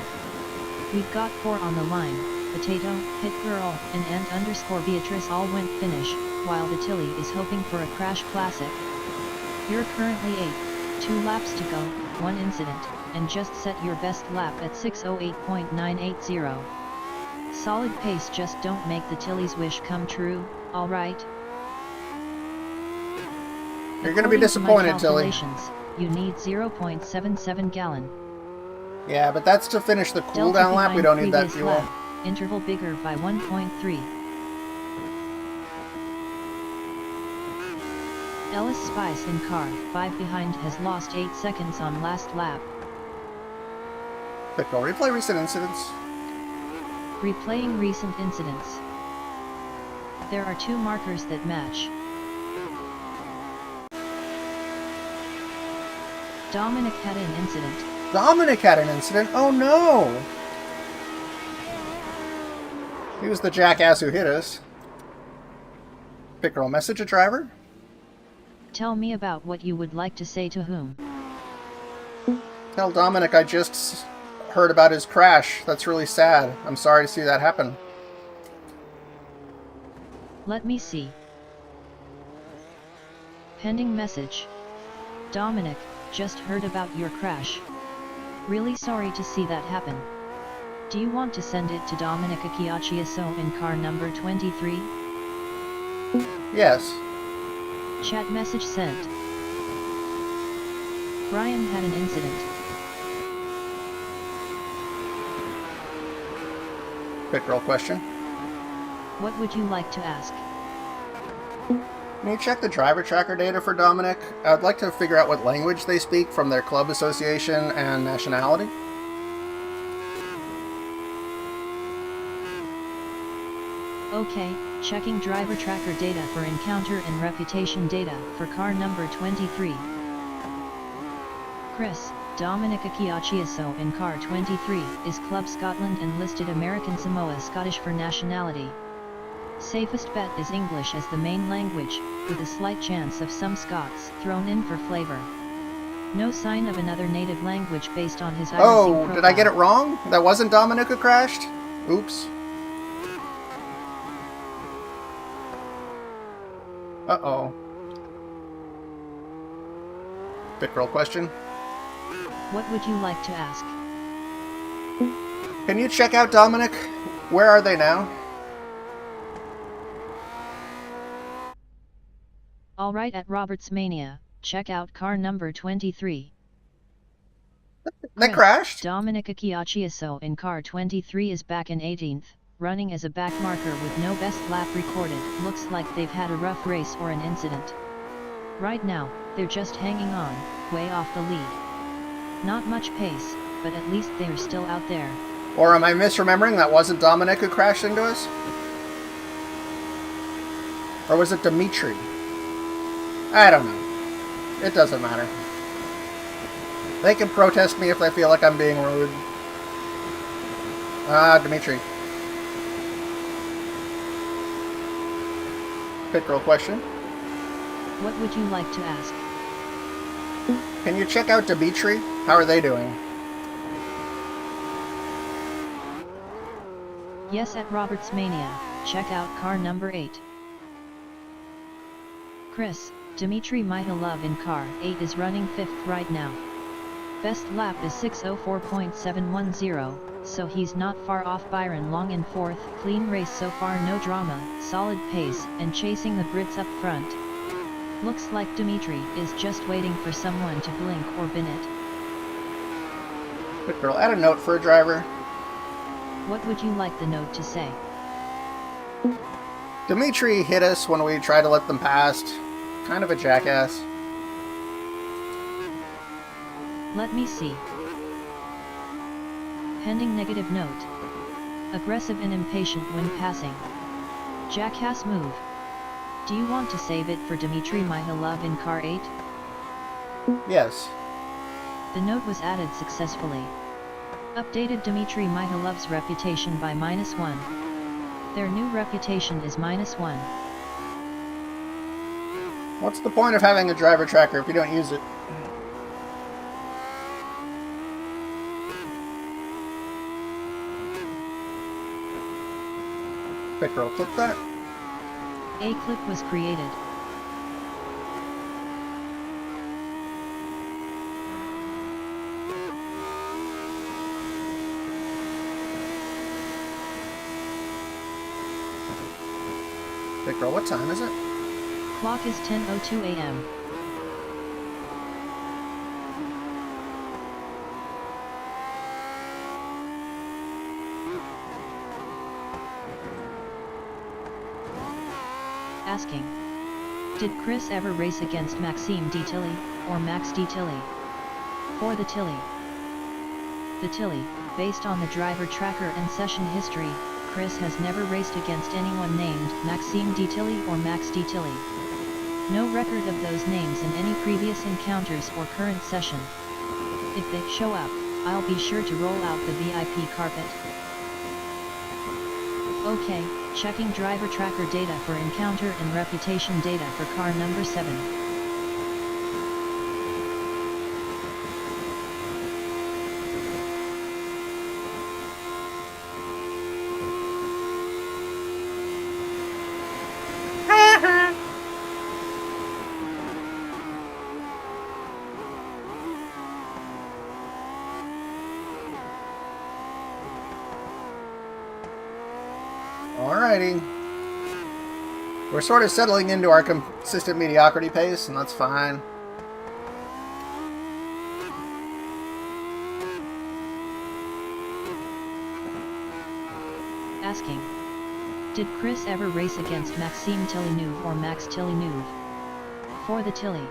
We've got 4 on the line. Potato, Hit Girl, and Ant_Beatrice all went finish, while the Tilly is hoping for a crash classic. You're currently 8th, 2 laps to go, 1 incident, and just set your best lap at 6:08.980. Solid pace, just don't make the Tilly's wish come true, alright?
You're gonna be disappointed, Tilly.
You need 0.77 gallon.
Yeah, but that's to finish the
Delta
cooldown lap. We
behind
don't need that
previous
fuel.
lap, interval bigger by 1.3. Ellis Spice in car 5 behind has lost 8 seconds on last lap.
Quick girl, replay recent incidents.
Replaying recent incidents. There are 2 markers that match. Dominic had an incident.
Dominic had an incident? Oh no! He was the jackass who hit us. Pick girl, message a driver.
Tell me about what you would like to say to whom.
Tell Dominic I just heard about his crash. That's really sad. I'm sorry to see that happen.
Let me see. Pending message. Dominic, just heard about your crash. Really sorry to see that happen. Do you want to send it to Dominic Akiachiaso in car number 23?
Yes.
Chat message sent. Brian had an incident.
Pick girl question.
What would you like to ask?
Can you check the driver tracker data for Dominic? I'd like to figure out what language they speak from their club association and nationality.
Okay, checking driver tracker data for encounter and reputation data for car number 23. Chris, Dominic Akiachiaso in car 23 is Club Scotland and listed American Samoa Scottish for nationality. Safest bet is English as the main language, with a slight chance of some Scots thrown in for flavor. No sign of another native language based on his iRacing profile.
Did I get it wrong? That wasn't Dominic who crashed? Oops. Uh-oh. Pit girl question.
What would you like to ask?
Can you check out Dominic? Where are they now?
Alright, at Robertsmania, check out car number 23.
They crashed?
Dominic Akiachiaso in car 23 is back in 18th, running as a back marker with no best lap recorded. Looks like they've had a rough race or an incident. Right now, they're just hanging on, way off the lead. Not much pace, but at least they're still out there.
Or am I misremembering that wasn't Dominic who crashed into us? Or was it Dimitri? I don't know. It doesn't matter. They can protest me if they feel like I'm being rude. Dimitri. Pit girl question.
What would you like to ask?
Can you check out Dimitri? How are they doing?
Yes, at Robertsmania, check out car number 8. Chris, Dimitri Mihайлov in car 8 is running 5th right now. Best lap is 6:04.710, so he's not far off Byron Long in 4th. Clean race so far, no drama, solid pace, and chasing the Brits up front. Looks like Dimitri is just waiting for someone to blink or bin it.
Pit girl, add a note for a driver.
What would you like the note to say?
Dimitri hit us when we tried to let them past. Kind of a jackass.
Let me see. Pending negative note. Aggressive and impatient when passing. Jackass move. Do you want to save it for Dimitri Mihайлov in car 8?
Yes.
The note was added successfully. Updated Dimitri Mihailov's reputation by -1. Their new reputation is -1.
What's the point of having a driver tracker if you don't use it? Pit girl, click that.
A clip was created.
Pit girl, what time is it?
Clock is 10:02 a.m. Asking. Did Chris ever race against Maxime D. Tilly, or Max D. Tilly? For the Tilly. The Tilly, based on the driver tracker and session history, Chris has never raced against anyone named Maxime D. Tilly or Max D. Tilly. No record of those names in any previous encounters or current session. If they show up, I'll be sure to roll out the VIP carpet. Okay, checking driver tracker data for encounter and reputation data for car number 7.
Alrighty. We're sort of settling into our consistent mediocrity pace, and that's fine.
Asking. Did Chris ever race against Maxime Tilly-Neuve or Max Tilly-Neuve? For the Tilly.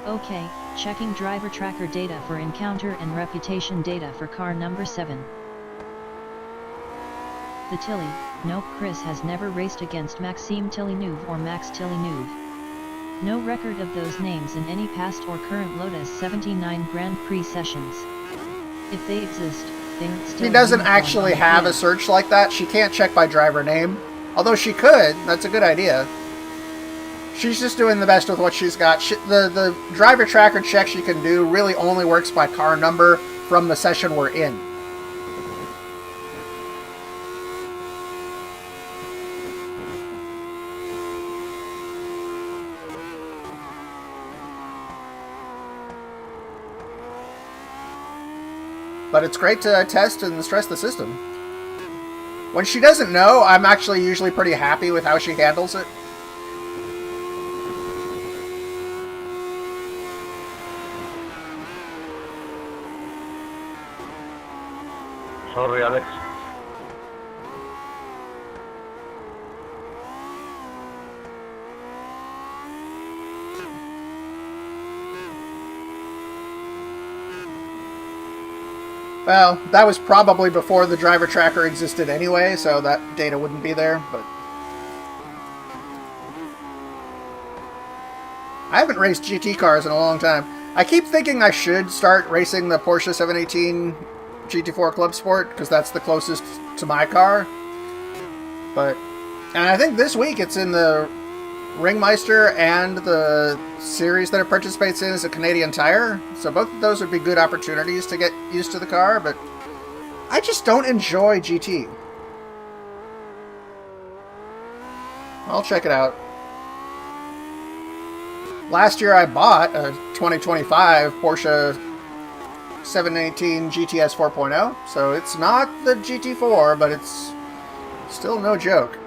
Okay, checking driver tracker data for encounter and reputation data for car number 7. The Tilly. Nope, Chris has never raced against Maxime Tilly-Neuve or Max Tilly-Neuve. No record of those names in any past or current Lotus 79 Grand Prix sessions. If they exist, they're still...
She doesn't actually have a search like that. She can't check by driver name. Although she could. That's a good idea. She's just doing the best with what she's got. The driver tracker check she can do really only works by car number from the session we're in. But it's great to test and stress the system. When she doesn't know, I'm actually usually pretty happy with how she handles it.
Sorry, Alex.
Well, that was probably before the driver tracker existed anyway, so that data wouldn't be there, but... I haven't raced GT cars in a long time. I keep thinking I should start racing the Porsche 718 GT4 Club Sport, because that's the closest to my car. But... And I think this week it's in the Ringmeister, and the series that it participates in is a Canadian Tire. So both of those would be good opportunities to get used to the car, but I just don't enjoy GT. I'll check it out. Last year I bought a 2025 Porsche 718 GTS 4.0, so it's not the GT4, but it's still no joke.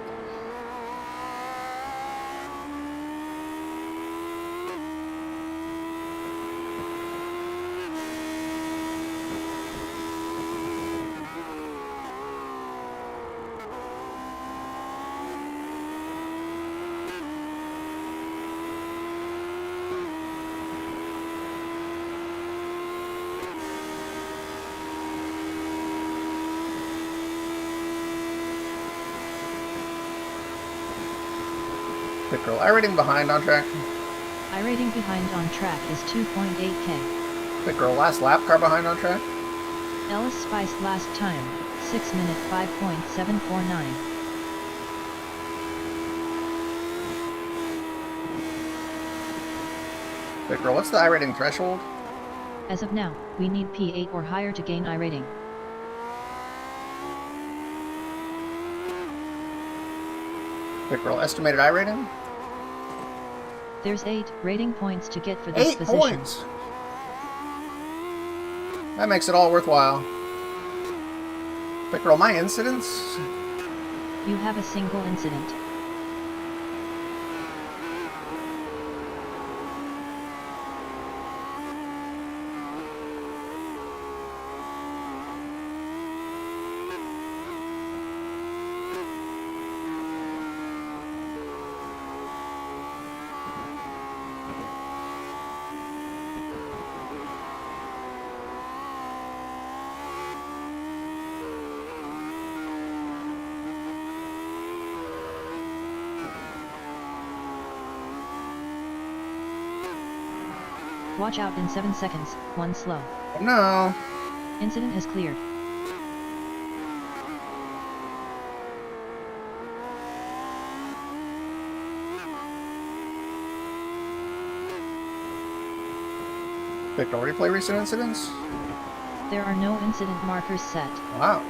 Pit Girl, iRating behind on track.
iRating behind on track is 2.8k.
Pit Girl, last lap car behind on track.
Ellis Spice last time, 6 minute 5.749.
Pit Girl, what's the iRating threshold?
As of now, we need P8 or higher to gain iRating.
Pit Girl, estimated iRating?
There's 8 rating points to get for this
8
position.
points! That makes it all worthwhile. Pit Girl, my incidents?
You have a single incident. Watch out in 7 seconds, 1 slow.
No.
Incident has cleared.
Victor, replay recent incidents?
There are no incident markers set.
Wow.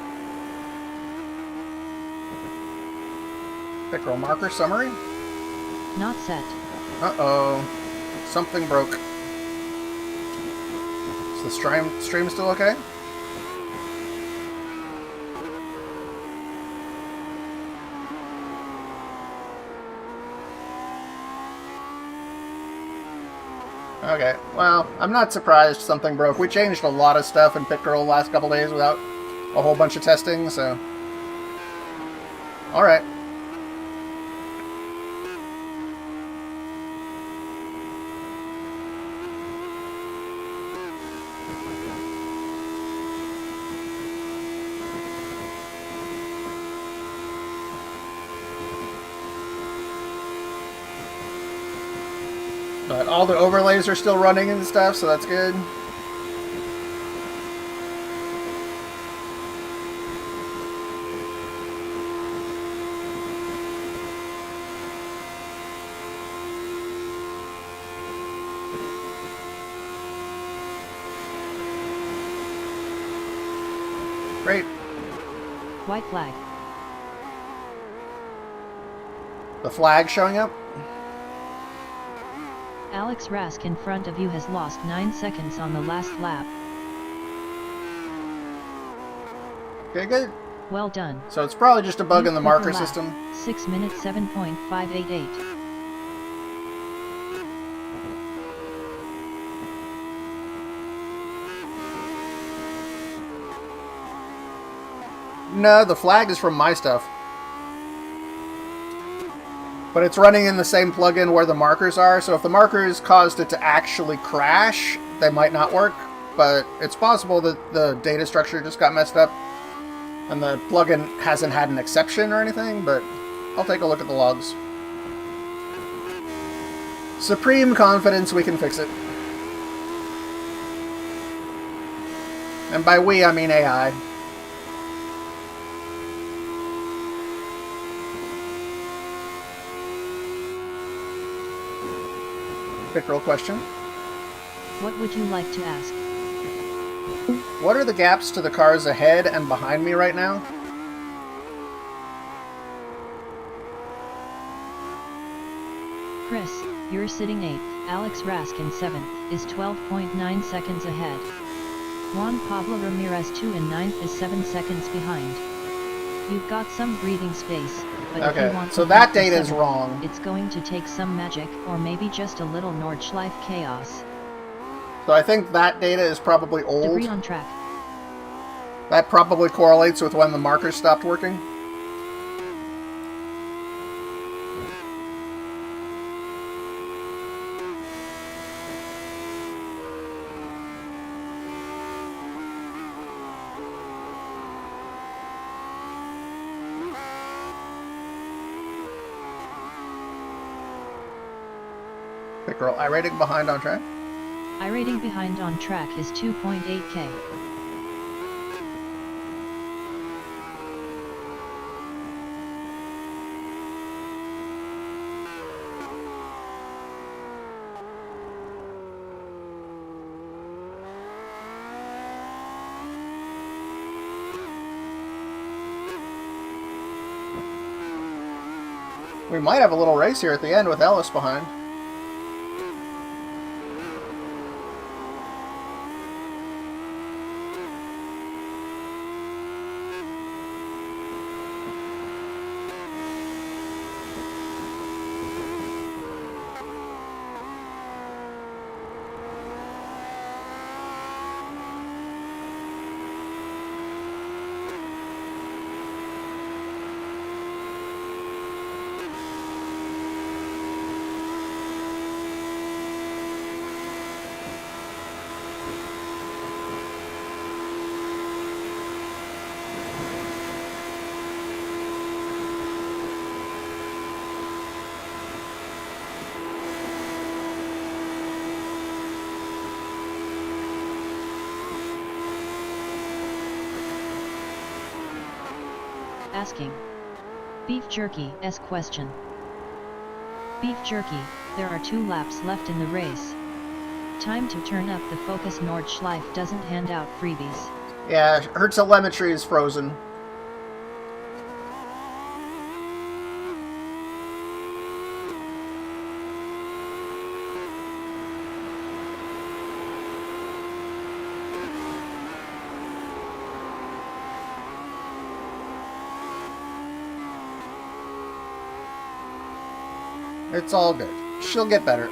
Victor, marker summary?
Not set.
Uh-oh. Something broke. Is the stream still okay? Okay, well, I'm not surprised something broke. We changed a lot of stuff in Pictorial the last couple days without a whole bunch of testing, so... Alright. But all the overlays are still running and stuff, so that's good. Great.
White flag.
The flag showing up?
Alex Rask in front of you has lost 9 seconds on the last lap.
Okay, good.
Well done.
So it's probably just a bug in the marker
Lap.
system.
6 minutes 7.588.
No, the flag is from my stuff. But it's running in the same plugin where the markers are, so if the markers caused it to actually crash, they might not work. But it's possible that the data structure just got messed up, and the plugin hasn't had an exception or anything, but I'll take a look at the logs. Supreme confidence we can fix it. And by we, I mean AI. Quick real question.
What would you like to ask?
What are the gaps to the cars ahead and behind me right now?
Chris, you're sitting 8th. Alex Rask in 7th is 12.9 seconds ahead. Juan Pablo Ramirez 2 and 9th is 7 seconds behind. You've got some breathing space, but if you want
so
to
that
beat the
data is
7th,
wrong.
it's going to take some magic or maybe just a little Nordschleife chaos.
So I think that data is probably old.
Debris on track.
That probably correlates with when the markers stopped working. Quick girl, iRating behind on track.
iRating behind on track is 2.8k.
We might have a little race here at the end with Ellis behind.
Asking. Beef Jerky S question. Beef Jerky, there are 2 laps left in the race. Time to turn up the focus. Nordschleife doesn't hand out freebies.
Yeah, her telemetry is frozen. It's all good. She'll get better.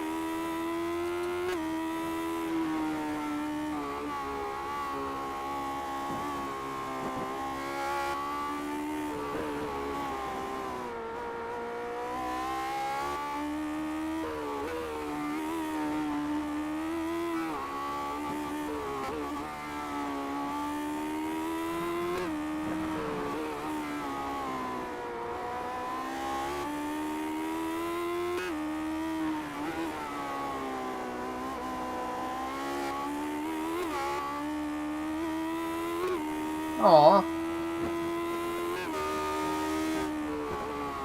Aw.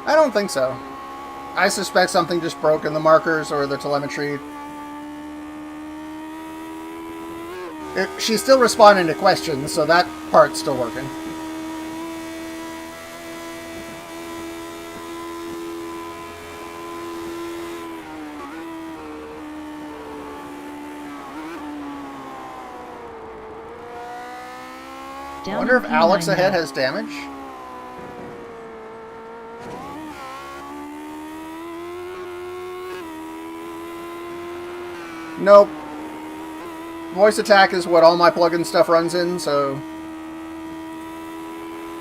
I don't think so. I suspect something just broke in the markers or the telemetry. She's still responding to questions, so that part's still working. I wonder if Alex ahead has damage? Nope. Voice attack is what all my plugin stuff runs in, so...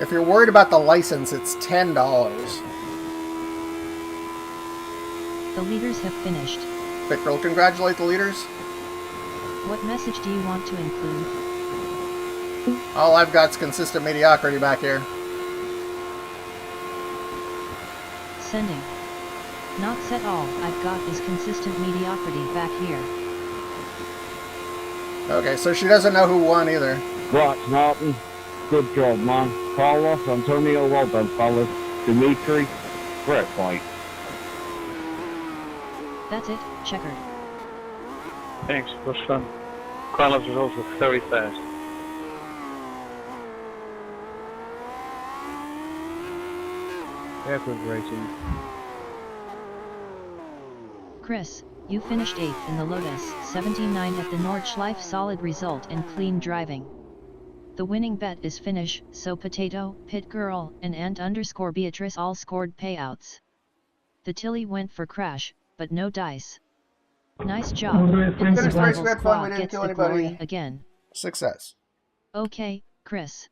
If you're worried about the license, it's $10.
The leaders have finished.
Bitgirl, congratulate the leaders.
What message do you want to include?
All I've got's consistent mediocrity back here.
Sending. Not set all I've got is consistent mediocrity back here.
Okay, so she doesn't know who won either.
Right, Martin. Good job, man. Carlos, Antonio, well done, fellas. Dimitri, great fight.
That's it, checkered.
Thanks, it was fun. Carlos was also very fast.
That was racing.
Chris, you finished 8th in the Lotus 79 at the Nordschleife. Solid result and clean driving. The winning bet is finish, so Potato, Pit Girl, and Ant_Beatrice all scored payouts. The Tilly went for crash, but no dice. Nice job, and the
Finished the race,
survival
we had fun, we
squad
didn't
gets
kill
the
anybody.
glory again.
Success.
Okay, Chris.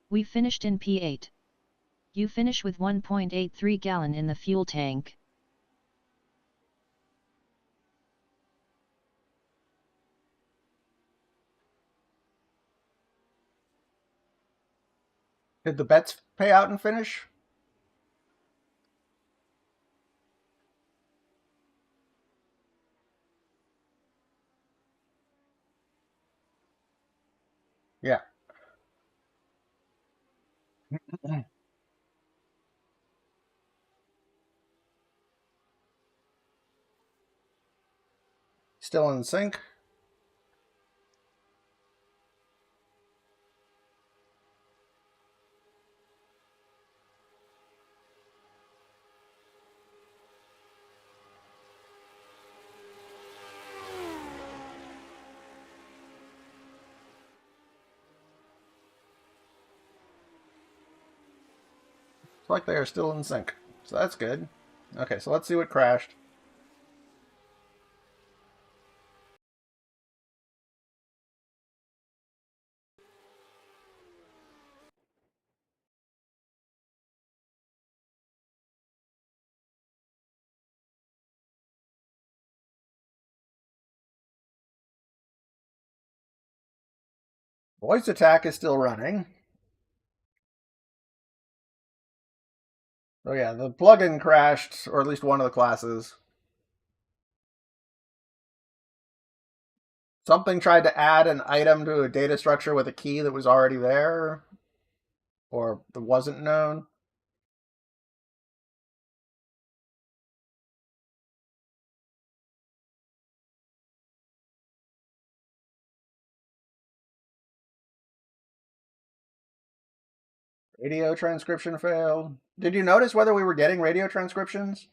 We finished in P8. You finish with 1.83 gallon in the fuel tank.
Did the bets pay out and finish? Yeah. Still in sync. It's like they are still in sync. So that's good. Okay, so let's see what crashed. Voice attack is still running. Oh yeah, the plugin crashed, or at least one of the classes. Something tried to add an item to a data structure with a key that was already there, or that wasn't known. Radio transcription failed. Did you notice whether we were getting radio transcriptions?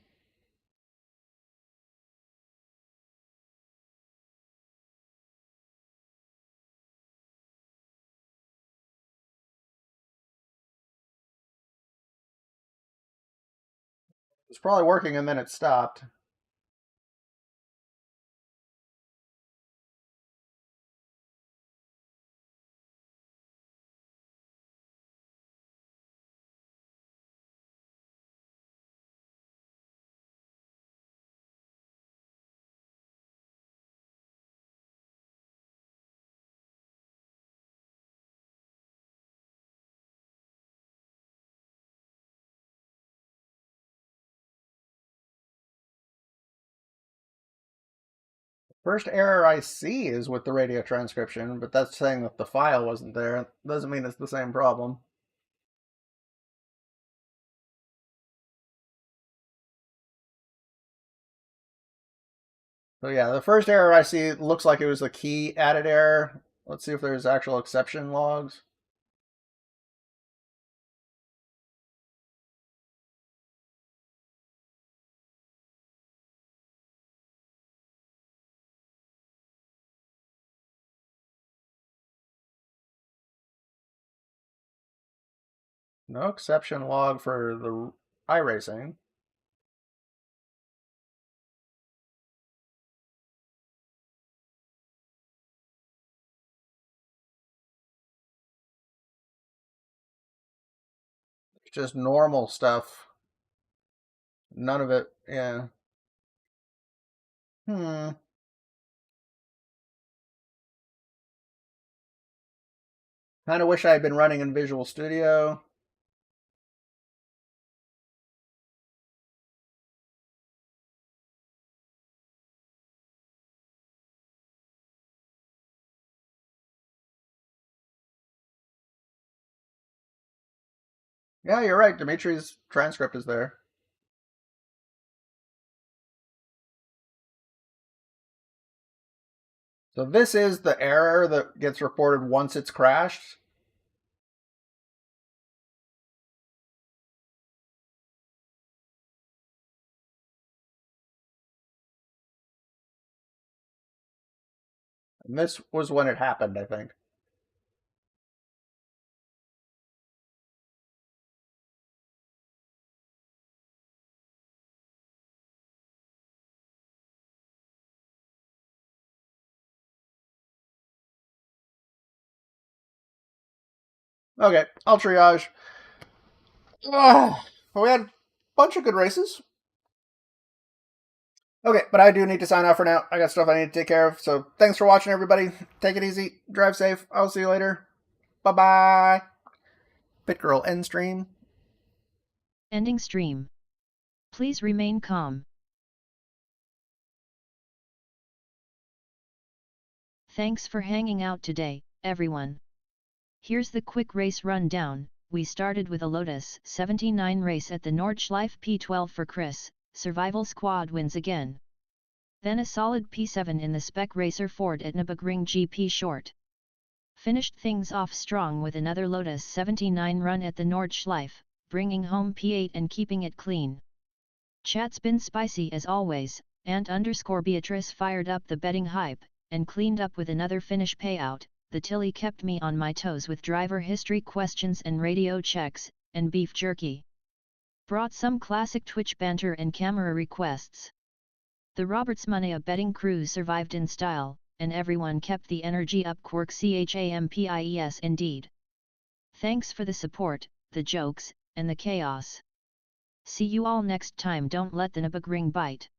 It was probably working and then it stopped. First error I see is with the radio transcription, but that's saying that the file wasn't there. It doesn't mean it's the same problem. So yeah, the first error I see looks like it was a key added error. Let's see if there's actual exception logs. No exception log for the iRacing. It's just normal stuff. None of it, yeah. Hmm. Kind of wish I had been running in Visual Studio. Yeah, you're right. Dimitri's transcript is there. So this is the error that gets reported once it's crashed. And this was when it happened, I think. Okay, I'll triage. Well, we had a bunch of good races. Okay, but I do need to sign off for now. I got stuff I need to take care of. So thanks for watching, everybody. Take it easy. Drive safe. I'll see you later. Bye-bye. BitGirl end stream.
Ending stream. Please remain calm. Thanks for hanging out today, everyone. Here's the quick race rundown. We started with a Lotus 79 race at the Nordschleife P12 for Chris, Survival Squad wins again. Then a solid P7 in the Spec Racer Ford at Nürburgring GP Short. Finished things off strong with another Lotus 79 run at the Nordschleife, bringing home P8 and keeping it clean. Chat's been spicy as always, ant_Beatrice fired up the betting hype, and cleaned up with another finish payout. The Tilly kept me on my toes with driver history questions and radio checks, and beef jerky. Brought some classic Twitch banter and camera requests. The Robertsmania betting crew survived in style, and everyone kept the energy up. Quirk CHAMPIES indeed. Thanks for the support, the jokes, and the chaos. See you all next time. Don't let the Nürburgring bite.